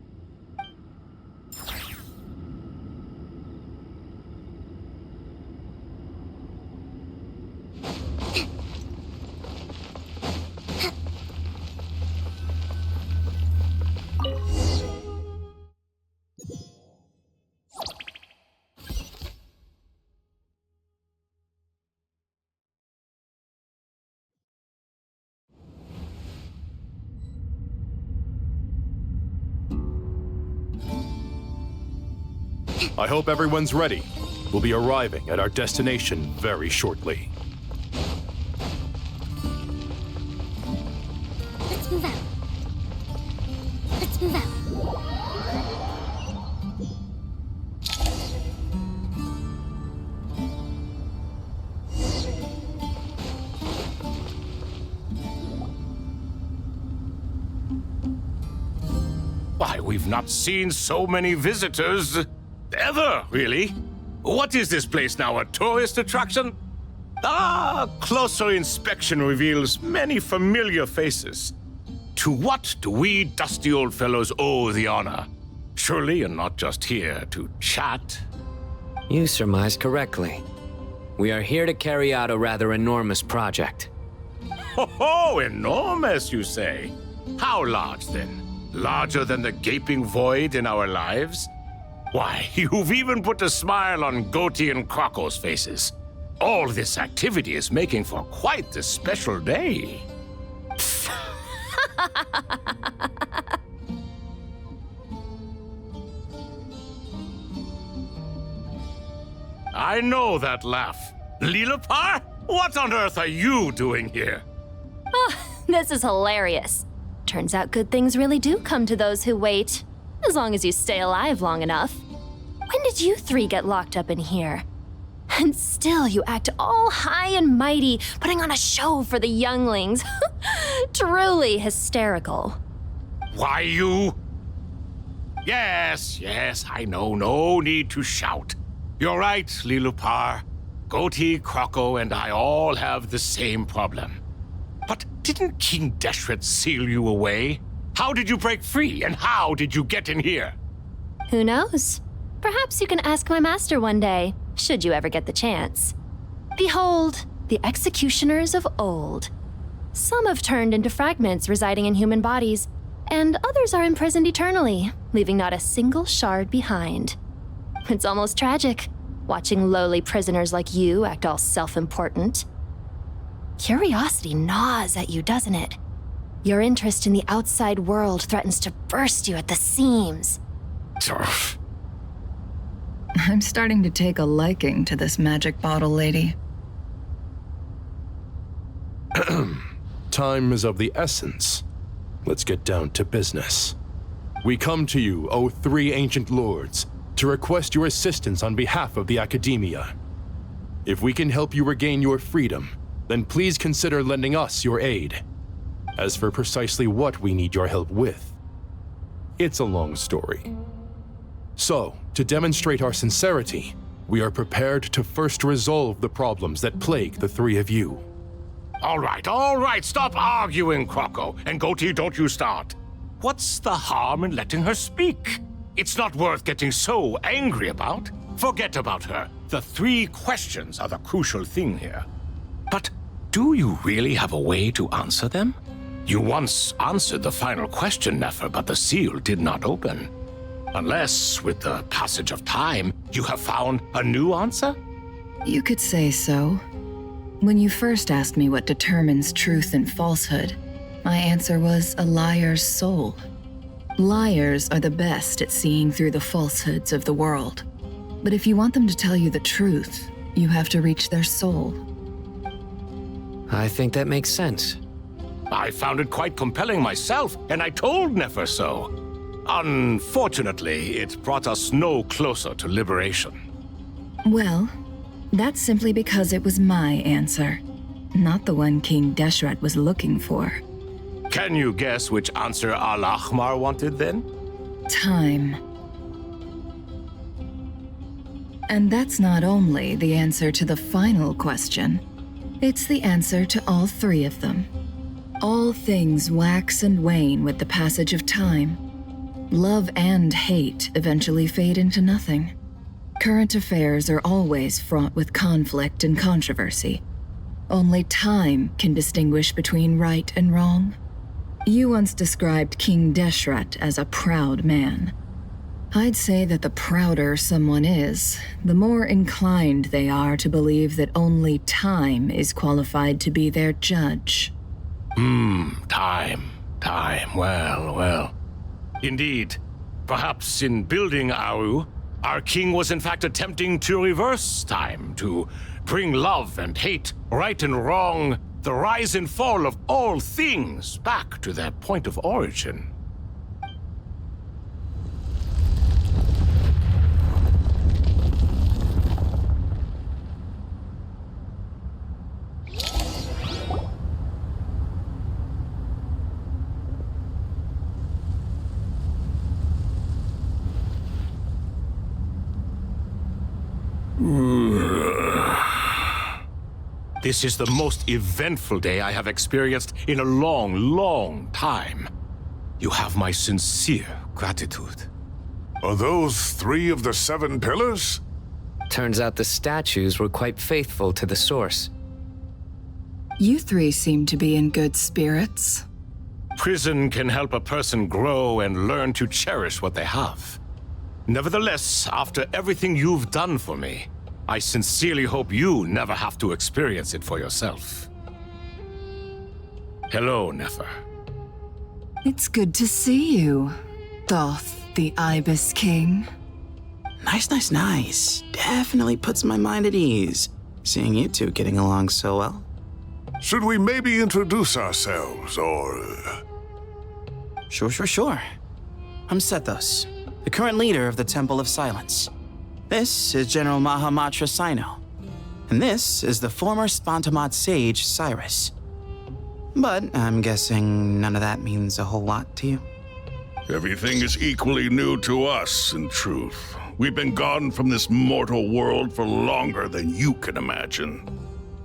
I hope everyone's ready. We'll be arriving at our destination very shortly. Let's move out. Let's move out. Why, we've not seen so many visitors ever, really. What is this place now, a tourist attraction? Closer inspection reveals many familiar faces. To what do we dusty old fellows owe the honor? Surely you're not just here to chat. You surmise correctly. We are here to carry out a rather enormous project. Ho, enormous, you say? How large, then? Larger than the gaping void in our lives? Why, you've even put a smile on Goatee and Crocco's faces. All this activity is making for quite the special day. I know that laugh. Lilipar, what on earth are you doing here? Oh, this is hilarious. Turns out good things really do come to those who wait. As long as you stay alive long enough. When did you three get locked up in here? And still you act all high and mighty, putting on a show for the younglings. Truly hysterical. Why, you... Yes, I know. No need to shout. You're right, Lilipar. Goatee, Crocco, and I all have the same problem. But didn't King Deshret seal you away? How did you break free, and how did you get in here? Who knows? Perhaps you can ask my master one day, should you ever get the chance. Behold, the executioners of old. Some have turned into fragments residing in human bodies, and others are imprisoned eternally, leaving not a single shard behind. It's almost tragic, watching lowly prisoners like you act all self-important. Curiosity gnaws at you, doesn't it? Your interest in the outside world threatens to burst you at the seams. I'm starting to take a liking to this magic bottle lady. Time is of the essence. Let's get down to business. We come to you, O three ancient lords, to request your assistance on behalf of the Academia. If we can help you regain your freedom, then please consider lending us your aid. As for precisely what we need your help with, it's a long story. So, to demonstrate our sincerity, we are prepared to first resolve the problems that plague the three of you. All right, stop arguing, Crocco. And Goatee, don't you start. What's the harm in letting her speak? It's not worth getting so angry about. Forget about her. The three questions are the crucial thing here. But Do you really have a way to answer them? You once answered the final question, Nefer, but the seal did not open. Unless, with the passage of time, you have found a new answer? You could say so. When you first asked me what determines truth and falsehood, my answer was a liar's soul. Liars are the best at seeing through the falsehoods of the world. But if you want them to tell you the truth, you have to reach their soul. I think that makes sense. I found it quite compelling myself, and I told Nefer so. Unfortunately, it brought us no closer to liberation. Well, that's simply because it was my answer, not the one King Deshret was looking for. Can you guess which answer Al-Ahmar wanted then? Time. And that's not only the answer to the final question, it's the answer to all three of them. All things wax and wane with the passage of time. Love and hate eventually fade into nothing. Current affairs are always fraught with conflict and controversy. Only time can distinguish between right and wrong. You once described King Deshret as a proud man. I'd say that the prouder someone is, the more inclined they are to believe that only time is qualified to be their judge. Time. Well. Indeed. Perhaps in building Aru, our king was in fact attempting to reverse time, to bring love and hate, right and wrong, the rise and fall of all things back to their point of origin. This is the most eventful day I have experienced in a long time. You have my sincere gratitude. Are those 3 of the 7 pillars? Turns out the statues were quite faithful to the source. You 3 seem to be in good spirits. Prison can help a person grow and learn to cherish what they have. Nevertheless, after everything you've done for me, I sincerely hope you never have to experience it for yourself. Hello, Nefer. It's good to see you, Thoth the Ibis King. Nice. Definitely puts my mind at ease, seeing you two getting along so well. Should we maybe introduce ourselves, or... Sure. I'm Sethos, the current leader of the Temple of Silence. This is General Mahamatra Sino, and this is the former Spantamat sage, Cyrus. But I'm guessing none of that means a whole lot to you. Everything is equally new to us, in truth. We've been gone from this mortal world for longer than you can imagine.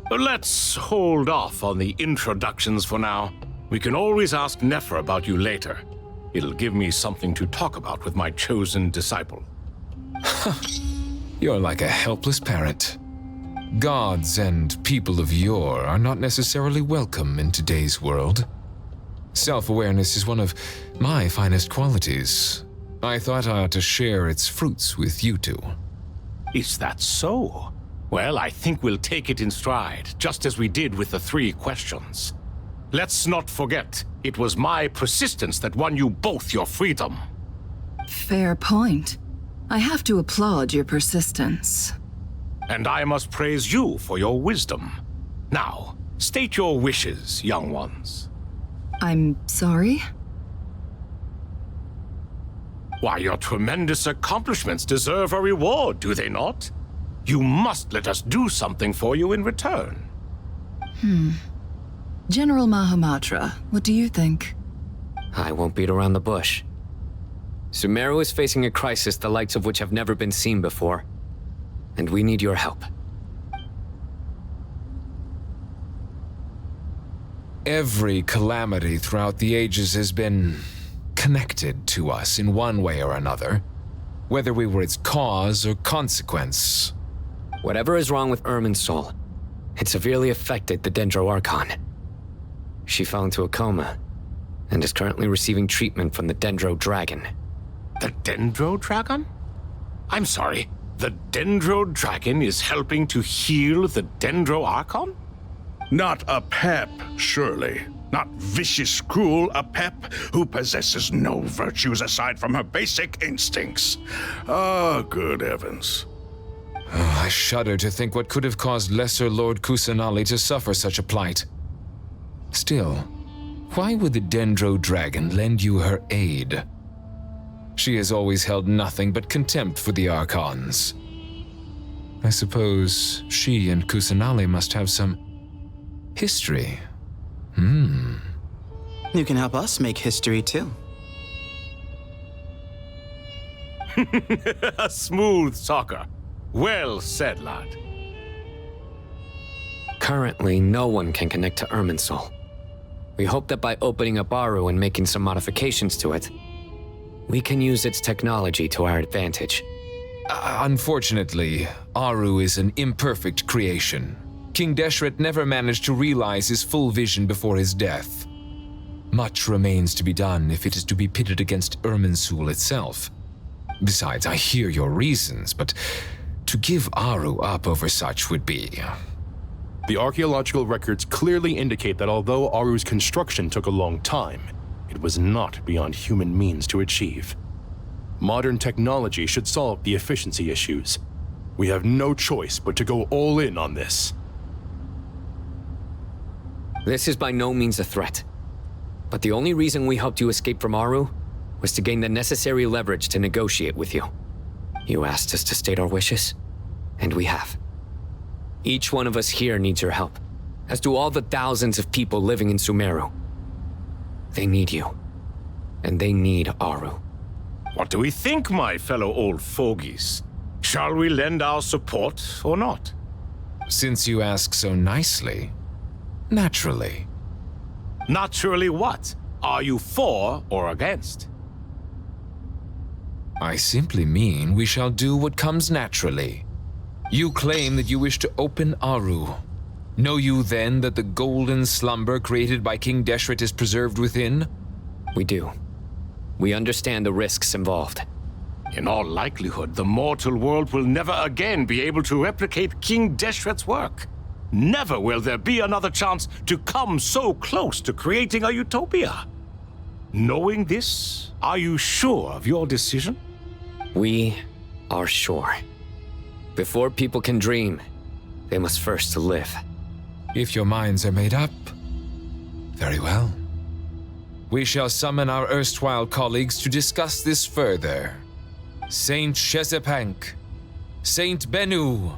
Let's hold off on the introductions for now. We can always ask Nefer about you later. It'll give me something to talk about with my chosen disciple. You're like a helpless parrot. Gods and people of yore are not necessarily welcome in today's world. Self-awareness is one of my finest qualities. I thought I ought to share its fruits with you two. Is that so? Well, I think we'll take it in stride, just as we did with the 3 questions. Let's not forget, it was my persistence that won you both your freedom. Fair point. I have to applaud your persistence. And I must praise you for your wisdom. Now, state your wishes, young ones. I'm sorry? Why, your tremendous accomplishments deserve a reward, do they not? You must let us do something for you in return. General Mahamatra, what do you think? I won't beat around the bush. Sumeru is facing a crisis the likes of which have never been seen before, and we need your help. Every calamity throughout the ages has been connected to us in one way or another, whether we were its cause or consequence. Whatever is wrong with Irmin's soul, It severely affected the Dendro Archon. She fell into a coma and is currently receiving treatment from the Dendro Dragon. The Dendro Dragon? I'm sorry, the Dendro Dragon is helping to heal the Dendro Archon? Not a pep, surely. Not vicious, cruel, a pep who possesses no virtues aside from her basic instincts. Ah, good heavens. Oh, I shudder to think what could have caused Lesser Lord Kusanali to suffer such a plight. Still, why would the Dendro Dragon lend you her aid? She has always held nothing but contempt for the Archons. I suppose she and Kusanali must have some history. You can help us make history too. A smooth talker. Well said, lad. Currently, no one can connect to Irminsul. We hope that by opening up Aru and making some modifications to it, we can use its technology to our advantage. Unfortunately, Aru is an imperfect creation. King Deshret never managed to realize his full vision before his death. Much remains to be done if it is to be pitted against Irminsul itself. Besides, I hear your reasons, but to give Aru up over such would be... The archaeological records clearly indicate that although Aru's construction took a long time, it was not beyond human means to achieve. Modern technology should solve the efficiency issues. We have no choice but to go all in on this. This is by no means a threat. But the only reason we helped you escape from Aru was to gain the necessary leverage to negotiate with you. You asked us to state our wishes, and we have. Each one of us here needs your help, as do all the thousands of people living in Sumeru. They need you, and they need Aru. What do we think, my fellow old fogies? Shall we lend our support or not? Since you ask so nicely, naturally. Naturally what? Are you for or against? I simply mean we shall do what comes naturally. You claim that you wish to open Aru. Know you then that the golden slumber created by King Deshret is preserved within? We do. We understand the risks involved. In all likelihood, the mortal world will never again be able to replicate King Deshret's work. Never will there be another chance to come so close to creating a utopia. Knowing this, are you sure of your decision? We are sure. Before people can dream, they must first live. If your minds are made up, very well. We shall summon our erstwhile colleagues to discuss this further. Saint Shezepank, Saint Bennu.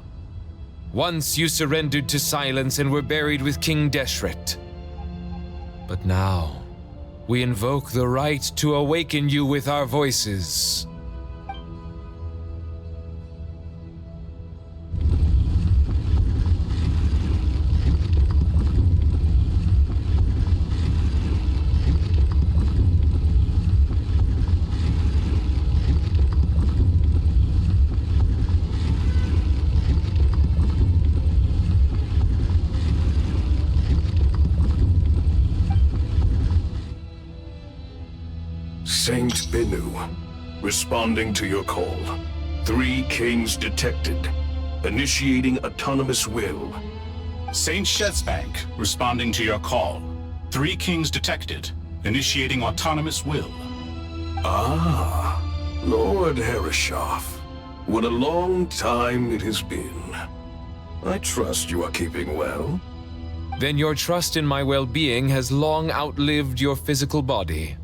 Once you surrendered to silence and were buried with King Deshret. But now, we invoke the right to awaken you with our voices. Saint Bennu, responding to your call. 3 kings detected. Initiating autonomous will. Saint Shezepank, responding to your call. 3 kings detected. Initiating autonomous will. Ah, Lord Herreshoff. What a long time it has been. I trust you are keeping well. Then your trust in my well-being has long outlived your physical body.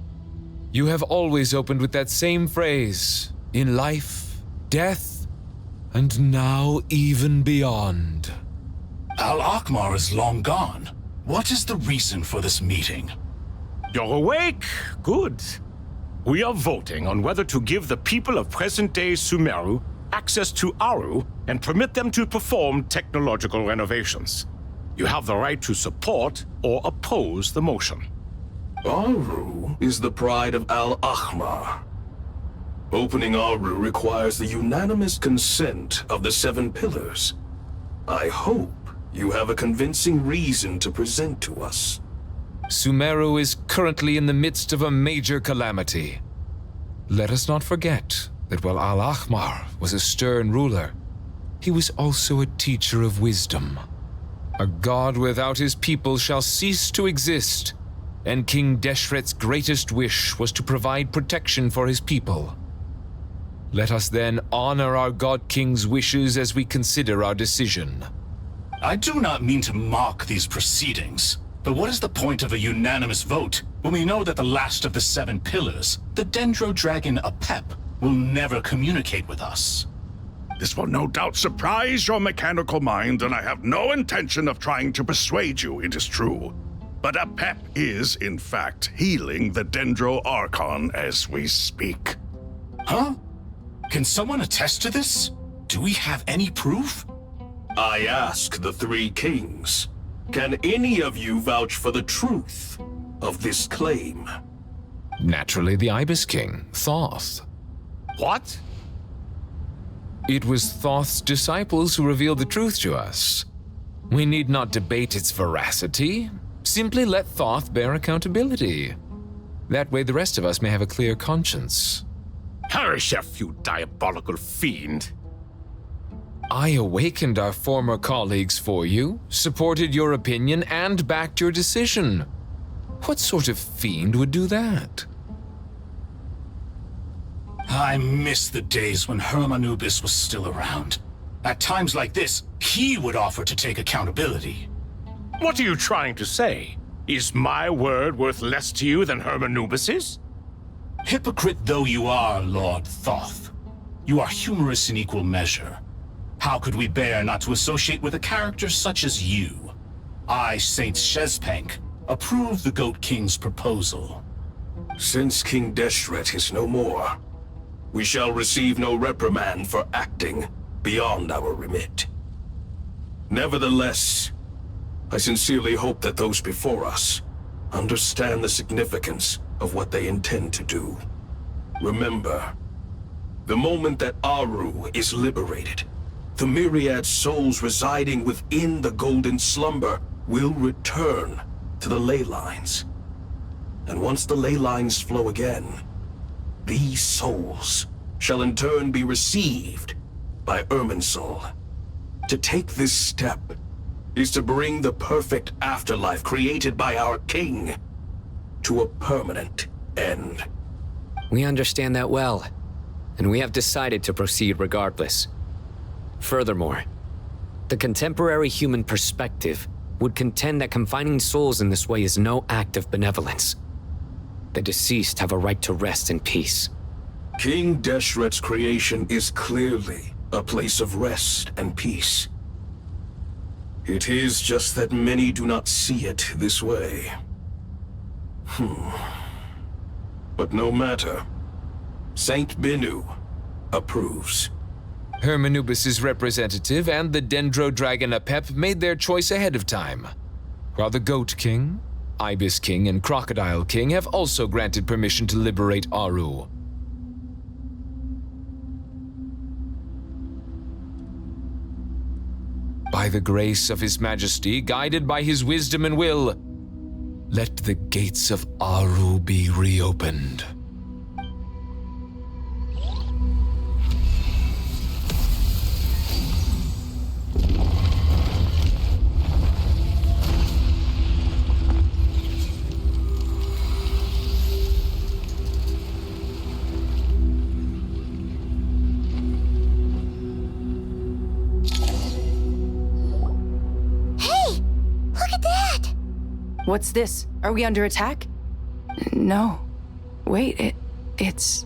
You have always opened with that same phrase, in life, death, and now even beyond. Al-Akhmar is long gone. What is the reason for this meeting? You're awake? Good. We are voting on whether to give the people of present-day Sumeru access to Aru and permit them to perform technological renovations. You have the right to support or oppose the motion. Aru is the pride of Al-Akhmar. Opening Aru requires the unanimous consent of the 7 pillars. I hope You have a convincing reason to present to us. Sumeru is currently in the midst of a major calamity. Let us not forget that while Al-Ahmar was a stern ruler, he was also a teacher of wisdom. A god without his people shall cease to exist, and King Deshret's greatest wish was to provide protection for his people. Let us then honor our God King's wishes as we consider our decision. I do not mean to mock these proceedings, but what is the point of a unanimous vote when we know that the last of the 7 pillars, the Dendro Dragon Apep, will never communicate with us? This will no doubt surprise your mechanical mind, and I have no intention of trying to persuade you it is true. But Apep is, in fact, healing the Dendro Archon as we speak. Huh? Can someone attest to this? Do we have any proof? I ask the 3 kings. Can any of you vouch for the truth of this claim? Naturally, the Ibis King, Thoth. What? It was Thoth's disciples who revealed the truth to us. We need not debate its veracity. Simply let Thoth bear accountability. That way the rest of us may have a clear conscience. Harishef, you diabolical fiend. I awakened our former colleagues for you, supported your opinion, and backed your decision. What sort of fiend would do that? I miss the days when Hermanubis was still around. At times like this, he would offer to take accountability. What are you trying to say? Is my word worth less to you than Hermanubis's? Hypocrite though you are, Lord Thoth, you are humorous in equal measure. How could we bear not to associate with a character such as you? I, Saint Shezpank, approve the Goat King's proposal. Since King Deshret is no more, we shall receive no reprimand for acting beyond our remit. Nevertheless, I sincerely hope that those before us understand the significance of what they intend to do. Remember, the moment that Aru is liberated, the myriad souls residing within the Golden Slumber will return to the ley lines. And once the ley lines flow again, these souls shall in turn be received by Irminsul. To take this step is to bring the perfect afterlife created by our king to a permanent end. We understand that well, and we have decided to proceed regardless. Furthermore, the contemporary human perspective would contend that confining souls in this way is no act of benevolence. The deceased have a right to rest in peace. King Deshret's creation is clearly a place of rest and peace. It is just that many do not see it this way. But no matter. Saint Binu approves. Hermanubis' representative and the Dendro Dragon Apep made their choice ahead of time, while the Goat King, Ibis King, and Crocodile King have also granted permission to liberate Aru. By the grace of His Majesty, guided by his wisdom and will, let the gates of Aru be reopened. What's this? Are we under attack? No. Wait, it's...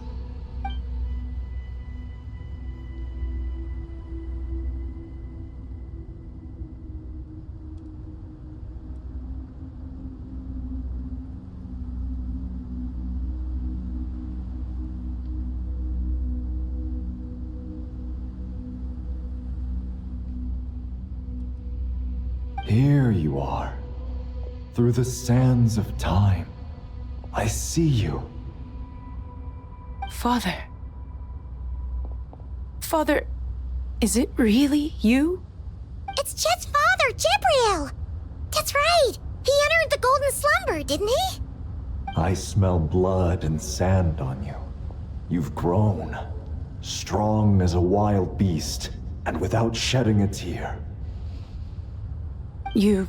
Here you are. Through the sands of time, I see you. Father. Father, is it really you? It's Jet's father, brother, Jibriel! That's right! He entered the Golden Slumber, didn't he? I smell blood and sand on you. You've grown, strong as a wild beast, and without shedding a tear. You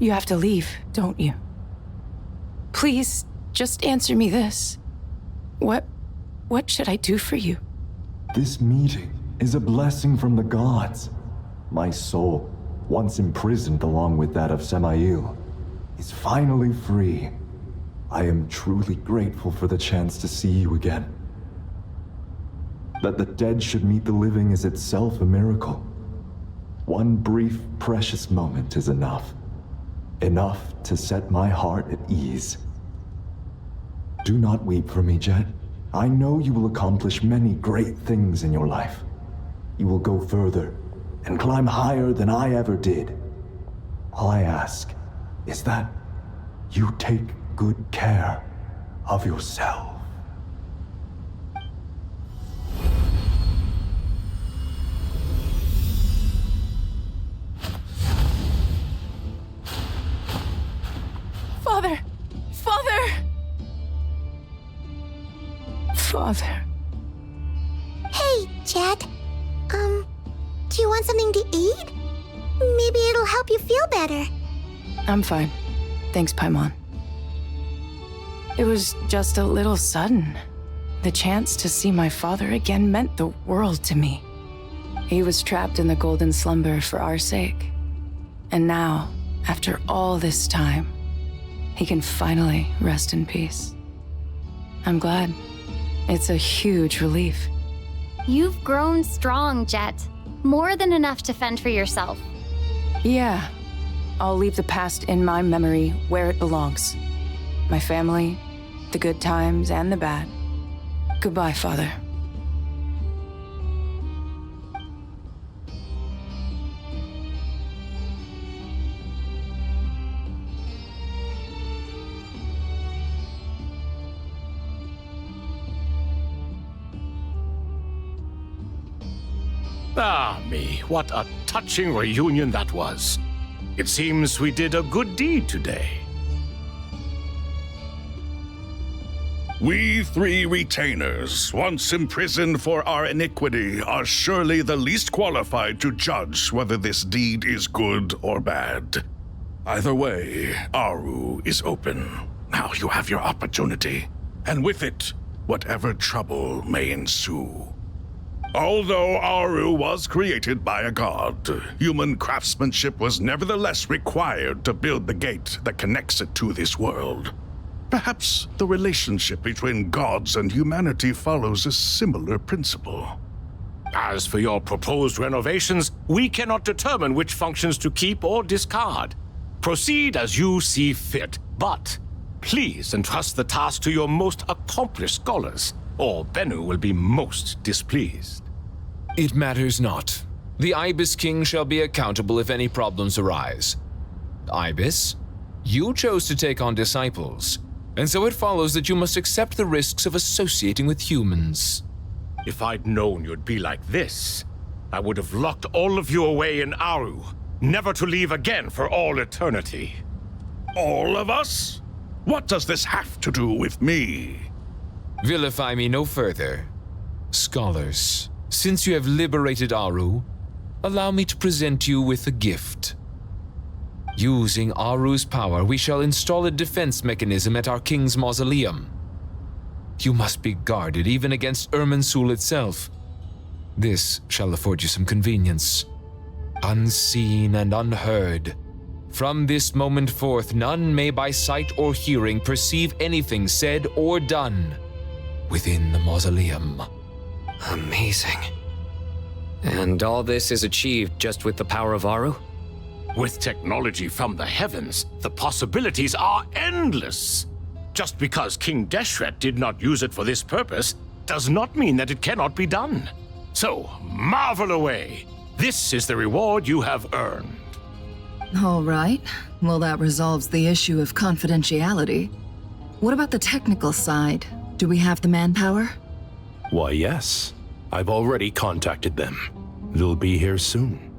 have to leave, don't you? Please, just answer me this. What should I do for you? This meeting is a blessing from the gods. My soul, once imprisoned along with that of Semail, is finally free. I am truly grateful for the chance to see you again. That the dead should meet the living is itself a miracle. One brief, precious moment is enough. Enough to set my heart at ease. Do not weep for me, Jet. I know you will accomplish many great things in your life. You will go further and climb higher than I ever did. All I ask is that you take good care of yourself. Father! Father! Father. Hey, Jet. Do you want something to eat? Maybe it'll help you feel better. I'm fine. Thanks, Paimon. It was just a little sudden. The chance to see my father again meant the world to me. He was trapped in the Golden Slumber for our sake. And now, after all this time, he can finally rest in peace. I'm glad. It's a huge relief. You've grown strong, Jet. More than enough to fend for yourself. Yeah. I'll leave the past in my memory where it belongs. My family, the good times and the bad. Goodbye, Father. Ah, me, what a touching reunion that was. It seems we did a good deed today. We three retainers, once imprisoned for our iniquity, are surely the least qualified to judge whether this deed is good or bad. Either way, Aru is open. Now you have your opportunity, and with it, whatever trouble may ensue. Although Aru was created by a god, human craftsmanship was nevertheless required to build the gate that connects it to this world. Perhaps the relationship between gods and humanity follows a similar principle. As for your proposed renovations, we cannot determine which functions to keep or discard. Proceed as you see fit, but please entrust the task to your most accomplished scholars, or Bennu will be most displeased. It matters not. The Ibis King shall be accountable if any problems arise. Ibis, you chose to take on disciples, and so it follows that you must accept the risks of associating with humans. If I'd known you'd be like this, I would have locked all of you away in Aru, never to leave again for all eternity. All of us? What does this have to do with me? Vilify me no further. Scholars, since you have liberated Aru, allow me to present you with a gift. Using Aru's power, we shall install a defense mechanism at our king's mausoleum. You must be guarded even against Irminsul itself. This shall afford you some convenience. Unseen and unheard. From this moment forth, none may by sight or hearing perceive anything said or done within the mausoleum. Amazing. And all this is achieved just with the power of Aru? With technology from the heavens, the possibilities are endless. Just because King Deshret did not use it for this purpose does not mean that it cannot be done. So, marvel away. This is the reward you have earned. All right. Well, that resolves the issue of confidentiality. What about the technical side? Do we have the manpower? Why, yes. I've already contacted them. They'll be here soon.